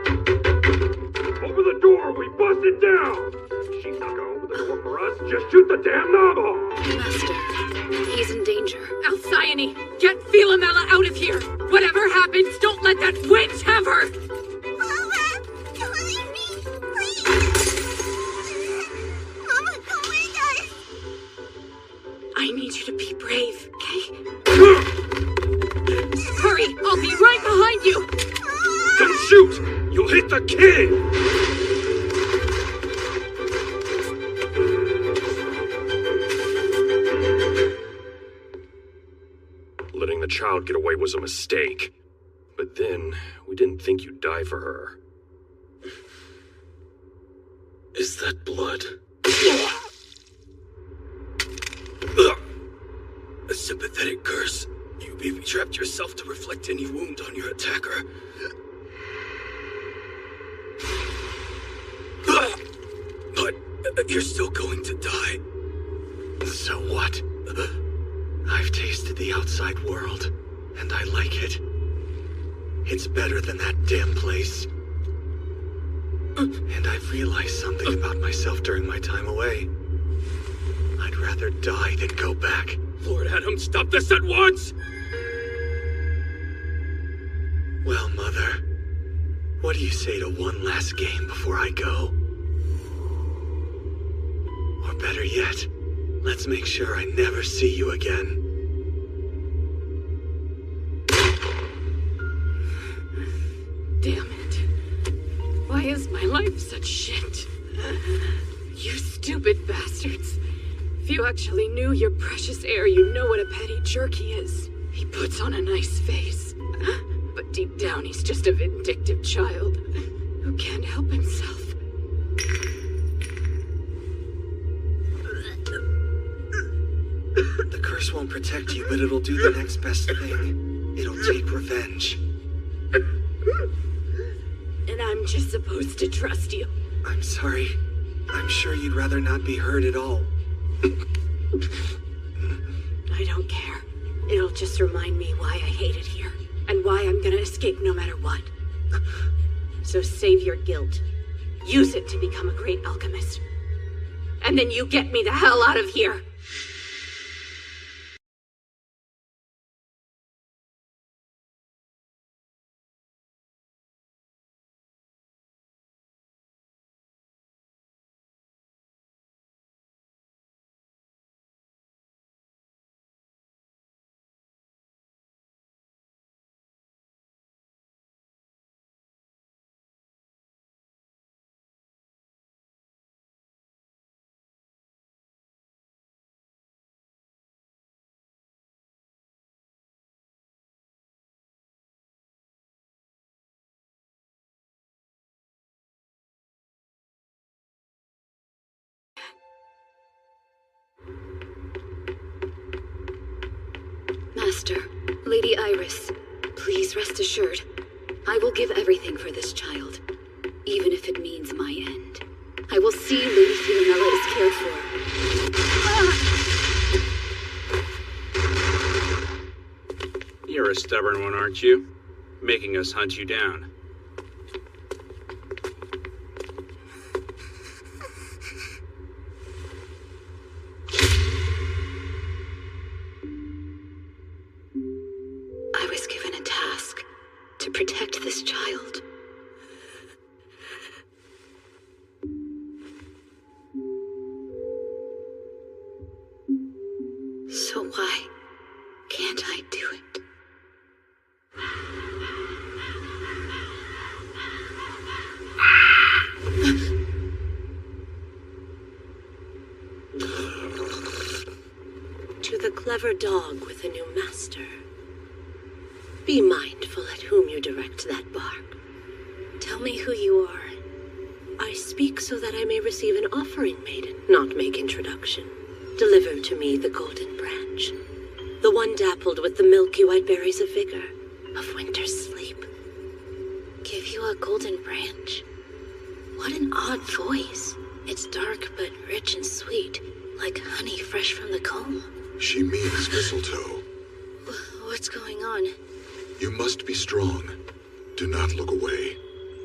Over the door, we busted down! She's not gonna open the door for us, just shoot the damn knob off! Master, he's in danger. Alcyone, get Philomela out of here! Whatever happens, don't let that witch have her! Mama, don't leave me, please! Mama, come with us! I need you to be brave, okay? Hurry, I'll be right behind you! Don't shoot! You'll hit the kid! Letting the child get away was a mistake. But then, we didn't think you'd die for her. Is that blood? A sympathetic curse. You baby-trapped yourself to reflect any wound on your attacker. But you're still going to die. So what? I've tasted the outside world, and I like it. It's better than that damn place. And I've realized something about myself during my time away. I'd rather die than go back. Lord Adam, stop this at once! Well, Mother, what do you say to one last game before I go? Or better yet, let's make sure I never see you again. Damn it. Why is my life such shit? You stupid bastards. If you actually knew your precious heir, you'd know what a petty jerk he is. He puts on a nice face, but deep down he's just a vindictive child who can't help himself. The curse won't protect you, but it'll do the next best thing. It'll take revenge. And I'm just supposed to trust you. I'm sorry. I'm sure you'd rather not be hurt at all. I don't care. It'll just remind me why I hate it here, and why I'm gonna escape no matter what. So save your guilt. Use it to become a great alchemist. And then you get me the hell out of here! Master, Lady Iris, please rest assured, I will give everything for this child, even if it means my end. I will see Lady Philomela is cared for. You're a stubborn one, aren't you? Making us hunt you down. I was given a task to protect this child. So why can't I do it? To the clever dog with a new master. Be mindful at whom you direct that bark. Tell me who you are. I speak so that I may receive an offering, maiden, not make introduction. Deliver to me the golden branch, the one dappled with the milky white berries of vigor, of winter's sleep. Give you a golden branch? What an odd voice. It's dark but rich and sweet, like honey fresh from the comb. She means mistletoe. What's going on? You must be strong. Do not look away,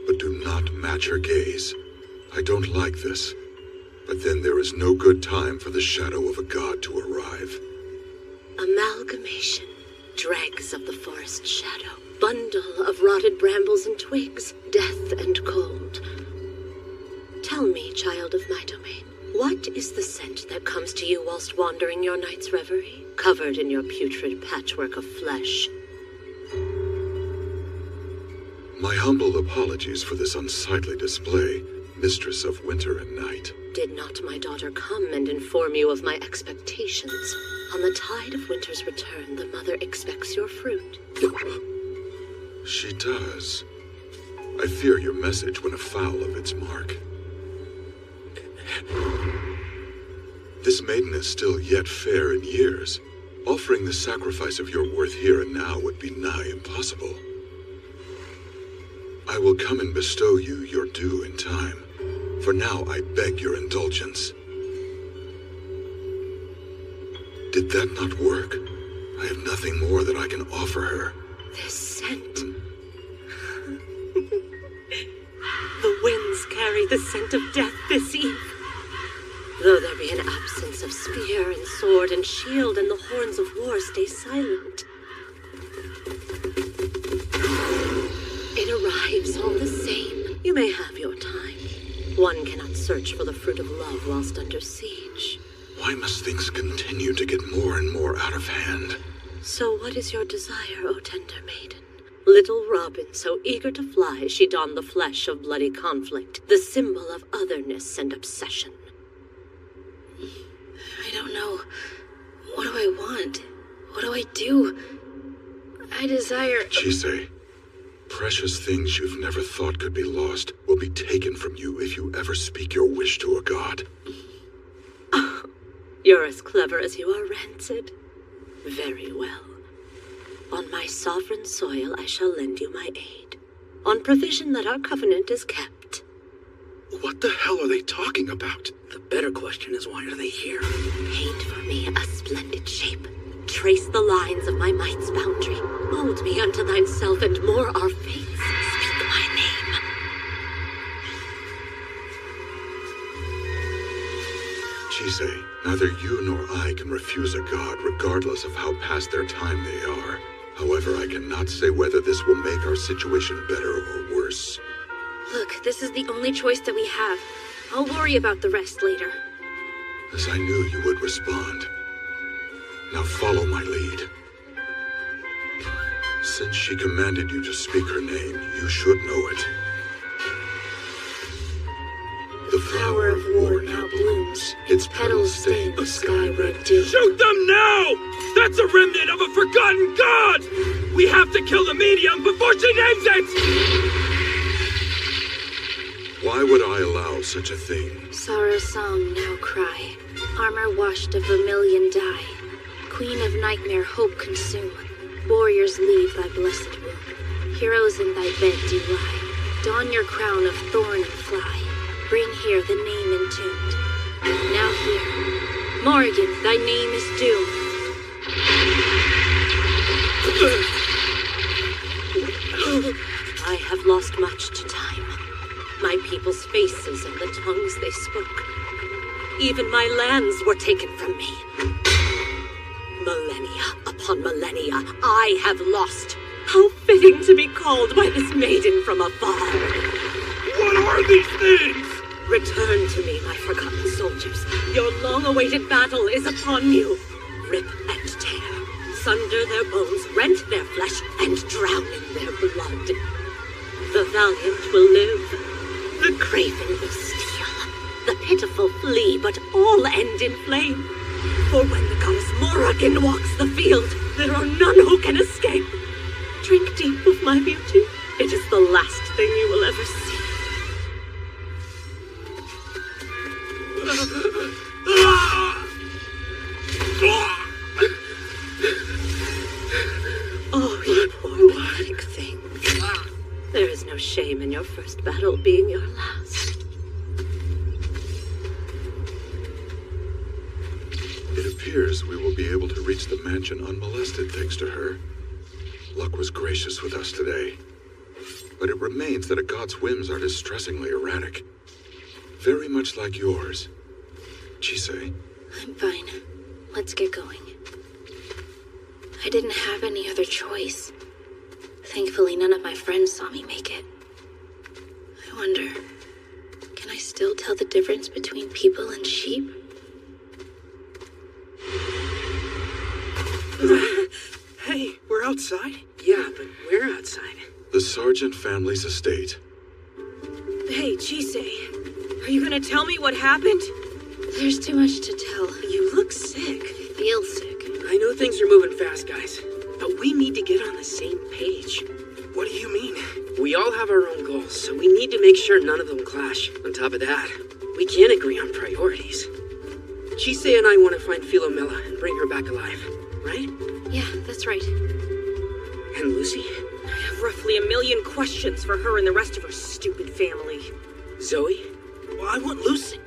but do not match her gaze. I don't like this, but then there is no good time for the shadow of a god to arrive. Amalgamation, dregs of the forest shadow, bundle of rotted brambles and twigs, death and cold. Tell me, child of my domain, what is the scent that comes to you whilst wandering your night's reverie, covered in your putrid patchwork of flesh? My humble apologies for this unsightly display, mistress of winter and night. Did not my daughter come and inform you of my expectations? On the tide of winter's return, the mother expects your fruit. She does. I fear your message went afoul of its mark. This maiden is still yet fair in years. Offering the sacrifice of your worth here and now would be nigh impossible. I will come and bestow you your due in time. For now, I beg your indulgence. Did that not work? I have nothing more that I can offer her. This scent. The winds carry the scent of death this eve. Though there be an absence of spear and sword and shield, and the horns of war stay silent. It arrives all the same. You may have your time. One cannot search for the fruit of love whilst under siege. Why must things continue to get more and more out of hand? So what is your desire, O tender maiden? Little robin, so eager to fly, she donned the flesh of bloody conflict, the symbol of otherness and obsession. I don't know. What do I want? What do I do? I desire... Chise, precious things you've never thought could be lost will be taken from you if you ever speak your wish to a god. Oh, you're as clever as you are rancid. Very well. On my sovereign soil, I shall lend you my aid, on provision that our covenant is kept. What the hell are they talking about? The better question is, why are they here? Paint for me a splendid shape. Trace the lines of my might's boundary. Mold me unto thyself, and more our fates. Speak my name. Chise, neither you nor I can refuse a god regardless of how past their time they are. However, I cannot say whether this will make our situation better or worse. Look, this is the only choice that we have. I'll worry about the rest later. As I knew you would respond. Now follow my lead. Since she commanded you to speak her name, you should know it. The flower of war now blooms, its petals stain a sky-red dew. Shoot them now! That's a remnant of a forgotten god! We have to kill the medium before she names it! Why would I allow such a thing? Sorrow's song now cry, armor washed of vermilion dye. Queen of nightmare hope consume, warriors leave thy blessed womb. Heroes in thy bed do lie, don your crown of thorn and fly. Bring here the name entombed. Now here, Morrigan, thy name is doomed. I have lost much to time. My people's faces and the tongues they spoke. Even my lands were taken from me. Millennia upon millennia, I have lost. How fitting to be called by this maiden from afar. What are these things? Return to me, my forgotten soldiers. Your long-awaited battle is upon you. Rip and tear, sunder their bones, rent their flesh, and drown in their blood. The valiant will live, the craven will steal, the pitiful flee, but all end in flame. For when the goddess Morrigan walks the field, there are none who can escape. Drink deep of my beauty. It is the last thing you will ever see. Oh, you poor pathetic thing. There is no shame in your first battle being your last. It appears we will be able to reach the mansion unmolested thanks to her. Luck was gracious with us today. But it remains that a god's whims are distressingly erratic. Very much like yours. Chise. I'm fine. Let's get going. I didn't have any other choice. Thankfully, none of my friends saw me make it. I wonder, can I still tell the difference between people and sheep? Hey, we're outside? Yeah, but we're outside. The Sargent family's estate. Hey, Chise, are you gonna tell me what happened? There's too much to tell. You look sick. I feel sick. I know things are moving fast, guys, but we need to get on the same page. What do you mean? We all have our own goals, so we need to make sure none of them clash. On top of that, we can't agree on priorities. Chise and I want to find Philomela and bring her back alive, right? Yeah, that's right. And Lucy? I have roughly 1 million questions for her and the rest of her stupid family. Zoe? Well, I want Lucy.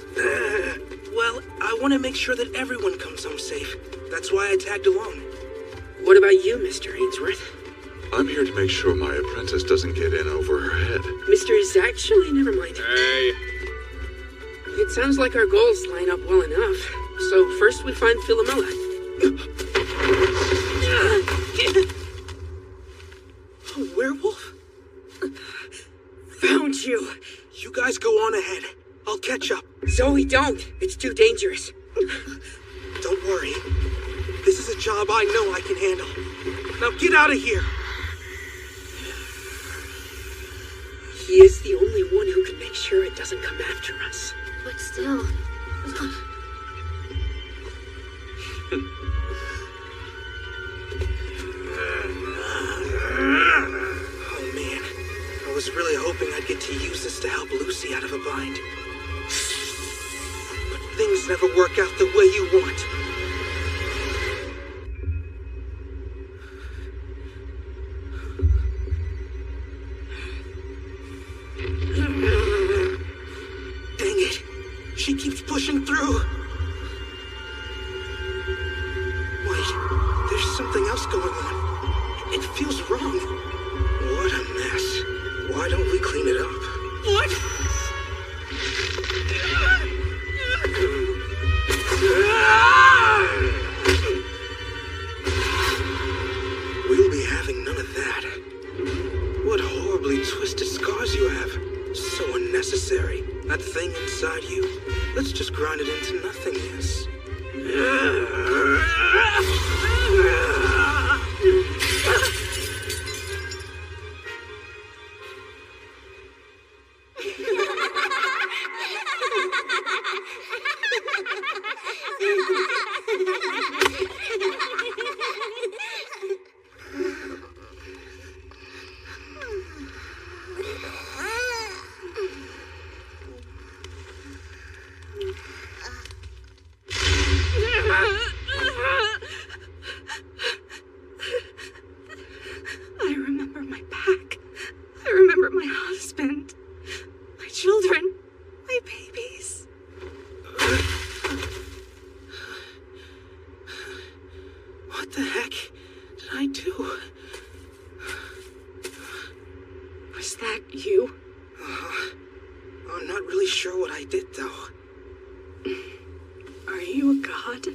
Well, I want to make sure that everyone comes home safe. That's why I tagged along. What about you, Mr. Ainsworth? I'm here to make sure my apprentice doesn't get in over her head. Mr. is actually, never mind. Hey. It sounds like our goals line up well enough. So first we find Philomela. A werewolf? Found you. You guys go on ahead. I'll catch up. Zoe, don't. It's too dangerous. Don't worry. This is a job I know I can handle. Now get out of here. He is the only one who can make sure it doesn't come after us. But still... Oh man, to use this to help Lucy out of a bind. But things never work out the way you want. Dang it! She keeps pushing through! Wait, there's something else going on. It feels wrong. What a mess. Why don't we clean it up? What? We'll be having none of that. What horribly twisted scars you have. So unnecessary. That thing inside you. Let's just grind it into nothingness. I remember my pack. I remember my husband. My children. My babies. What the heck did I do? Was that you? I'm not really sure what I did, though. Are you a god?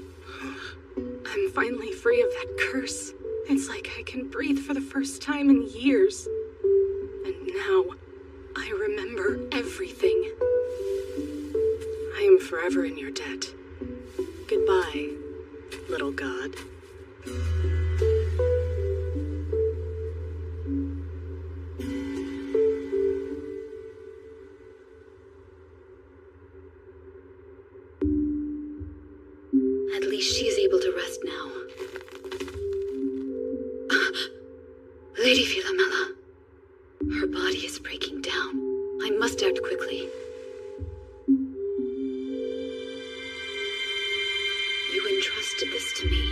I'm finally free of that curse. It's like I can breathe for the first time in years. And now, I remember everything. I am forever in your debt. Goodbye, little god. At least she is able to rest now. Lady Philomela. Her body is breaking down. I must act quickly. You entrusted this to me.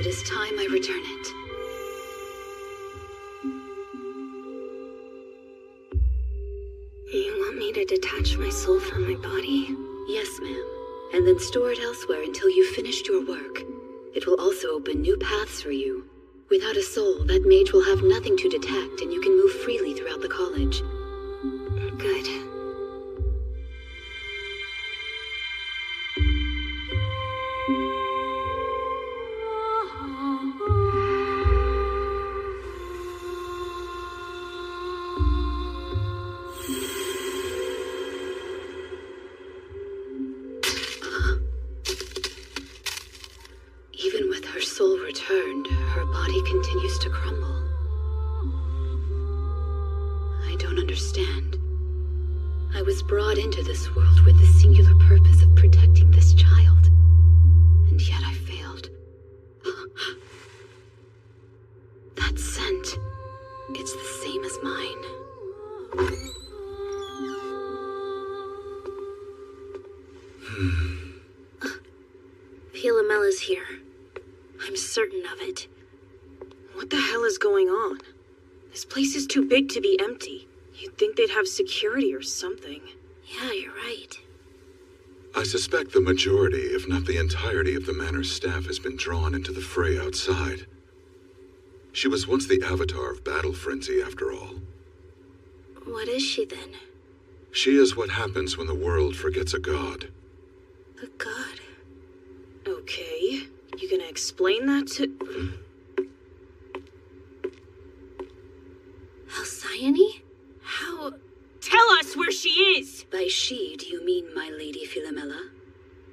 It is time I return it. You want me to detach my soul from my body? Yes, ma'am. And then store it elsewhere until you've finished your work. It will also open new paths for you. Without a soul, that mage will have nothing to detect, and you can move freely throughout the college. Good. Even with her soul returned, her body continues to crumble. I don't understand. I was brought into this world with the singular purpose of protecting this child, and yet I failed. That scent, it's the same as mine. Philomela's here. I'm certain of it. What the hell is going on? This place is too big to be empty. You'd think they'd have security or something. Yeah, you're right. I suspect the majority, if not the entirety of the manor's staff has been drawn into the fray outside. She was once the avatar of battle frenzy, after all. What is she then? She is what happens when the world forgets a god. A god? Okay. You gonna explain that to... Halcyone? How... Tell us where she is! By she, do you mean my Lady Philomela?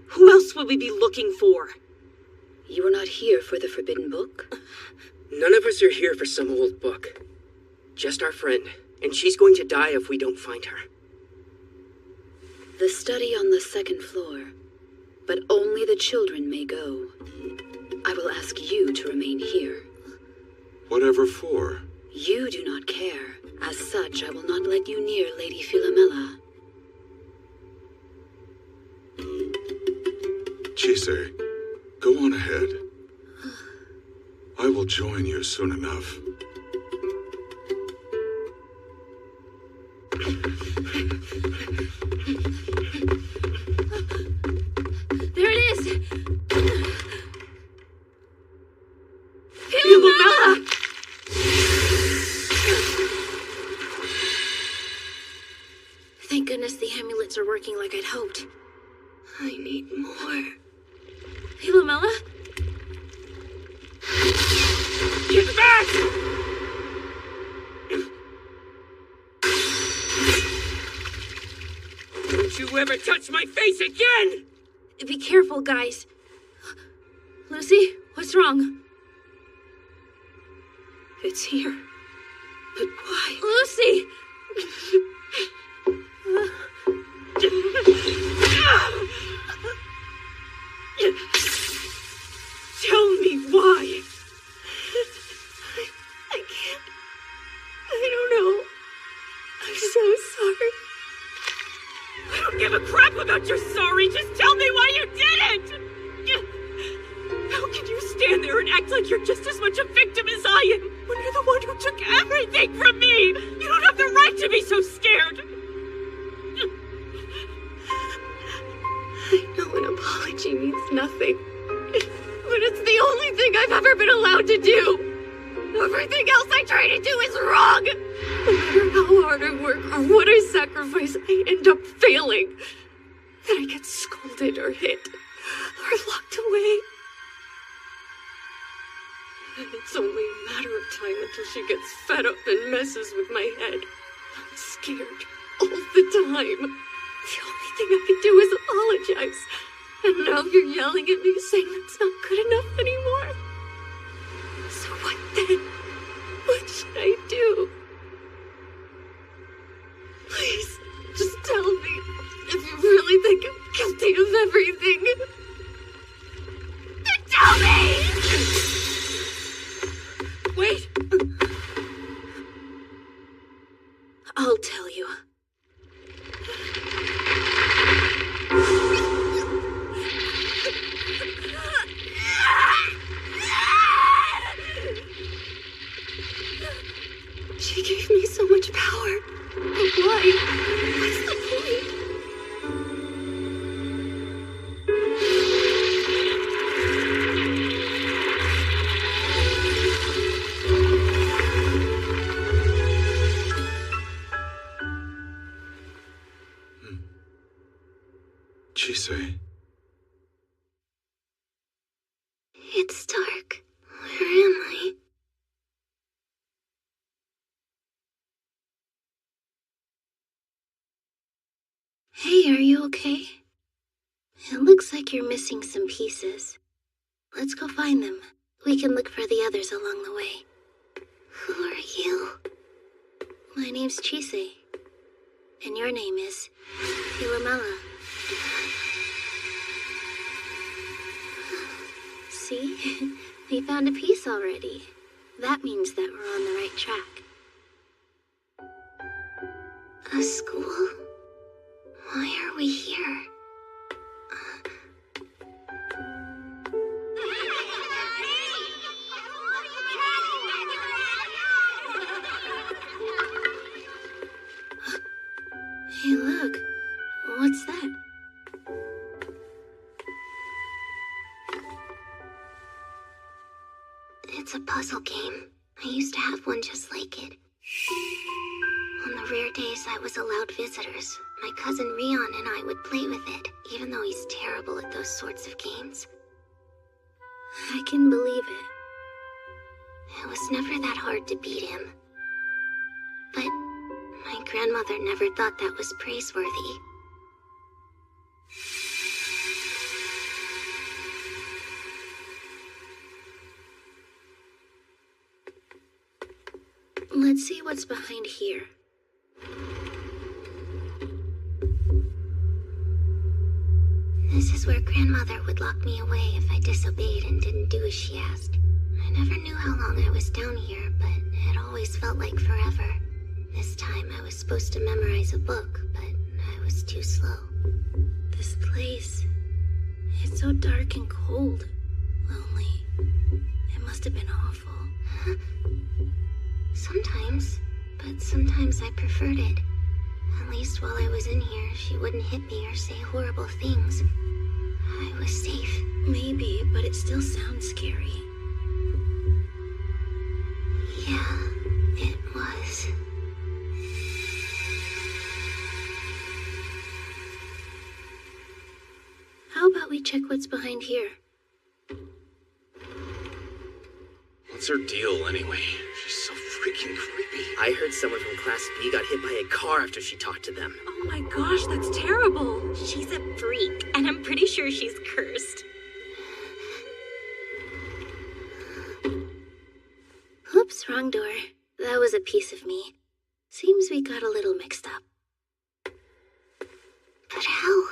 Who else would we be looking for? You are not here for the Forbidden Book? None of us are here for some old book. Just our friend, and she's going to die if we don't find her. The study on the second floor, but only the children may go. I will ask you to remain here. Whatever for? You do not care, As such, I will not let you near Lady Philomela. Chise, go on ahead. I will join you soon enough. There it is! Philomela! Thank goodness the amulets are working like I'd hoped. I need more. Philomela? Get back! Don't you ever touch my face again! Be careful, guys. Lucy, what's wrong? It's here. But why? Lucy! Tell me why. I can't. I don't know. I'm so sorry. I don't give a crap about your sorry. Just tell me why you did it. How can you stand there and act like you're just as much a victim as I am when you're the one who took everything from me? You don't have the right to be so scared. I know an apology means nothing, but it's the only thing I've ever been allowed to do. Everything else I try to do is wrong. No matter how hard I work or what I sacrifice, I end up failing. Then I get scolded or hit or locked away. And it's only a matter of time until she gets fed up and messes with my head. I'm scared all the time. The only thing I can do is apologize. And now you're yelling at me saying that's not good enough anymore. So what then? What should I do? Please, just tell me if you really think I'm guilty of everything. Then tell me! Wait! I'll tell you. She gave me so much power. But why? What's the point? Chise. It's dark. Where am I? Hey, are you okay? It looks like you're missing some pieces. Let's go find them. We can look for the others along the way. Who are you? My name's Chise. And your name is Philomela. See? We found a piece already. That means that we're on the right track. A school? Why are we here? Hey, look. What's that? It's a puzzle game. I used to have one just like it. On the rare days I was allowed visitors, my cousin Rion and I would play with it, even though he's terrible at those sorts of games. I can believe it. It was never that hard to beat him. But my grandmother never thought that was praiseworthy. Let's see what's behind here. This is where Grandmother would lock me away if I disobeyed and didn't do as she asked. I never knew how long I was down here, but it always felt like forever. This was supposed to memorize a book, but I was too slow. This place, it's so dark and cold, lonely. It must have been awful. Sometimes, but sometimes I preferred it. At least while I was in here, she wouldn't hit me or say horrible things. I was safe. Maybe, but it still sounds scary. Yeah, it was. How about we check what's behind here? What's her deal, anyway? She's so freaking creepy. I heard someone from Class B got hit by a car after she talked to them. Oh my gosh, that's terrible. She's a freak, and I'm pretty sure she's cursed. Oops, wrong door. That was a piece of me. Seems we got a little mixed up. But how?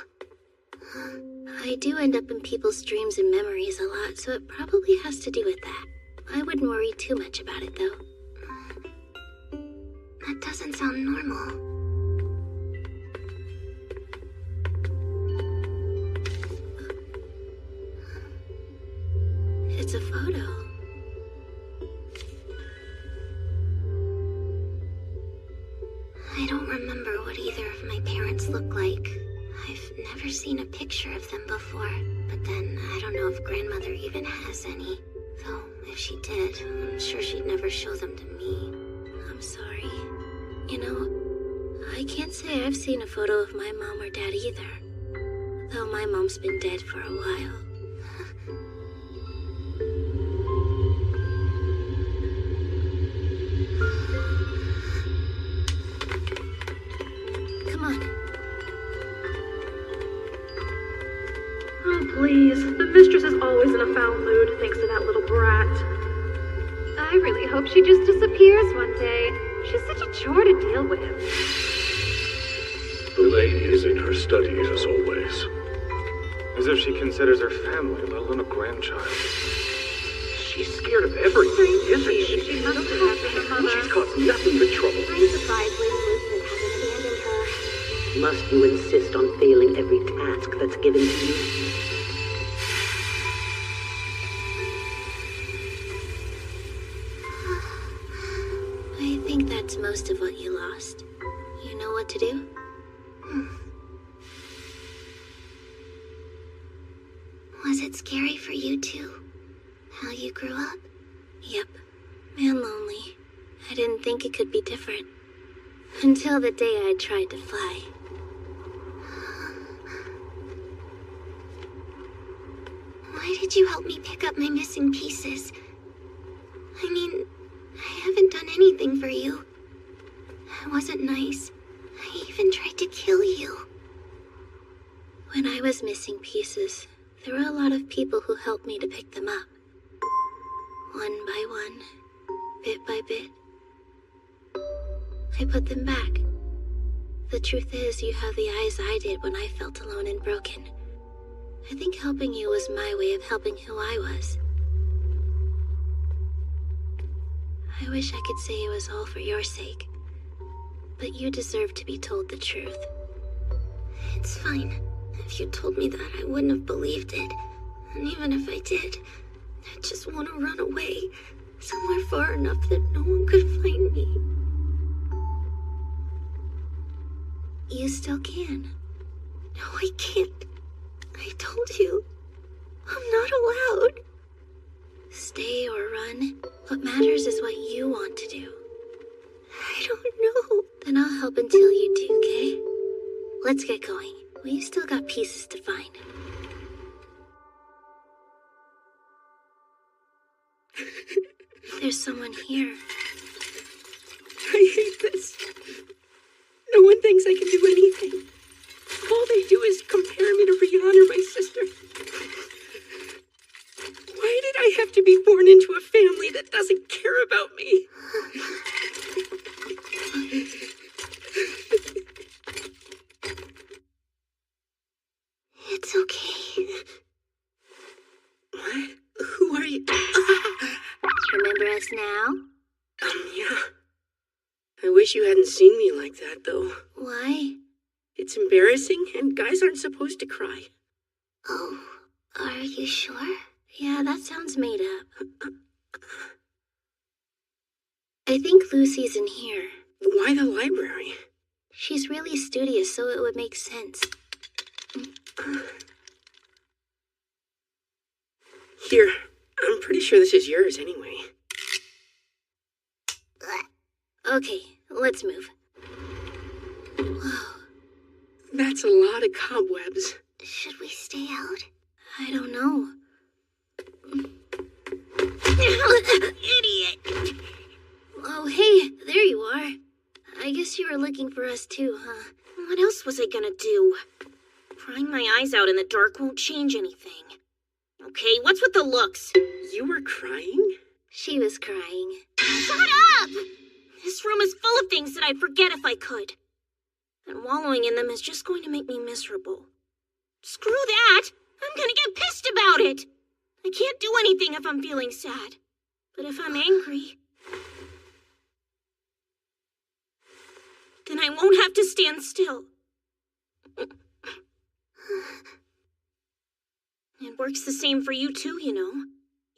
I do end up in people's dreams and memories a lot, so it probably has to do with that. I wouldn't worry too much about it, though. That doesn't sound normal. It's a photo. I don't remember what either of my parents look like. I've never seen a picture of them before, but then I don't know if grandmother even has any. Though, if she did, I'm sure she'd never show them to me. I'm sorry. You know, I can't say I've seen a photo of my mom or dad either. Though my mom's been dead for a while. Come on. Oh, please. The mistress is always in a foul mood thanks to that little brat. I really hope she just disappears one day. She's such a chore to deal with. The lady is in her study as always. As if she considers her family, let alone a grandchild. She's scared of everything, isn't she? She must have been a mother. She's caused nothing but trouble. I'm surprised Lady Elizabeth hasn't abandoned her. Must you insist on failing every task that's given to you? I think that's most of what you lost. You know what to do? Was it scary for you too? How you grew up? Yep. Man lonely. I didn't think it could be different. Until the day I tried to fly. Why did you help me pick up my missing pieces? I mean, I haven't done anything for you. I wasn't nice. I even tried to kill you. When I was missing pieces, there were a lot of people who helped me to pick them up. One by one, bit by bit. I put them back. The truth is, you have the eyes I did when I felt alone and broken. I think helping you was my way of helping who I was. I wish I could say it was all for your sake. But you deserve to be told the truth. It's fine. If you told me that, I wouldn't have believed it. And even if I did, I just want to run away. Somewhere far enough that no one could find me. You still can. No, I can't. I told you. I'm not allowed. Stay or run. What matters is what you want to do. I don't know. Then I'll help until you do, okay? Let's get going. We've still got pieces to find. There's someone here. I hate this. No one thinks I can do anything. All they do is compare me to Rihanna, my sister. Why did I have to be born into a family that doesn't care about me? It's okay. What? Who are you? Remember us now? Yeah. I wish wish you hadn't seen me like that, though. Why? It's embarrassing, and guys aren't supposed to cry. Oh, are you sure? Yeah, that sounds made up. I think Lucy's in here. Why the library? She's really studious, so it would make sense. Here, I'm pretty sure this is yours anyway. Okay, let's move. Whoa. That's a lot of cobwebs. Should we stay out? I don't know. Idiot! Oh, hey, there you are. I guess you were looking for us too, huh? What else was I gonna do? Crying my eyes out in the dark won't change anything. Okay, what's with the looks? You were crying? She was crying. Shut up! This room is full of things that I'd forget if I could. And wallowing in them is just going to make me miserable. Screw that! I'm gonna get pissed about it! I can't do anything if I'm feeling sad. But if I'm angry, then I won't have to stand still. It works the same for you too, you know.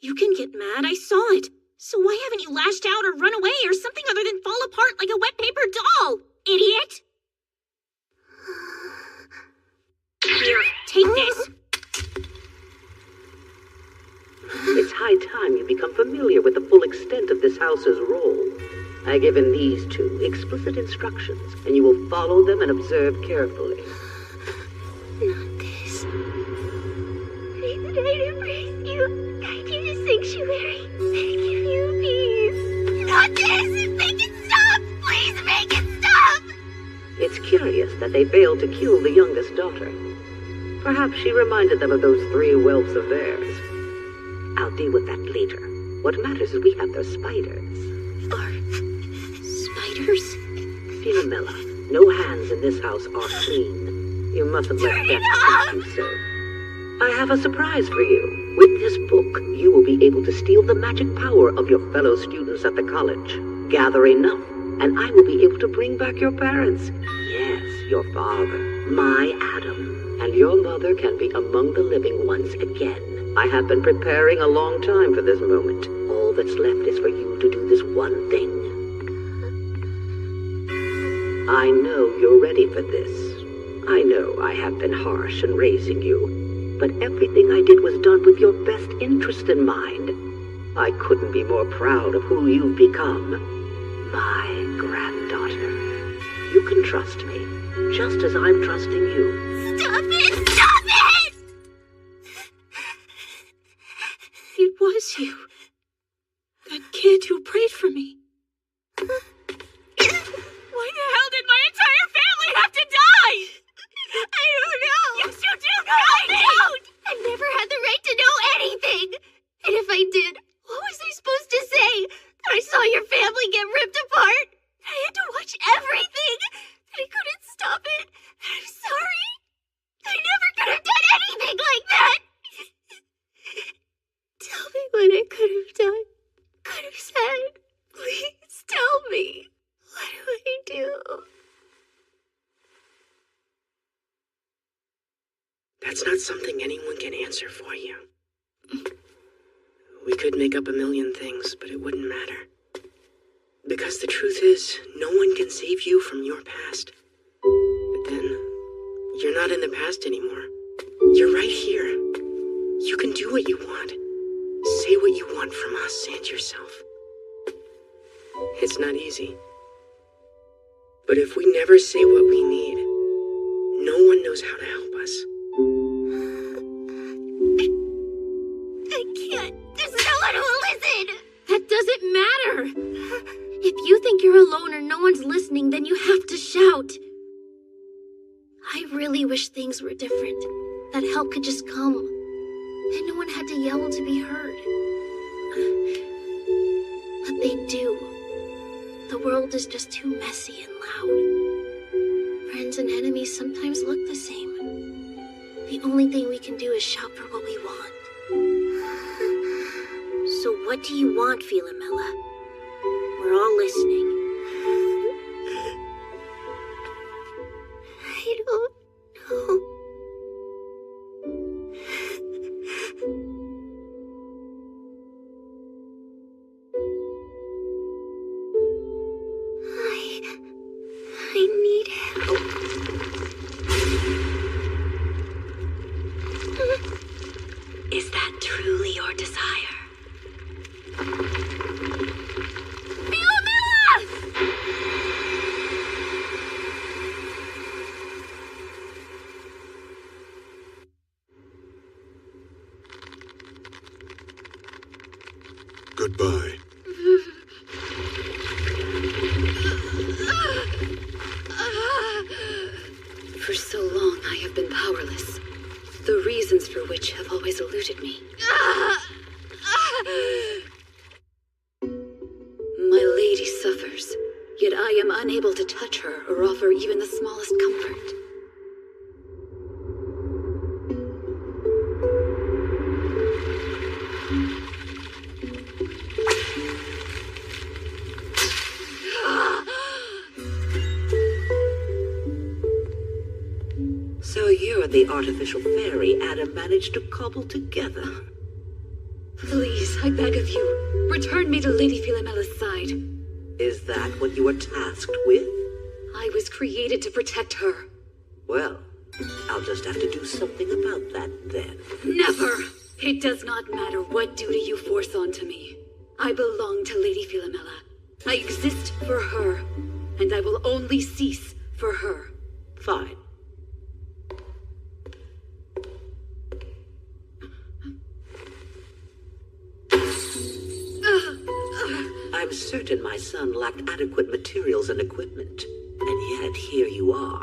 You can get mad, I saw it. So why haven't you lashed out or run away or something other than fall apart like a wet paper doll, idiot? Here, take this. It's high time you become familiar with the full extent of this house's role. I've given these two explicit instructions, and you will follow them and observe carefully. Not this. Please, I embrace you. Guide you to sanctuary. Thank you, please. Not this! Make it stop! Please make it stop! It's curious that they failed to kill the youngest daughter. Perhaps she reminded them of those three whelps of theirs. I'll deal with that later. What matters is we have their spiders. Spiders? Philomela, no hands in this house are clean. You mustn't let that keep you so. I have a surprise for you. With this book, you will be able to steal the magic power of your fellow students at the college. Gather enough, and I will be able to bring back your parents. Yes, your father, my Adam, and your mother can be among the living ones again. I have been preparing a long time for this moment. All that's left is for you to do this one thing. I know you're ready for this. I know I have been harsh in raising you, but everything I did was done with your best interest in mind. I couldn't be more proud of who you've become. My granddaughter. You can trust me, just as I'm trusting you. Stop it! Stop it! It was you. That kid who prayed for me. Why the hell did my entire family have to die? I don't know. Yes, you do. I don't. I never had the right to know anything. And if I did, what was I supposed to say? That I saw your family get ripped apart? I had to watch everything. That I couldn't stop it. That I'm sorry. I never could have done anything like that. Tell me what I could have done. Could have said. Please tell me. What do I do? That's not something anyone can answer for you. We could make up a million things, but it wouldn't matter. Because the truth is, no one can save you from your past. But then, you're not in the past anymore. You're right here. You can do what you want. Say what you want from us and yourself. It's not easy. But if we never say what we need, no one knows how to help us. I can't. There's no one who will listen. That doesn't matter. If you think you're alone or no one's listening, then you have to shout. I really wish things were different. That help could just come. And no one had to yell to be heard. But they do. The world is just too messy and loud. Friends and enemies sometimes look the same. The only thing we can do is shout for what we want. So what do you want, Philomela? We're all listening. Goodbye. For so long I have been powerless, the reasons for which have always eluded me. My lady suffers, yet I am unable to touch her or offer even the smallest comfort. So you're the artificial fairy Adam managed to cobble together. Please, I beg of you, return me to Lady Philomella's side. Is that what you were tasked with? I was created to protect her. Well, I'll just have to do something about that then. Never! It does not matter what duty you force onto me. I belong to Lady Philomela. I exist for her, and I will only cease for her. Fine. I'm certain my son lacked adequate materials and equipment, and yet here you are.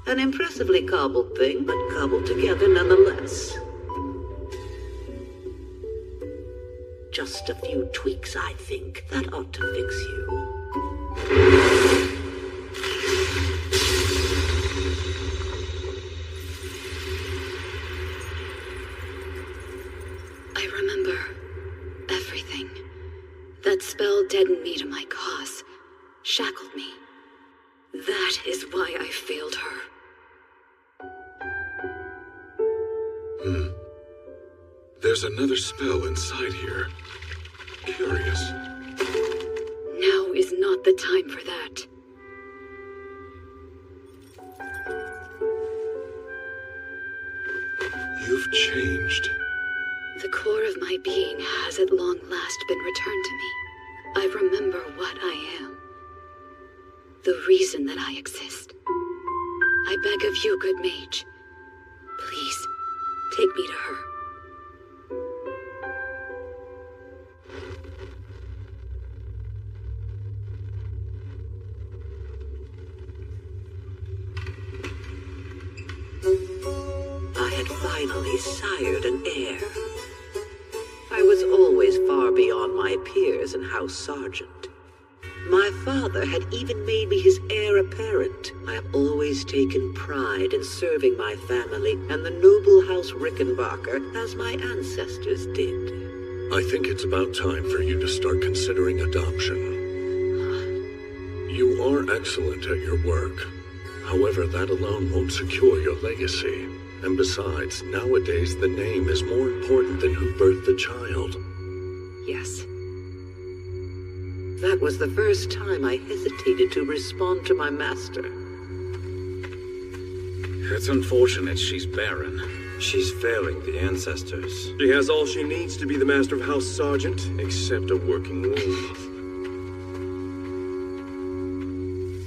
An impressively cobbled thing, but cobbled together nonetheless. Just a few tweaks, I think. That ought to fix you. I remember everything. That spell deadened me to my cause, shackled me. That is why I failed her. There's another spell inside here. Curious. Now is not the time for that. You've changed. The core of my being has at long last been returned to me. I remember what I am. The reason that I exist. I beg of you, good mage. Please, take me to her. I had finally sired an heir. I was always far beyond my peers in House Sergeant. My father had even made me his heir apparent. I have always taken pride in serving my family and the noble House Rickenbacker as my ancestors did. I think it's about time for you to start considering adoption. You are excellent at your work. However, that alone won't secure your legacy. And besides, nowadays the name is more important than who birthed the child. Yes. That was the first time I hesitated to respond to my master. It's unfortunate she's barren. She's failing the ancestors. She has all she needs to be the master of House Sergeant, except a working womb.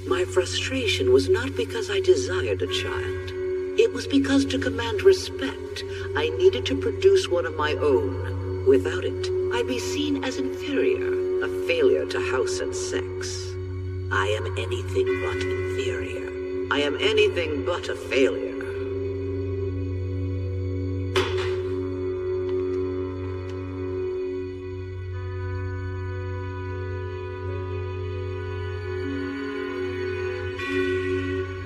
My frustration was not because I desired a child. It was because to command respect, I needed to produce one of my own. Without it, I'd be seen as inferior, a failure to house and sex. I am anything but inferior. I am anything but a failure.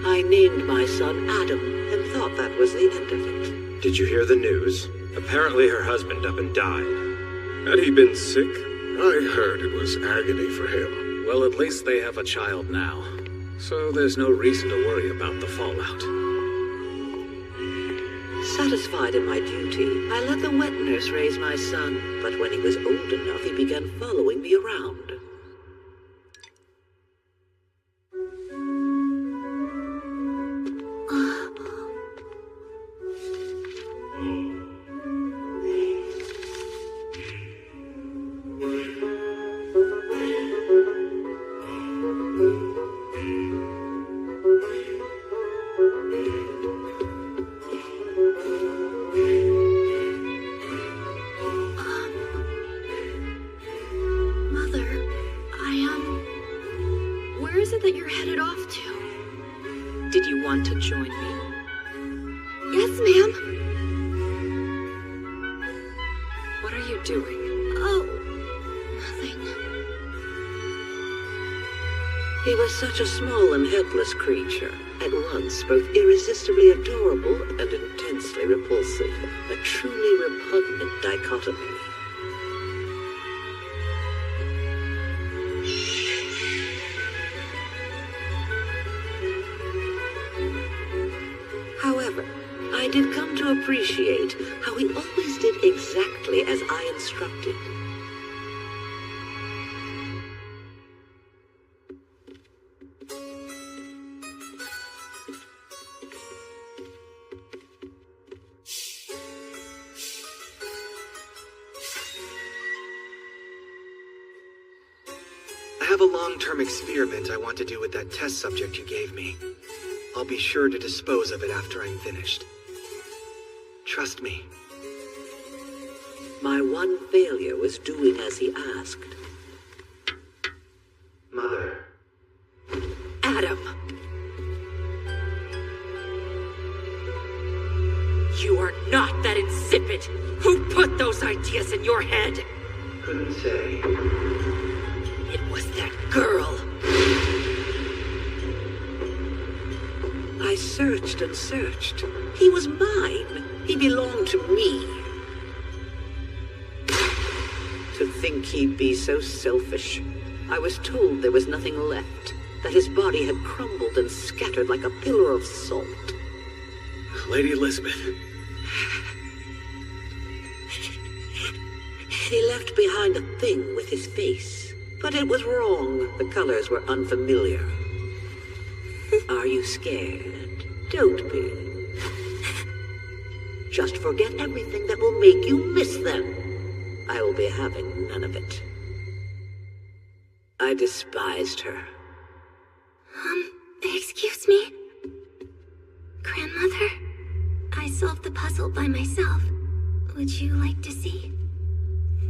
I named my son Adam and thought that was the end of it. Did you hear the news? Apparently her husband up and died. Had he been sick? I heard it was agony for him. Well, at least they have a child now. So there's no reason to worry about the fallout. Satisfied in my duty, I let the wet nurse raise my son, but when he was old enough, he began following me around. Did you want to join me? Yes, ma'am. What are you doing? Oh, nothing. He was such a small and helpless creature, at once both irresistibly adorable and intensely repulsive. A truly repugnant dichotomy. However, I did come to appreciate how he always did exactly as I instructed. I have a long-term experiment I want to do with that test subject you gave me. I'll be sure to dispose of it after I'm finished. Trust me. My one failure was doing as he asked. Mother. Adam! You are not that insipid! Who put those ideas in your head? Couldn't say. It was that girl. I searched and searched. He was mine. He belonged to me. To think he'd be so selfish. I was told there was nothing left, that his body had crumbled and scattered like a pillar of salt. Lady Elizabeth. He left behind a thing with his face, but it was wrong. The colors were unfamiliar. Are you scared? Don't be. Just forget everything that will make you miss them. I will be having none of it. I despised her. Excuse me? Grandmother? I solved the puzzle by myself. Would you like to see?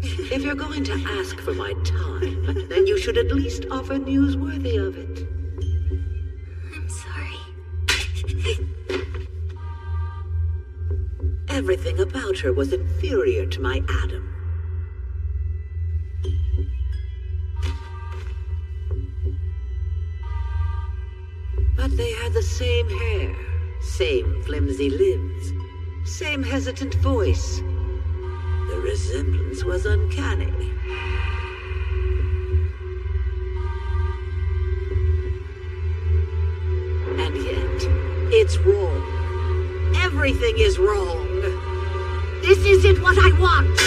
If you're going to ask for my time, then you should at least offer news worthy of it. I'm sorry. Everything about her was inferior to my Adam. But they had the same hair, same flimsy limbs, same hesitant voice. The resemblance was uncanny. And yet, it's wrong. Everything is wrong. This isn't what I want.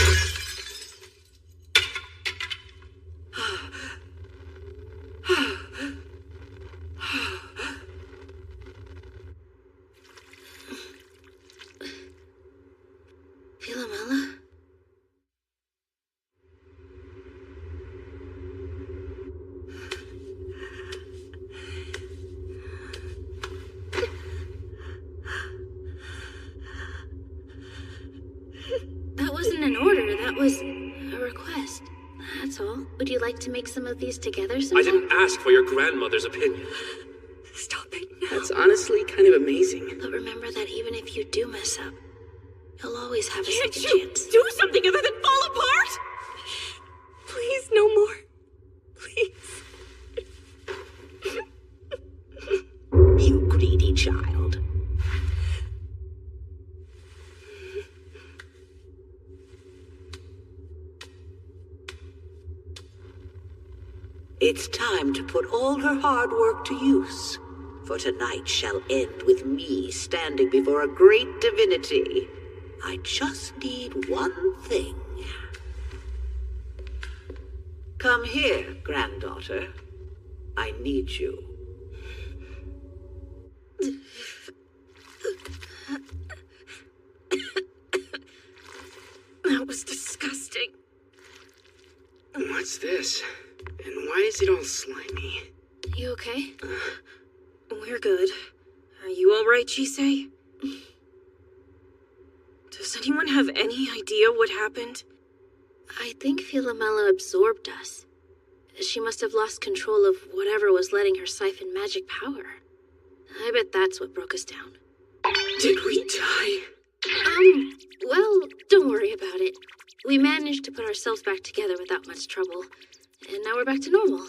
Philomela? That wasn't an order, that was a request. That's all. Would you like to make some of these together sometime? I didn't ask for your grandmother's opinion. Stop it now. That's honestly kind of amazing. But remember that even if you do mess up, you'll always have a Can't second you chance. do something other than fall apart? Please, no more. Please. You greedy child. It's time to put all her hard work to use, for tonight shall end with me standing before a great divinity. I just need one thing. Come here, granddaughter. I need you. That was disgusting. What's this? And why is it all slimy? You okay? We're good. Are you alright, Chise? Does anyone have any idea what happened? I think Philomela absorbed us. She must have lost control of whatever was letting her siphon magic power. I bet that's what broke us down. Did we die? Well, don't worry about it. We managed to put ourselves back together without much trouble, and now we're back to normal.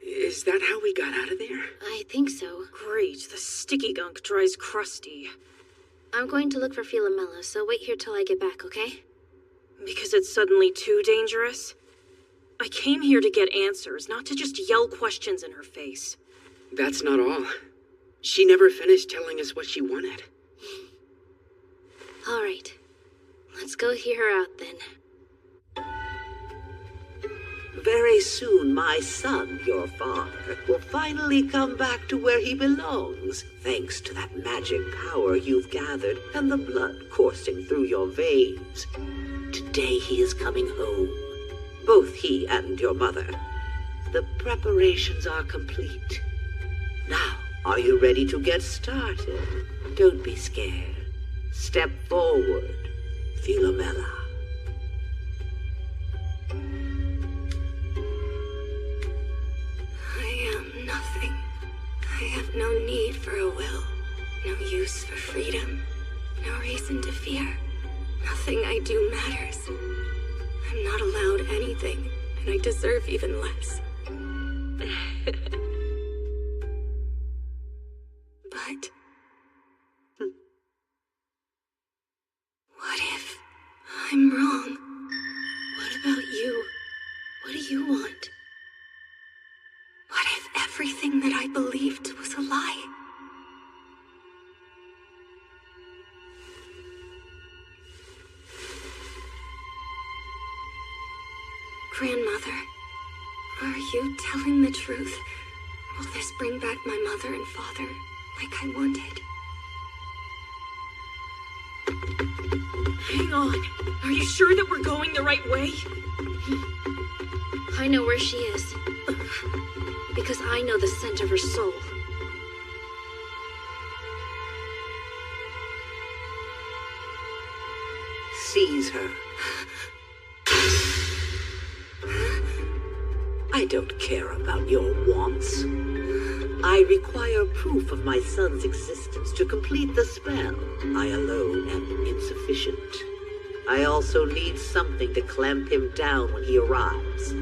Is that how we got out of there? I think so. Great, the sticky gunk dries crusty. I'm going to look for Philomela, so wait here till I get back, okay? Because it's suddenly too dangerous? I came here to get answers, not to just yell questions in her face. That's not all. She never finished telling us what she wanted. All right. Let's go hear her out then. Very soon, my son, your father, will finally come back to where he belongs, thanks to that magic power you've gathered and the blood coursing through your veins. Today he is coming home, both he and your mother. The preparations are complete. Now, are you ready to get started? Don't be scared. Step forward, Philomela. I am nothing. I have no need for a will, no use for freedom, no reason to fear. Nothing I do matters. I'm not allowed anything, and I deserve even less. But what if I'm wrong? What about you? What do you want? What if everything that I believed was a lie? Grandmother, are you telling the truth? Will this bring back my mother and father like I wanted? Hang on. Are you sure that we're going the right way? I know where she is. Because I know the scent of her soul. Seize her. I don't care about your wants. I require proof of my son's existence to complete the spell. I alone am insufficient. I also need something to clamp him down when he arrives.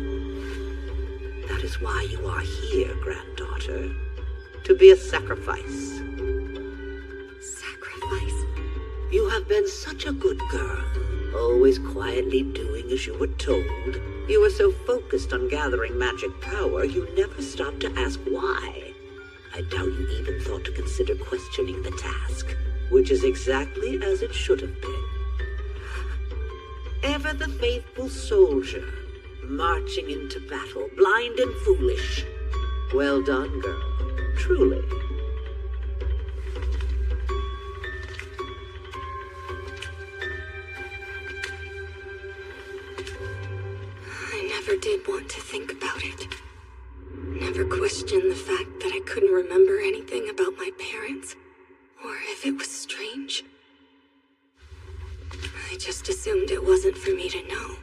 That is why you are here, granddaughter. To be a sacrifice. Sacrifice? You have been such a good girl, always quietly doing as you were told. You were so focused on gathering magic power, you never stopped to ask why. I doubt you even thought to consider questioning the task, which is exactly as it should have been. Ever the faithful soldier, marching into battle, blind and foolish. Well done, girl. Truly. I never did want to think about it. Never questioned the fact that I couldn't remember anything about my parents, or if it was strange. I just assumed it wasn't for me to know,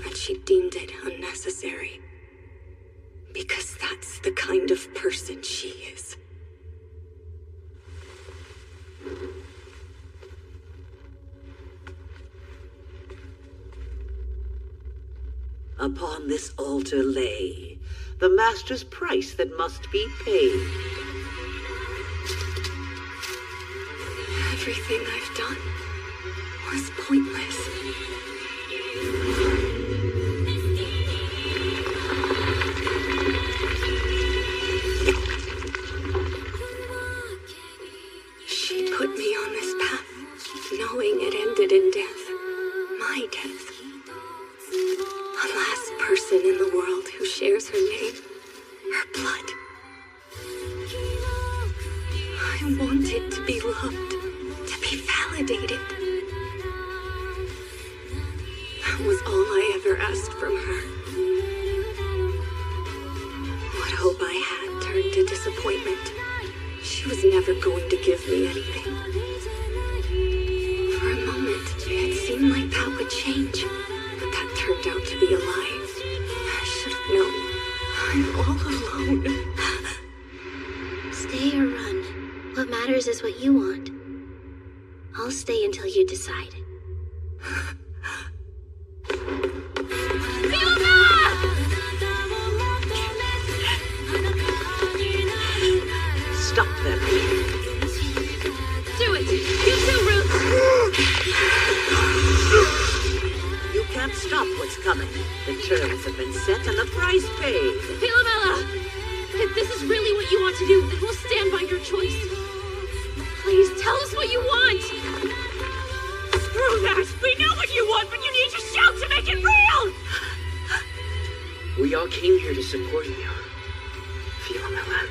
that she deemed it unnecessary. Because that's the kind of person she is. Upon this altar lay the master's price that must be paid. Everything I've done was pointless. She put me on this path, knowing it ended in death. My death. The last person in the world who shares her name, her blood. I wanted to be loved, to be validated. That was all I ever asked from her. What hope I had turned to disappointment. She was never going to give me anything. For a moment, it seemed like that would change, but that turned out to be a lie. I should have known. I'm all alone. Stay or run. What matters is what you want. I'll stay until you decide. Stop them. Do it! You too, Ruth! You can't stop what's coming. The terms have been set and the price paid. Philomela! If this is really what you want to do, then we'll stand by your choice. Please, tell us what you want! Screw that! We know what you want, but you need to shout to make it real! We all came here to support you, Philomela.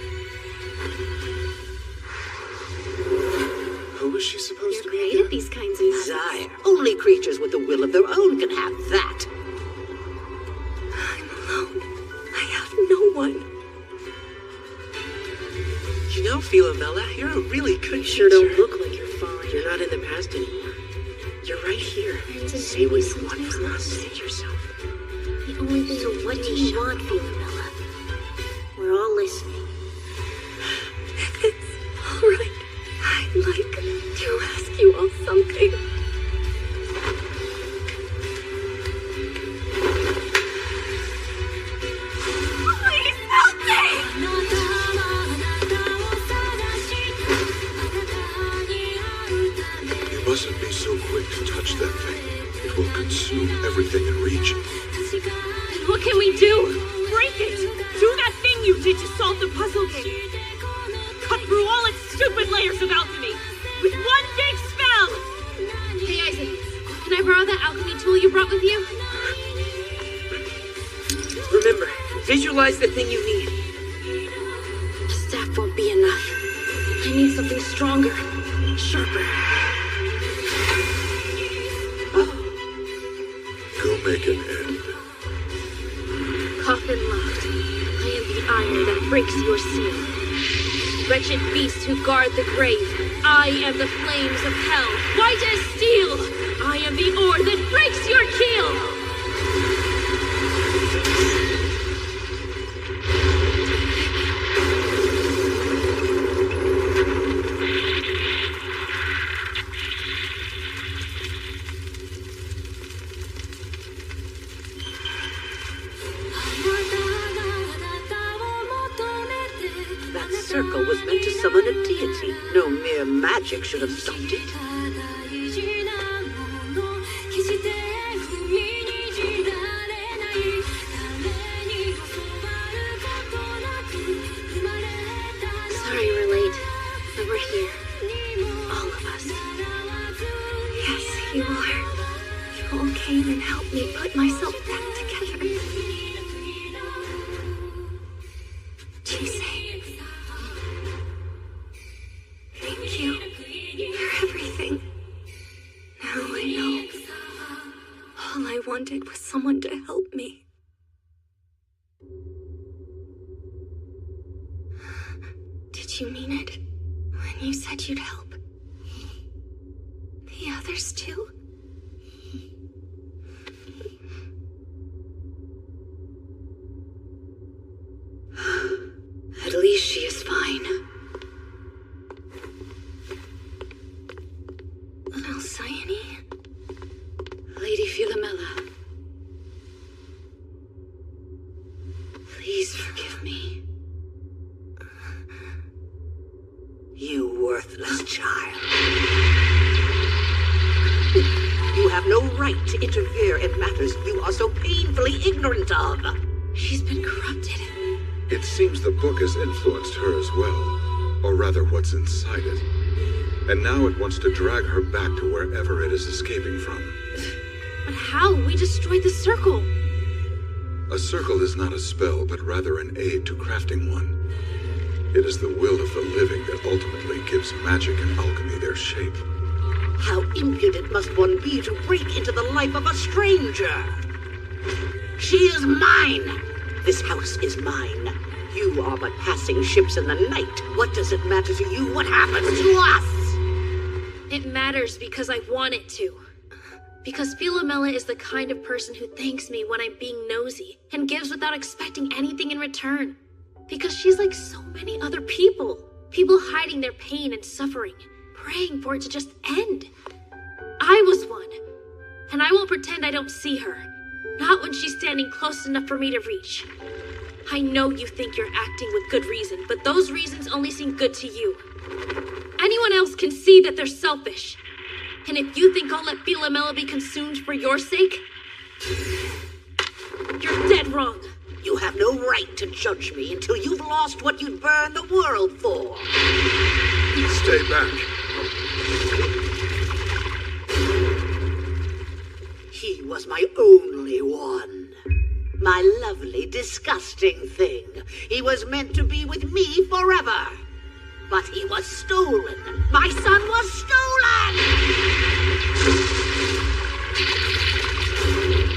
Who is she supposed to be? Created these kinds of Desire. Only creatures with a will of their own can have that. I'm alone. I have no one. You know, Philomela, you're a really good Sure teacher. don't look like you're fine. You're not in the past anymore. You're right here. Say what you want from us. Say yourself. The only thing. So what do you want, Philomela? We're all listening. It's all right. I'd like to ask you all something. Please help me! You mustn't be so quick to touch that thing. It will consume everything in reach. Then what can we do? Break it! Do that thing you did to solve the puzzle game! Cut through all its stupid layers of alchemy! With one big spell! Hey, Isaac. Can I borrow that alchemy tool you brought with you? Remember, visualize the thing you need. The staff won't be enough. I need something stronger, sharper. Go make an end. Coffin locked. I am the iron that breaks your seal. Wretched beasts who guard the grave. I am the flames of hell, white as steel. I am the ore that breaks your keel. That circle was meant to summon a deity. No mere magic should have stopped it. Sorry we're late, but we're here. All of us. Yes, you are. You all came and helped me put myself back together. Chise. Thank you for everything. Now I know. All I wanted was someone to help me. Did you mean it when you said you'd help? The others too? At least she is fine. Alcyone? Lady Philomela. Please forgive me. You worthless child. You have no right to interfere in matters you are so painfully ignorant of. She's been corrupted. It seems the book has influenced her as well. Or rather, what's inside it. And now it wants to drag her back to wherever it is escaping from. But how? We destroyed the circle. A circle is not a spell, but rather an aid to crafting one. It is the will of the living that ultimately gives magic and alchemy their shape. How impudent must one be to break into the life of a stranger? She is mine. This house is mine. You are but passing ships in the night. What does it matter to you what happens to us? It matters because I want it to. Because Philomela is the kind of person who thanks me when I'm being nosy and gives without expecting anything in return. Because she's like so many other people. People hiding their pain and suffering, praying for it to just end. I was one, and I won't pretend I don't see her. Not when she's standing close enough for me to reach. I know you think you're acting with good reason, but those reasons only seem good to you. Anyone else can see that they're selfish. And if you think I'll let Philomela be consumed for your sake, you're dead wrong. You have no right to judge me until you've lost what you'd burn the world for. Stay back. He was my only one. My lovely, disgusting thing. He was meant to be with me forever. But he was stolen. My son was stolen!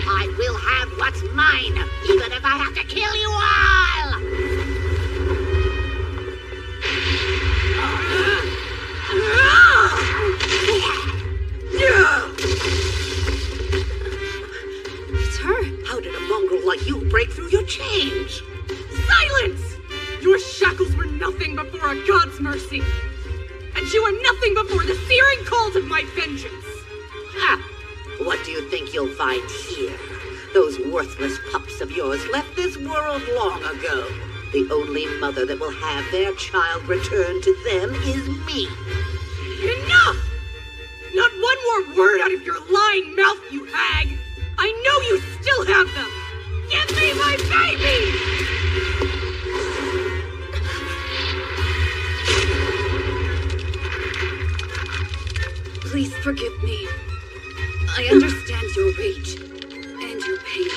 I will have what's mine, even if I have to kill you all! It's her. How did a mongrel like you break through your chains? Silence! Your shackles were nothing before a god's mercy. And you are nothing before the searing cold of my vengeance. Ha! What do you think you'll find here? Those worthless pups of yours left this world long ago. The only mother that will have their child returned to them is me. Enough! Not one more word out of your lying mouth, you hag! I know you still have them! Give me my baby! Please forgive me. I understand your rage and your pain,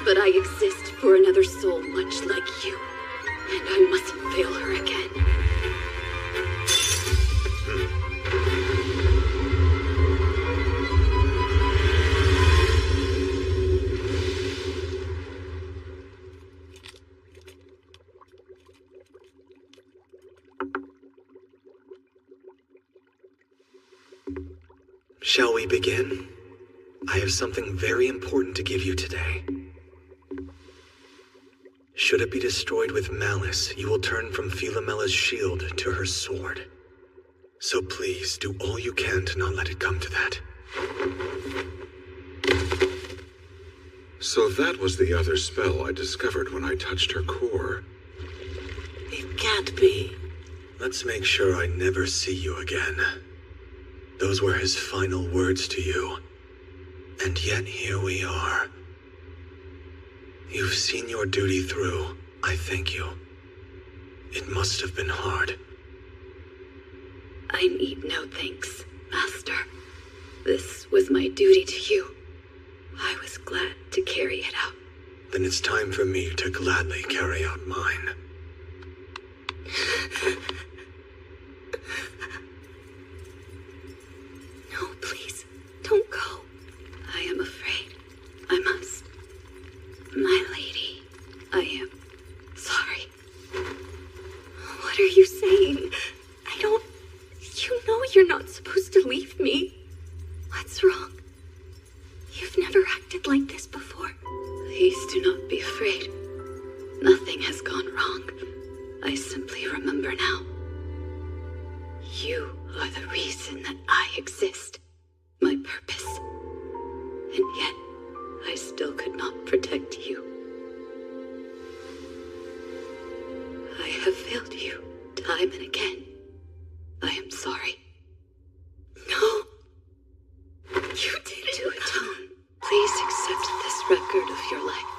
but I exist for another soul much like you, and I mustn't fail her again. Shall we begin? I have something very important to give you today. Should it be destroyed with malice, you will turn from Philomela's shield to her sword. So please, do all you can to not let it come to that. So that was the other spell I discovered when I touched her core. It can't be. Let's make sure I never see you again. Those were his final words to you. And yet here we are. You've seen your duty through. I thank you. It must have been hard. I need no thanks, Master. This was my duty to you. I was glad to carry it out. Then it's time for me to gladly carry out mine. No, please, don't go. I am afraid. I must. My lady, I am sorry. What are you saying? I don't... You know you're not supposed to leave me. What's wrong? You've never acted like this before. Please do not be afraid. Nothing has gone wrong. I simply remember now. You are the reason that I exist. My purpose. And yet, I still could not protect you. I have failed you time and again. I am sorry. No. You did it. To atone, please accept this record of your life.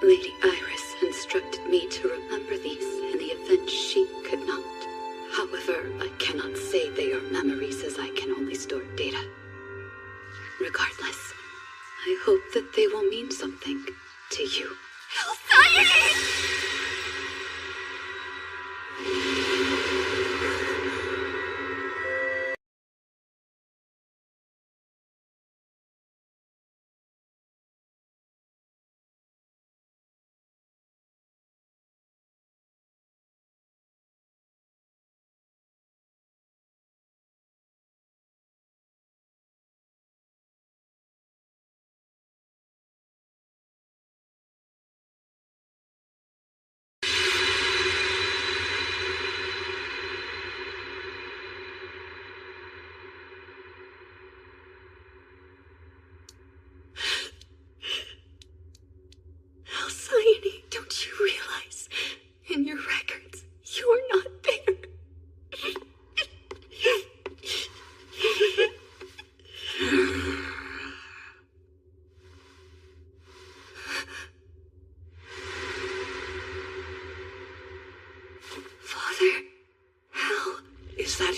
Lady Iris instructed me to remember these in the event she could not. However, I cannot say they are memories as I can only store data. Regardless, I hope that they will mean something to you. Alcione!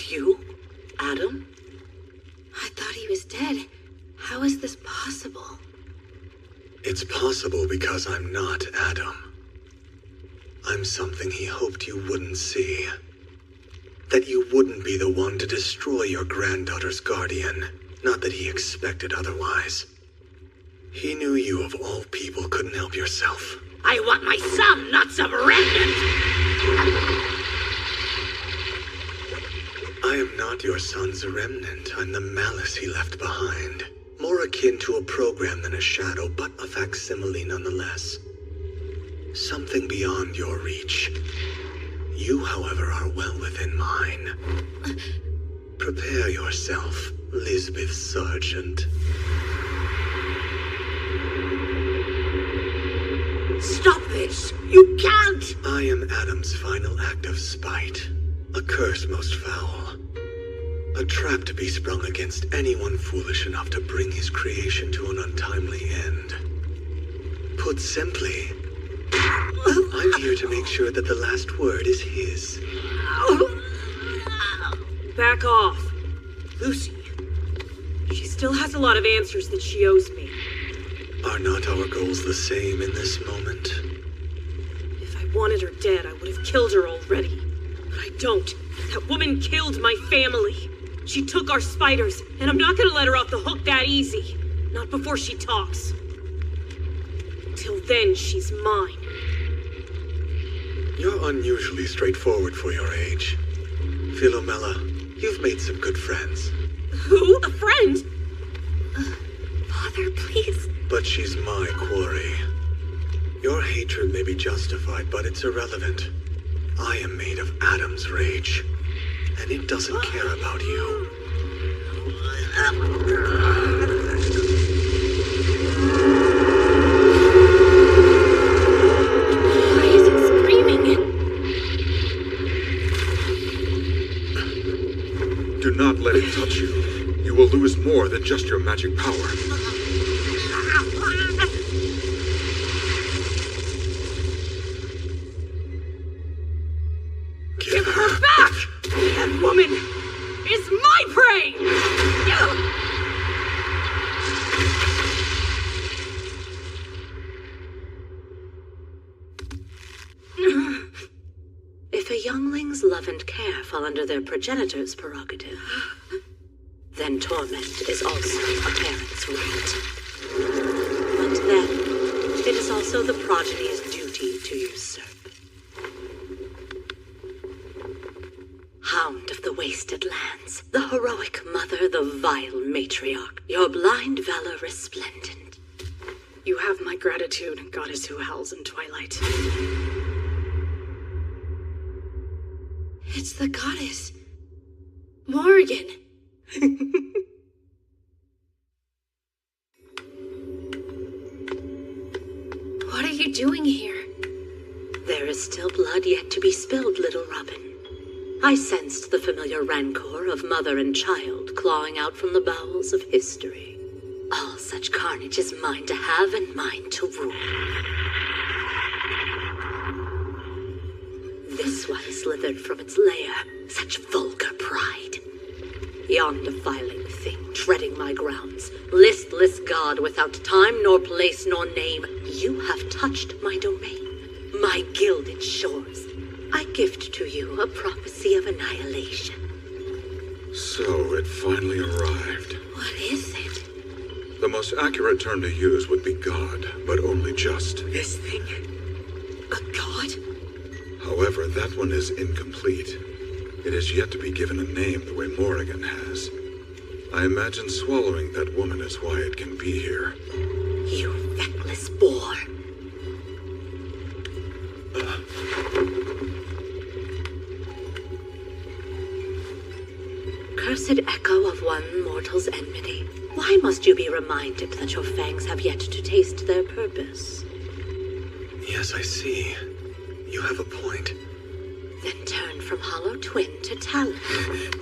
you, Adam? I thought he was dead. How is this possible? It's possible because I'm not Adam. I'm something he hoped you wouldn't see. That you wouldn't be the one to destroy your granddaughter's guardian. Not that he expected otherwise. He knew you of all people couldn't help yourself. I want my son, not some remnant! I am not your son's remnant. I'm the malice he left behind. More akin to a program than a shadow, but a facsimile nonetheless. Something beyond your reach. You, however, are well within mine. Prepare yourself, Lisbeth Sargent. Stop this! You can't! I am Adam's final act of spite. A curse most foul. A trap to be sprung against anyone foolish enough to bring his creation to an untimely end. Put simply, I'm here to make sure that the last word is his. Back off. Lucy. She still has a lot of answers that she owes me. Are not our goals the same in this moment? If I wanted her dead, I would have killed her already. But I don't. That woman killed my family. She took our spiders, and I'm not gonna let her off the hook that easy. Not before she talks. Till then, she's mine. You're unusually straightforward for your age. Philomela, you've made some good friends. Who? A friend? Father, please. But she's my quarry. Your hatred may be justified, but it's irrelevant. I am made of Adam's rage, and it doesn't care about you. Why is it screaming? Do not let it touch you. You will lose more than just your magic power. Give her back! That woman is my prey! If a youngling's love and care fall under their progenitor's prerogative, then torment is also a parent's right. But then, it is also the progeny's duty to usurp. Hound of the wasted lands, the heroic mother, the vile matriarch, your blind valor resplendent. You have my gratitude, goddess who howls in twilight. It's the goddess. Morgan. What are you doing here? There is still blood yet to be spilled, little Robin. I sensed the familiar rancor of mother and child clawing out from the bowels of history. All such carnage is mine to have and mine to rule. This one slithered from its lair, such vulgar pride. Yon defiling thing treading my grounds, listless god without time nor place nor name, you have touched my domain, my gilded shores. I gift to you a prophecy of annihilation. So it finally arrived. What is it? The most accurate term to use would be God, but only just. This thing? A god? However, that one is incomplete. It is yet to be given a name the way Morrigan has. I imagine swallowing that woman is why it can be here. You feckless boar. Cursed echo of one mortal's enmity. Why must you be reminded that your fangs have yet to taste their purpose? Yes, I see. You have a point. Then turn from hollow twin to talon.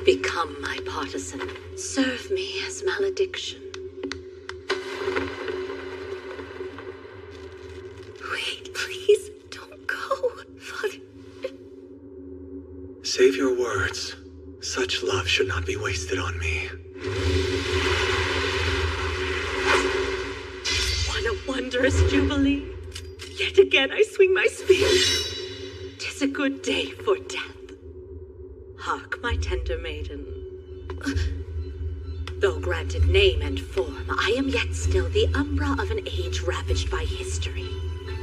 Become my partisan. Serve me as malediction. Wait, please, don't go, Father. Save your words. Such love should not be wasted on me. What a wondrous jubilee. Yet again I swing my spear. 'Tis a good day for death. Hark, my tender maiden. Though granted name and form, I am yet still the umbra of an age ravaged by history.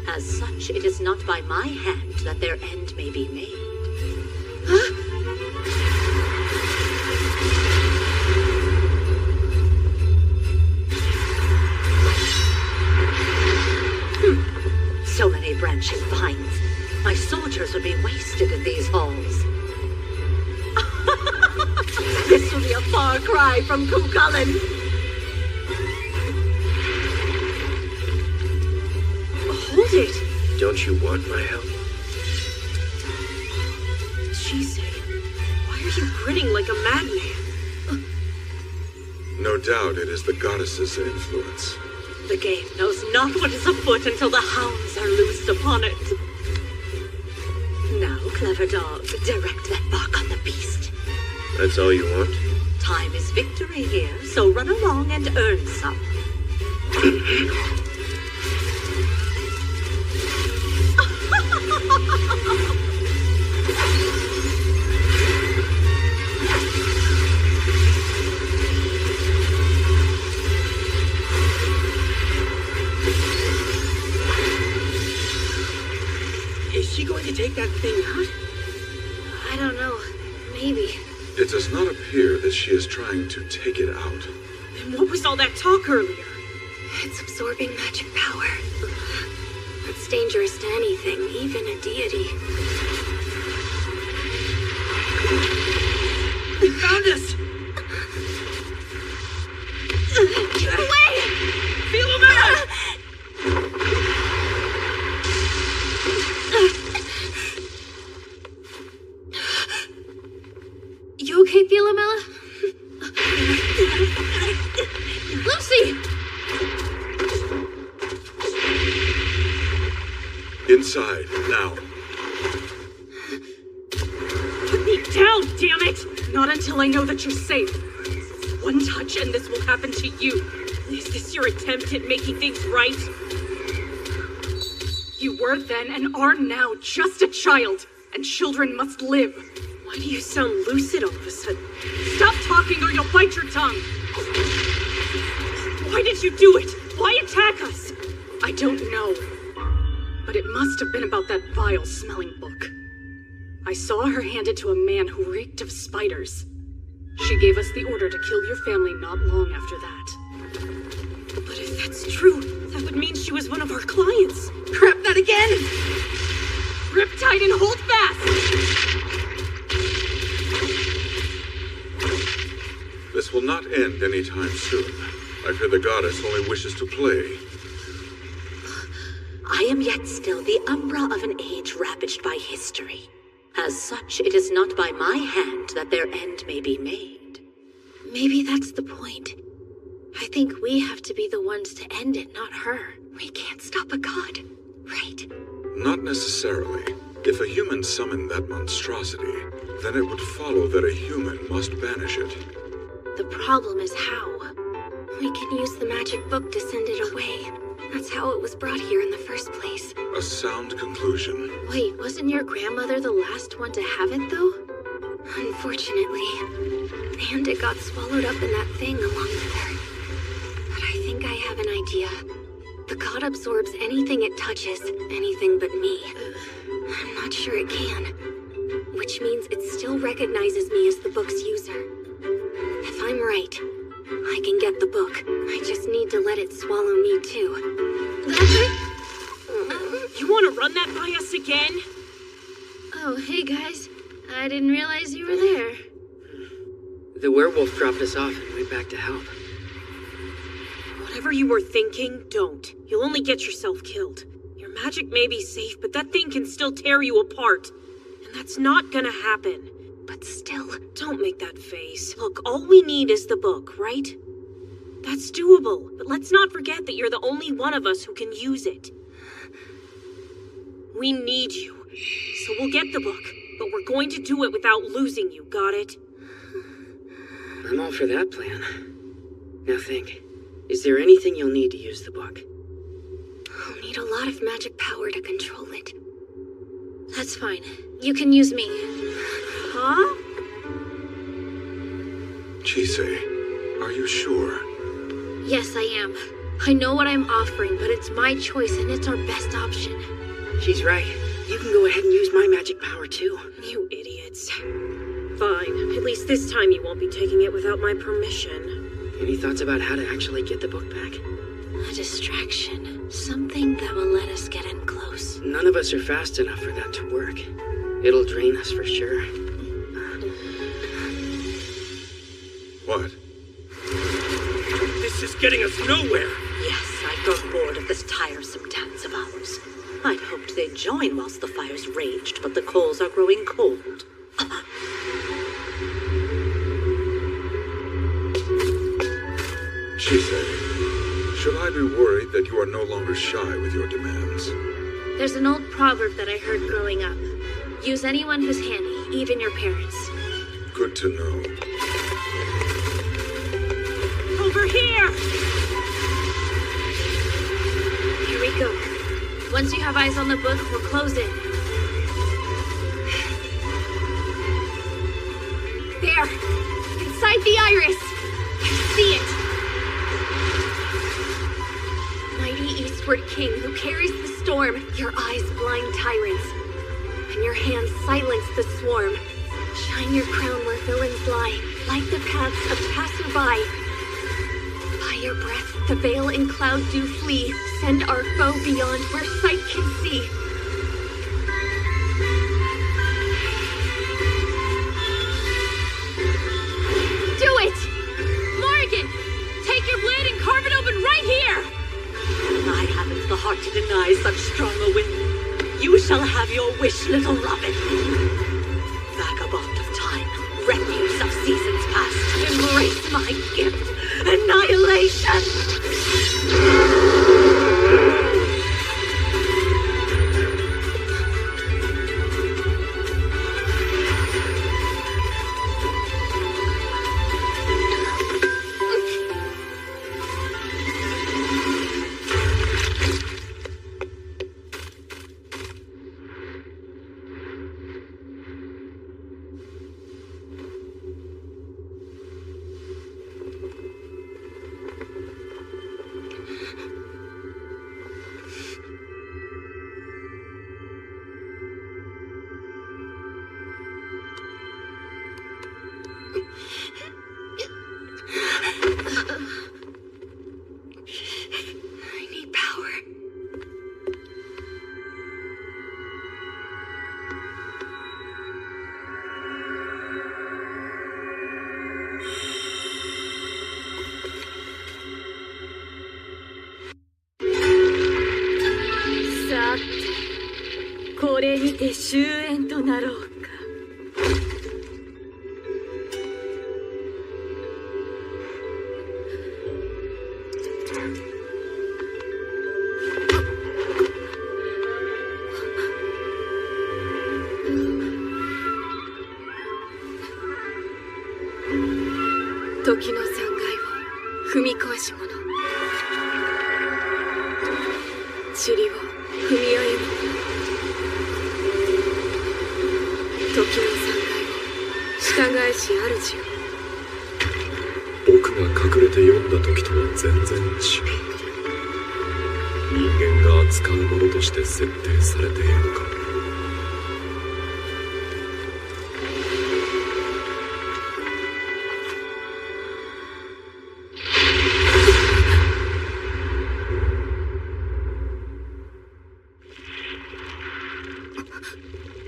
As such, it is not by my hand that their end may be made. So many branching vines. My soldiers would be wasted in these halls. This will be a far cry from Kukulin. Hold it! Don't you want my help? Chise, why are you grinning like a madman? No doubt it is the goddess's influence. The game knows not what is afoot until the hounds are loosed upon it. Now, clever dog, direct that bark on the beast. That's all you want? Time is victory here, so run along and earn some. Is she going to take that thing out? I don't know. Maybe. It does not appear that she is trying to take it out. Then what was all that talk earlier? It's absorbing magic power. It's dangerous to anything, even a deity. They found us! Get away! Philomena! You okay, Philomela? Lucy! Inside, now. Put me down, damn it! Not until I know that you're safe. One touch and this will happen to you. Is this your attempt at making things right? You were then and are now just a child, and children must live. Why do you sound lucid all of a sudden? Stop talking or you'll bite your tongue! Why did you do it? Why attack us? I don't know. But it must have been about that vile-smelling book. I saw her hand it to a man who reeked of spiders. She gave us the order to kill your family not long after that. But if that's true, that would mean she was one of our clients. Crap that again! Grip tight and hold fast! This will not end anytime soon. I fear the goddess only wishes to play. I am yet still the umbra of an age ravaged by history. As such, it is not by my hand that their end may be made. Maybe that's the point. I think we have to be the ones to end it, not her. We can't stop a god, right? Not necessarily. If a human summoned that monstrosity, then it would follow that a human must banish it. The problem is how. We can use the magic book to send it away. That's how it was brought here in the first place. A sound conclusion. Wait, wasn't your grandmother the last one to have it, though? Unfortunately. And it got swallowed up in that thing along with her. But I think I have an idea. The god absorbs anything it touches, anything but me. I'm not sure it can. Which means it still recognizes me as the book's user. If I'm right, I can get the book. I just need to let it swallow me, too. You want to run that by us again? Oh, hey guys. I didn't realize you were there. The werewolf dropped us off and went back to help. Whatever you were thinking, don't. You'll only get yourself killed. Your magic may be safe, but that thing can still tear you apart. And that's not gonna happen. But still... Don't make that face. Look, all we need is the book, right? That's doable, but let's not forget that you're the only one of us who can use it. We need you, so we'll get the book, but we're going to do it without losing you, got it? I'm all for that plan. Now think, is there anything you'll need to use the book? I'll need a lot of magic power to control it. That's fine. You can use me. Huh? Chise, are you sure? Yes, I am. I know what I'm offering, but it's my choice and it's our best option. She's right. You can go ahead and use my magic power too. You idiots. Fine. At least this time you won't be taking it without my permission. Any thoughts about how to actually get the book back? A distraction. Something that will let us get in close. None of us are fast enough for that to work. It'll drain us for sure. What? This is getting us nowhere. Yes, I've grown bored of this tiresome dance of ours. I'd hoped they'd join whilst the fires raged, but the coals are growing cold. Chise, should I be worried that you are no longer shy with your demands? There's an old proverb that I heard growing up. Use anyone who's handy, even your parents. Good to know. Over here! Here we go. Once you have eyes on the book, we'll close it. There! Inside the iris! See it! Mighty Eastward King who carries the storm, your eyes blind tyrants, and your hands silence the swarm. Shine your crown where villains lie, light the paths of passerby. By your breath, the veil and cloud do flee. Send our foe beyond where sight can see. Do it! Morrigan! Take your blade and carve it open right here! I haven't the heart to deny such strong a whim. You shall have your wish, little Robin. Vagabond of time, refuse of seasons past, embrace my gift, annihilation! I need power.さて、これにて終焉となろうか。時の残骸を踏み越し者、塵を踏み歩む、時の残骸を従えし主よ。僕が隠れて読んだ時とは全然違う。人間が扱うものとして設定されているのか。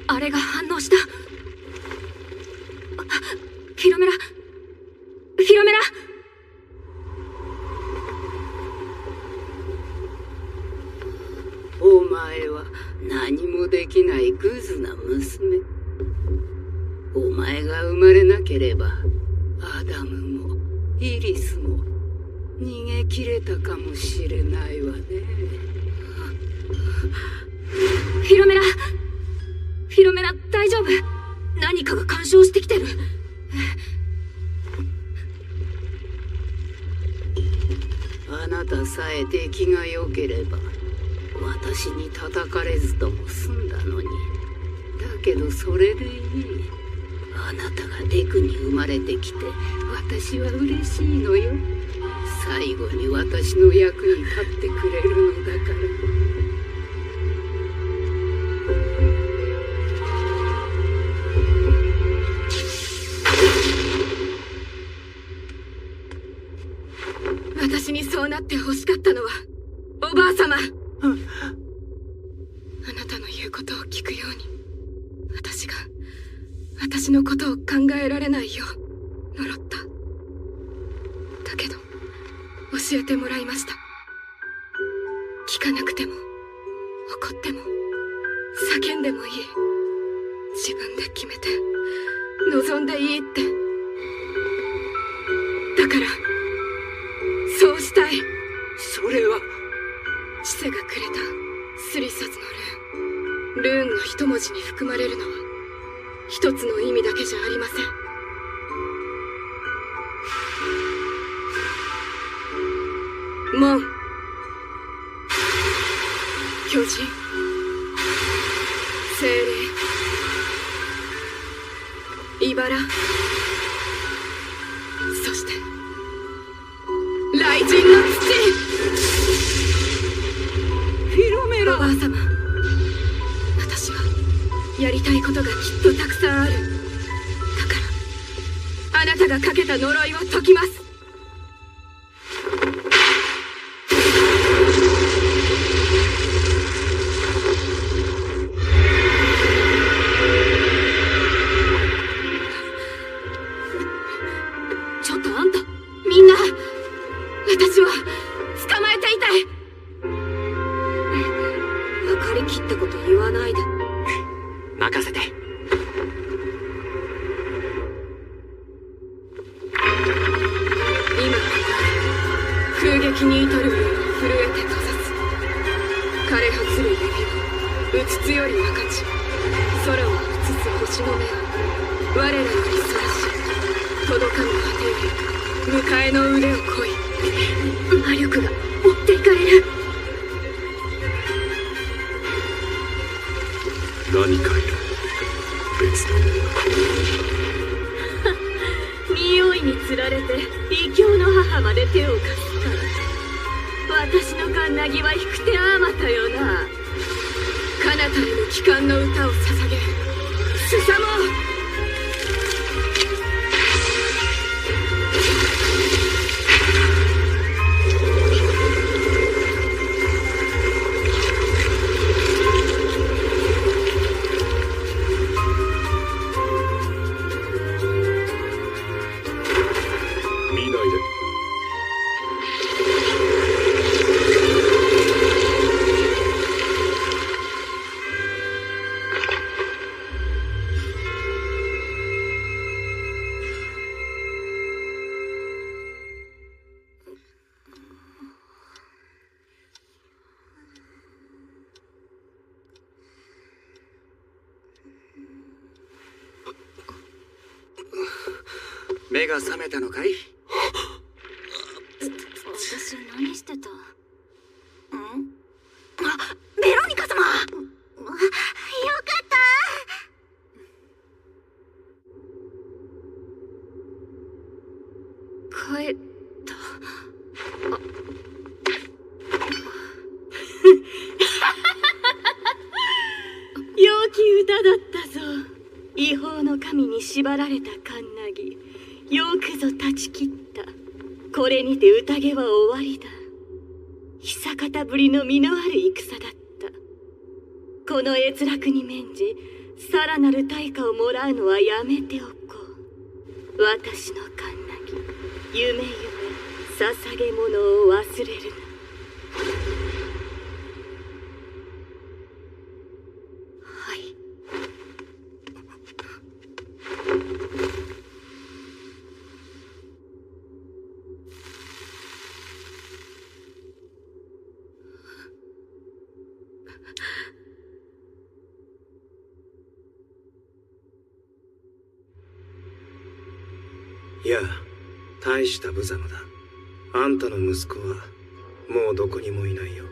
あれが反応した。フィロメラ、フィロメラ。お前は何もできないグズな娘。お前が生まれなければアダムもイリスも逃げ切れたかもしれないわね。フィロメラ、フィロメラ、大丈夫？何かが干渉してきてる。さえ出来が良ければ私に叩かれずとも済んだのに。だけどそれでいい。あなたがレクに生まれてきて私は嬉しいのよ。最後に私の役に立ってくれるのだから。私にそうなって欲しかったのはおばあ様。あなたの言うことを聞くように私のことを考えられないよう呪った。だけど教えてもらいました。聞かなくても怒っても叫んでもいい。自分で決めて望んでいいって。だからそうしたい。それはチセがくれたスリサズのルーンの一文字に含まれるのは一つの意味だけじゃありません。門、巨人、精霊、茨、そして雷神の土。フィロメラ。おばあ様、私はやりたいことがきっとたくさんある。だからあなたがかけた呪いを解きます。ちょっとあんた、みんな、私は捕まえていたい。分かりきったこと言わないで。任せて。今空撃に至る上に震えて閉ざす。枯れ果つる指をうつつより分かち、空を映す星の目を我らよりそらし、届かぬ果てより迎えの腕をこい。魔力が持っていかれる。何かいる。別の匂いにつられて異教の母まで手を貸すか。私のカンナギは引く手あまたよな。彼方への帰還の歌を捧げる。スサモ目が覚めたのかい？私何してた？ベロニカ様、よかった帰った。良き歌だったぞ。違法の神に縛られたカンナギ、よくぞ断ち切った。これにて宴は終わりだ。久方ぶりの実のある戦だった。この閲楽に免じ、さらなる対価をもらうのはやめておこう。私のカンナギ、夢夢捧げ物を忘れるな。いや、大した無様だ。あんたの息子はもうどこにもいないよ。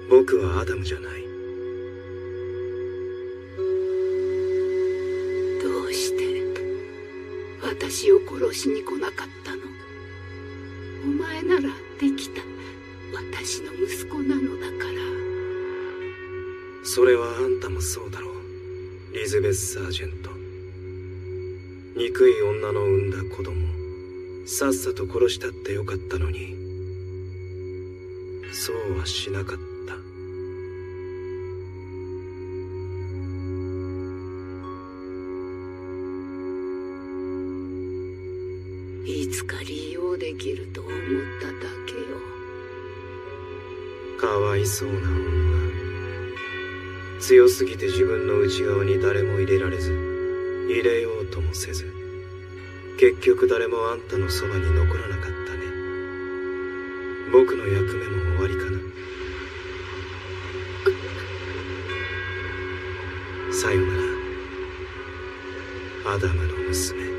僕はアダムじゃない。どうして私を殺しに来なかったの？お前ならできた。私の息子なのだから。それはあんたもそうだろう、リズベス・サージェント。憎い女の産んだ子供さっさと殺したってよかったのに、そうはしなかった。いつか利用できると思っただけよ。かわいそうな女。強すぎて自分の内側に誰も入れられず、入れようともせず、結局誰もあんたのそばに残らなかったね。僕の役目も終わりかな。さよなら、アダムの娘。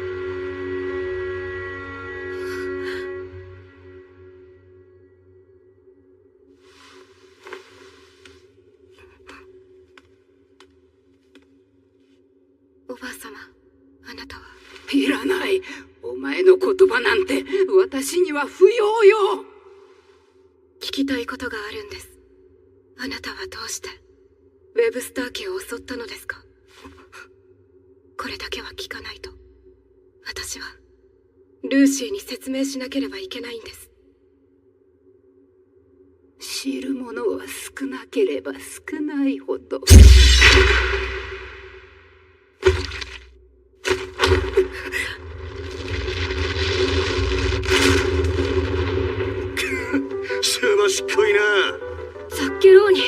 おばあ様、あなたは？いらない。お前の言葉なんて私には不要よ。聞きたいことがあるんです。あなたはどうしてウェブスター家を襲ったのですか？これだけは聞かないと。私はルーシーに説明しなければいけないんです。知るものは少なければ少ないほど。すばしっこいな。ザッケローニ。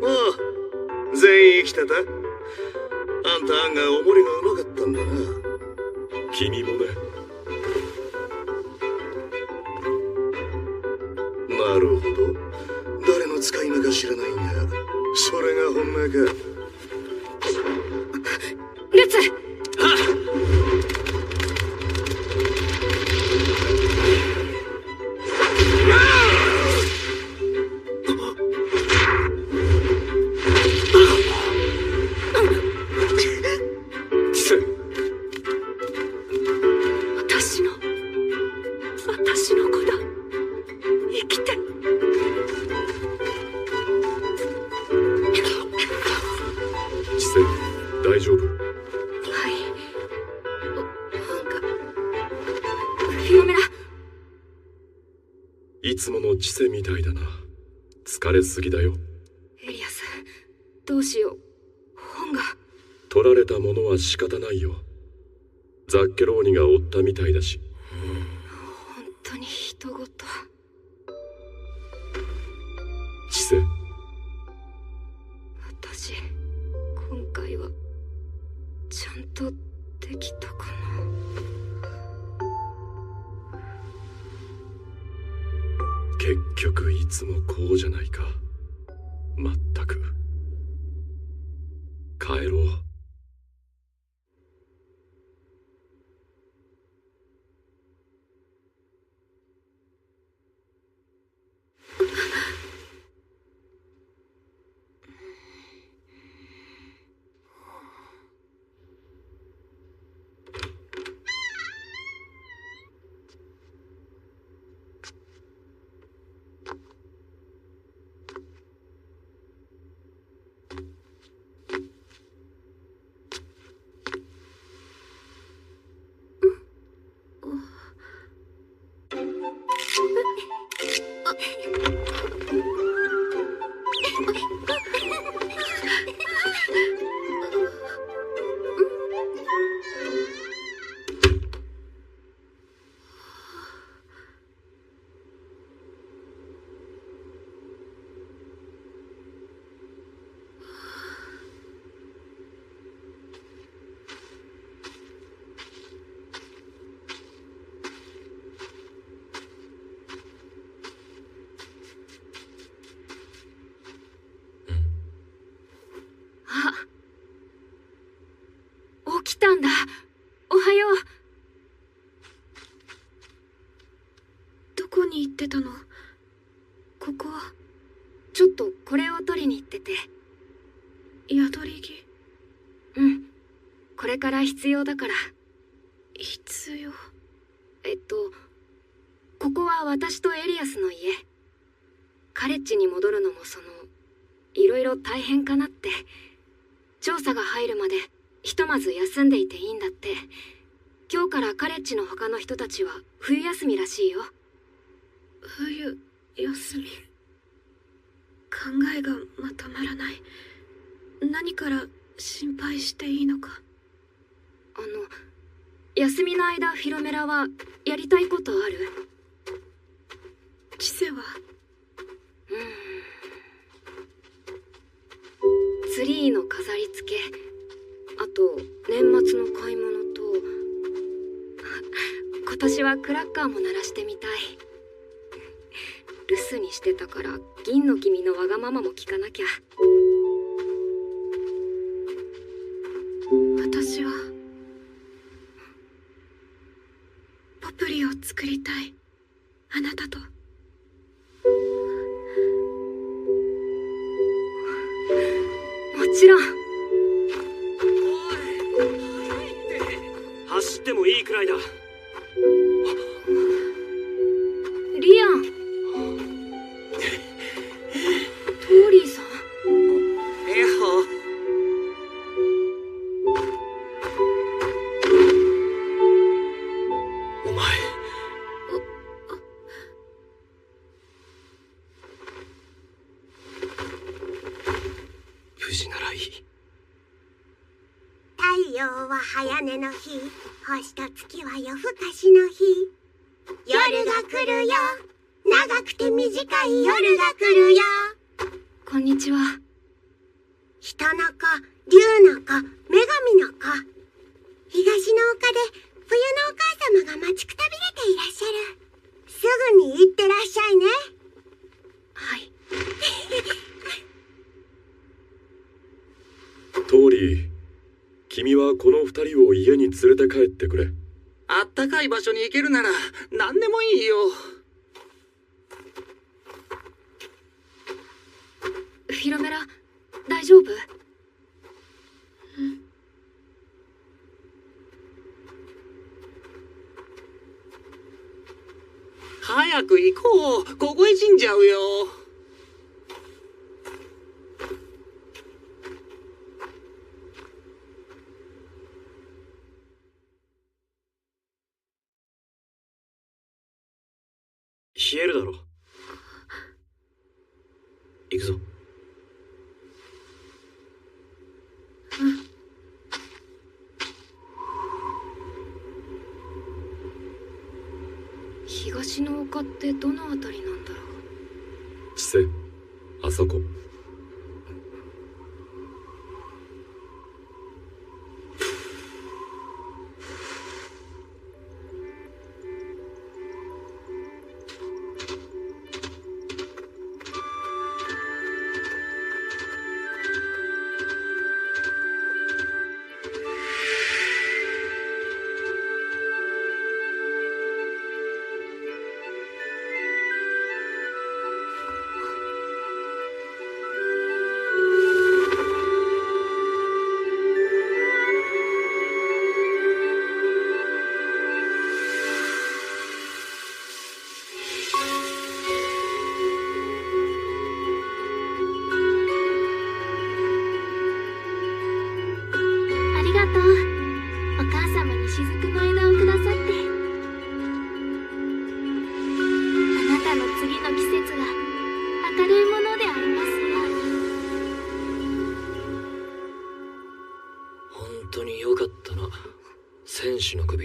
ああ、全員生きてた。あんた案外おもりがうまかったんだな。君もね。なるほど。誰の使い魔か知らないが、それが本命か。ルツ！私の子だ。生きて。チセ、大丈夫？はい。なんかフィオメラ。いつものチセみたいだな。疲れすぎだよ。エリアス、どうしよう。本が。取られたものは仕方ないよ。ザッケローニが追ったみたいだし。本当に人ごと。チセ。私、今回はちゃんとできたかな。結局いつもこうじゃないか。まったく。帰ろう。起きたんだ。おはよう。どってたの？ここは。ちょっとこれを取りに行ってて。宿り着？うん。これから必要だから。必要？ここは私とエリアスの家。カレッジに戻るのもいろいろ大変かなって。調査が入るまでひとまず休んでいていいんだって。今日からカレッジの他の人たちは冬休みらしいよ。冬休み。考えがまとまらない。何から心配していいのか。休みの間フィロメラはやりたいことある？チセは？ツリーの飾り付け、あと年末の買い物と、今年はクラッカーも鳴らしてみたい。留守にしてたから銀の君のわがままも聞かなきゃ。私はポプリを作りたい。あなたと。もちろん。走ってもいいくらいだ。リアン。トーリーさん。お前。無事ならいい。太陽は早寝の日、星と月は夜更かしの日。夜が来るよ、長くて短い夜が来るよ。こんにちは。人の子、竜の子、女神の子。東の丘で冬のお母様が待ちくたびれていらっしゃる。すぐに行ってらっしゃいね。はい。トーリー、君はこの二人を家に連れて帰ってくれ。あったかい場所に行けるなら何でもいいよ。フィロメラ、大丈夫？早く行こう。凍え死んじゃうよ。冷えるだろ。行くぞ。東の丘ってどのあたりなんだろう。チセ、あそこ。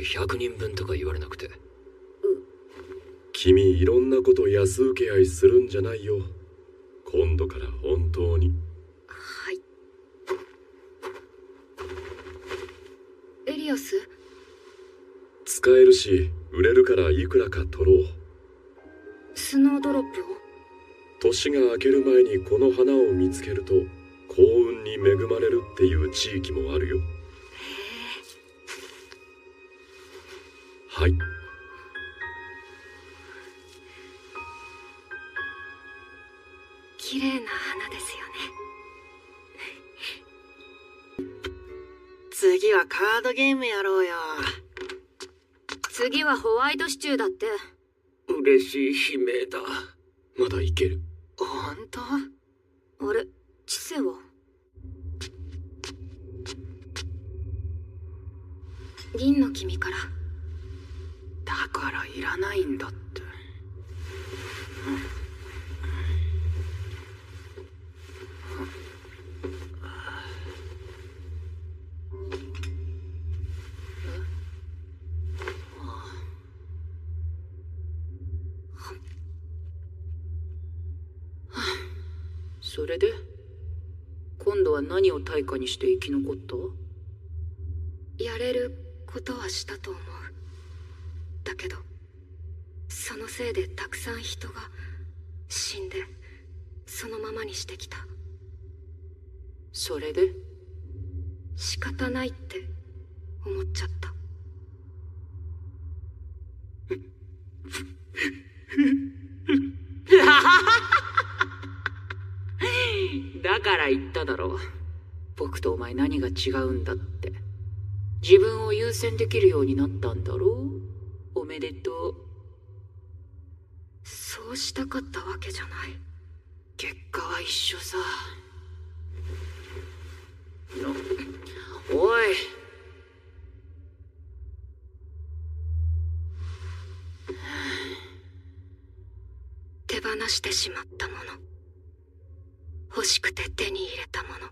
100人分とか言われなくて。君いろんなこと安請け合いするんじゃないよ。今度から本当に。はい。エリアス？使えるし売れるからいくらか取ろう。スノードロップを？年が明ける前にこの花を見つけると幸運に恵まれるっていう地域もあるよ。はい。次はカードゲームやろうよ。次はホワイトシチューだって。嬉しい悲鳴だ。まだいける。本当？あれ、知性は？銀の君から。だからいらないんだって。それで今度は何を対価にして生き残った？やれることはしたと思う。だけどそのせいでたくさん人が死んでそのままにしてきた。それで仕方ないって思っちゃった。だから言っただろう。僕とお前何が違うんだって。自分を優先できるようになったんだろう。おめでとう。そうしたかったわけじゃない。結果は一緒さ。おい。手放してしまったもの、欲しくて手に入れたもの、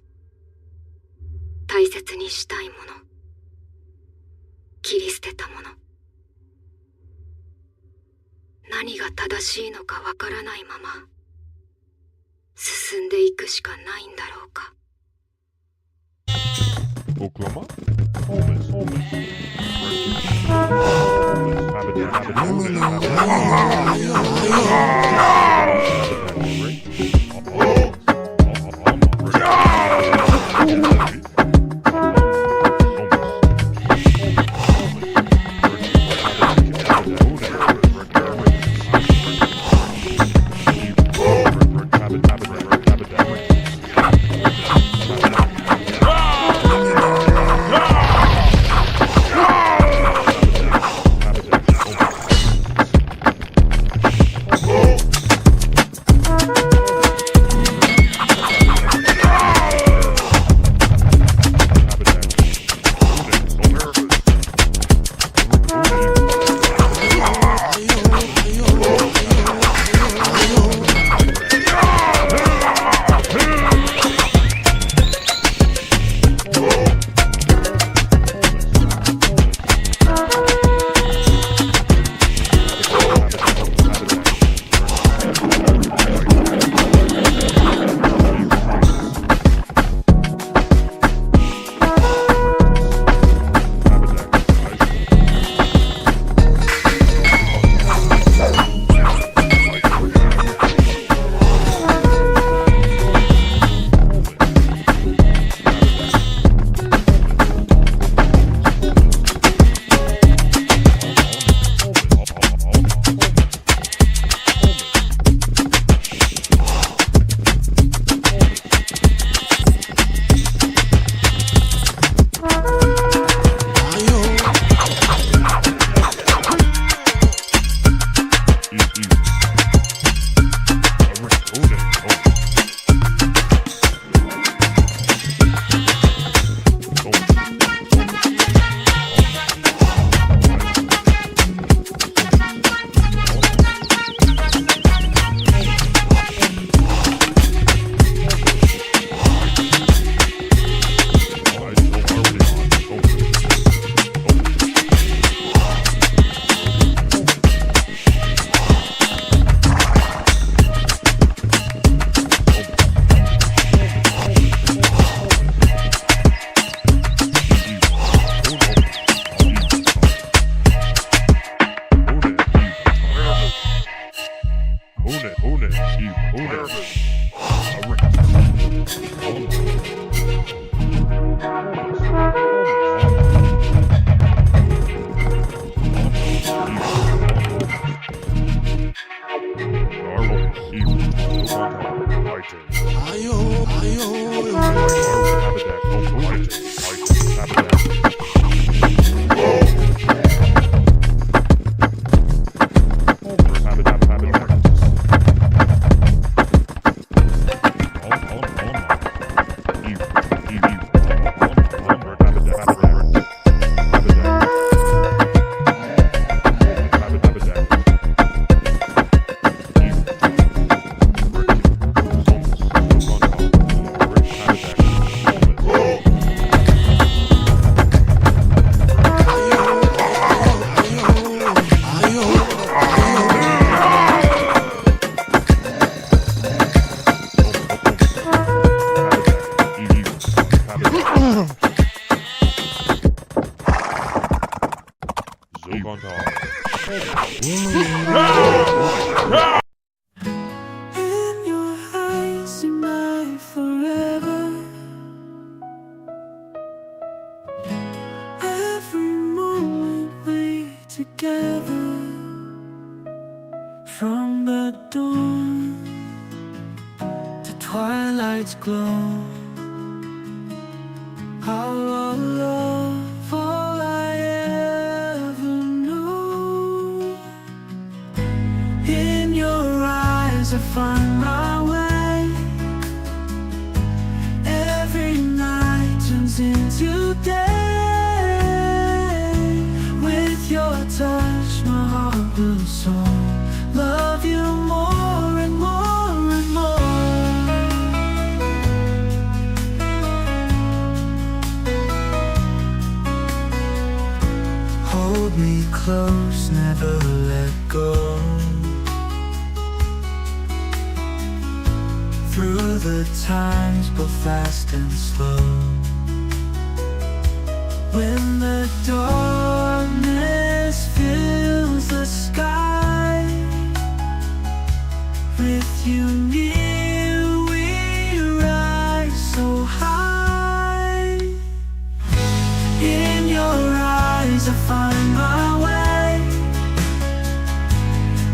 大切にしたいもの、切り捨てたもの、何が正しいのかわからないまま進んでいくしかないんだろうか。your eyes see my forever. Every moment we together, from the dawn to twilight's glow. Our love, all I ever knew. In your eyes I find my way. Every night turns into day. With your touch my heart will soar. Love you more and more and more. Hold me close, never let go. Through the times, both fast and slow. When the darkness fills the sky, with you near we rise so high. In your eyes I find my way.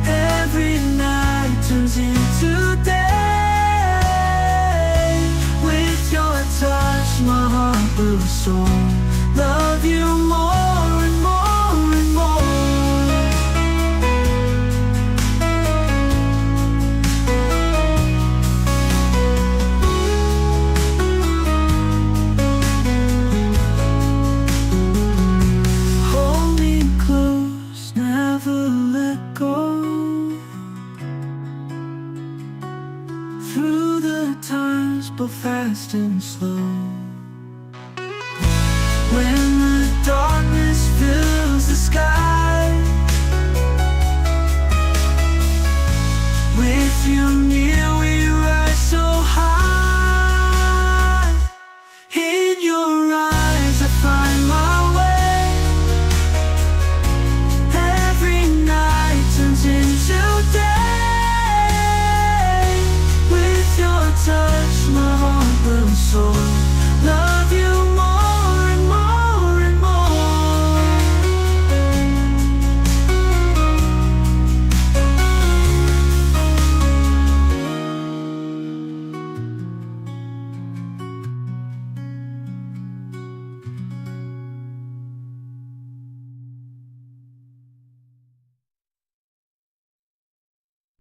Every night turns into day. With your touch my heart will soar.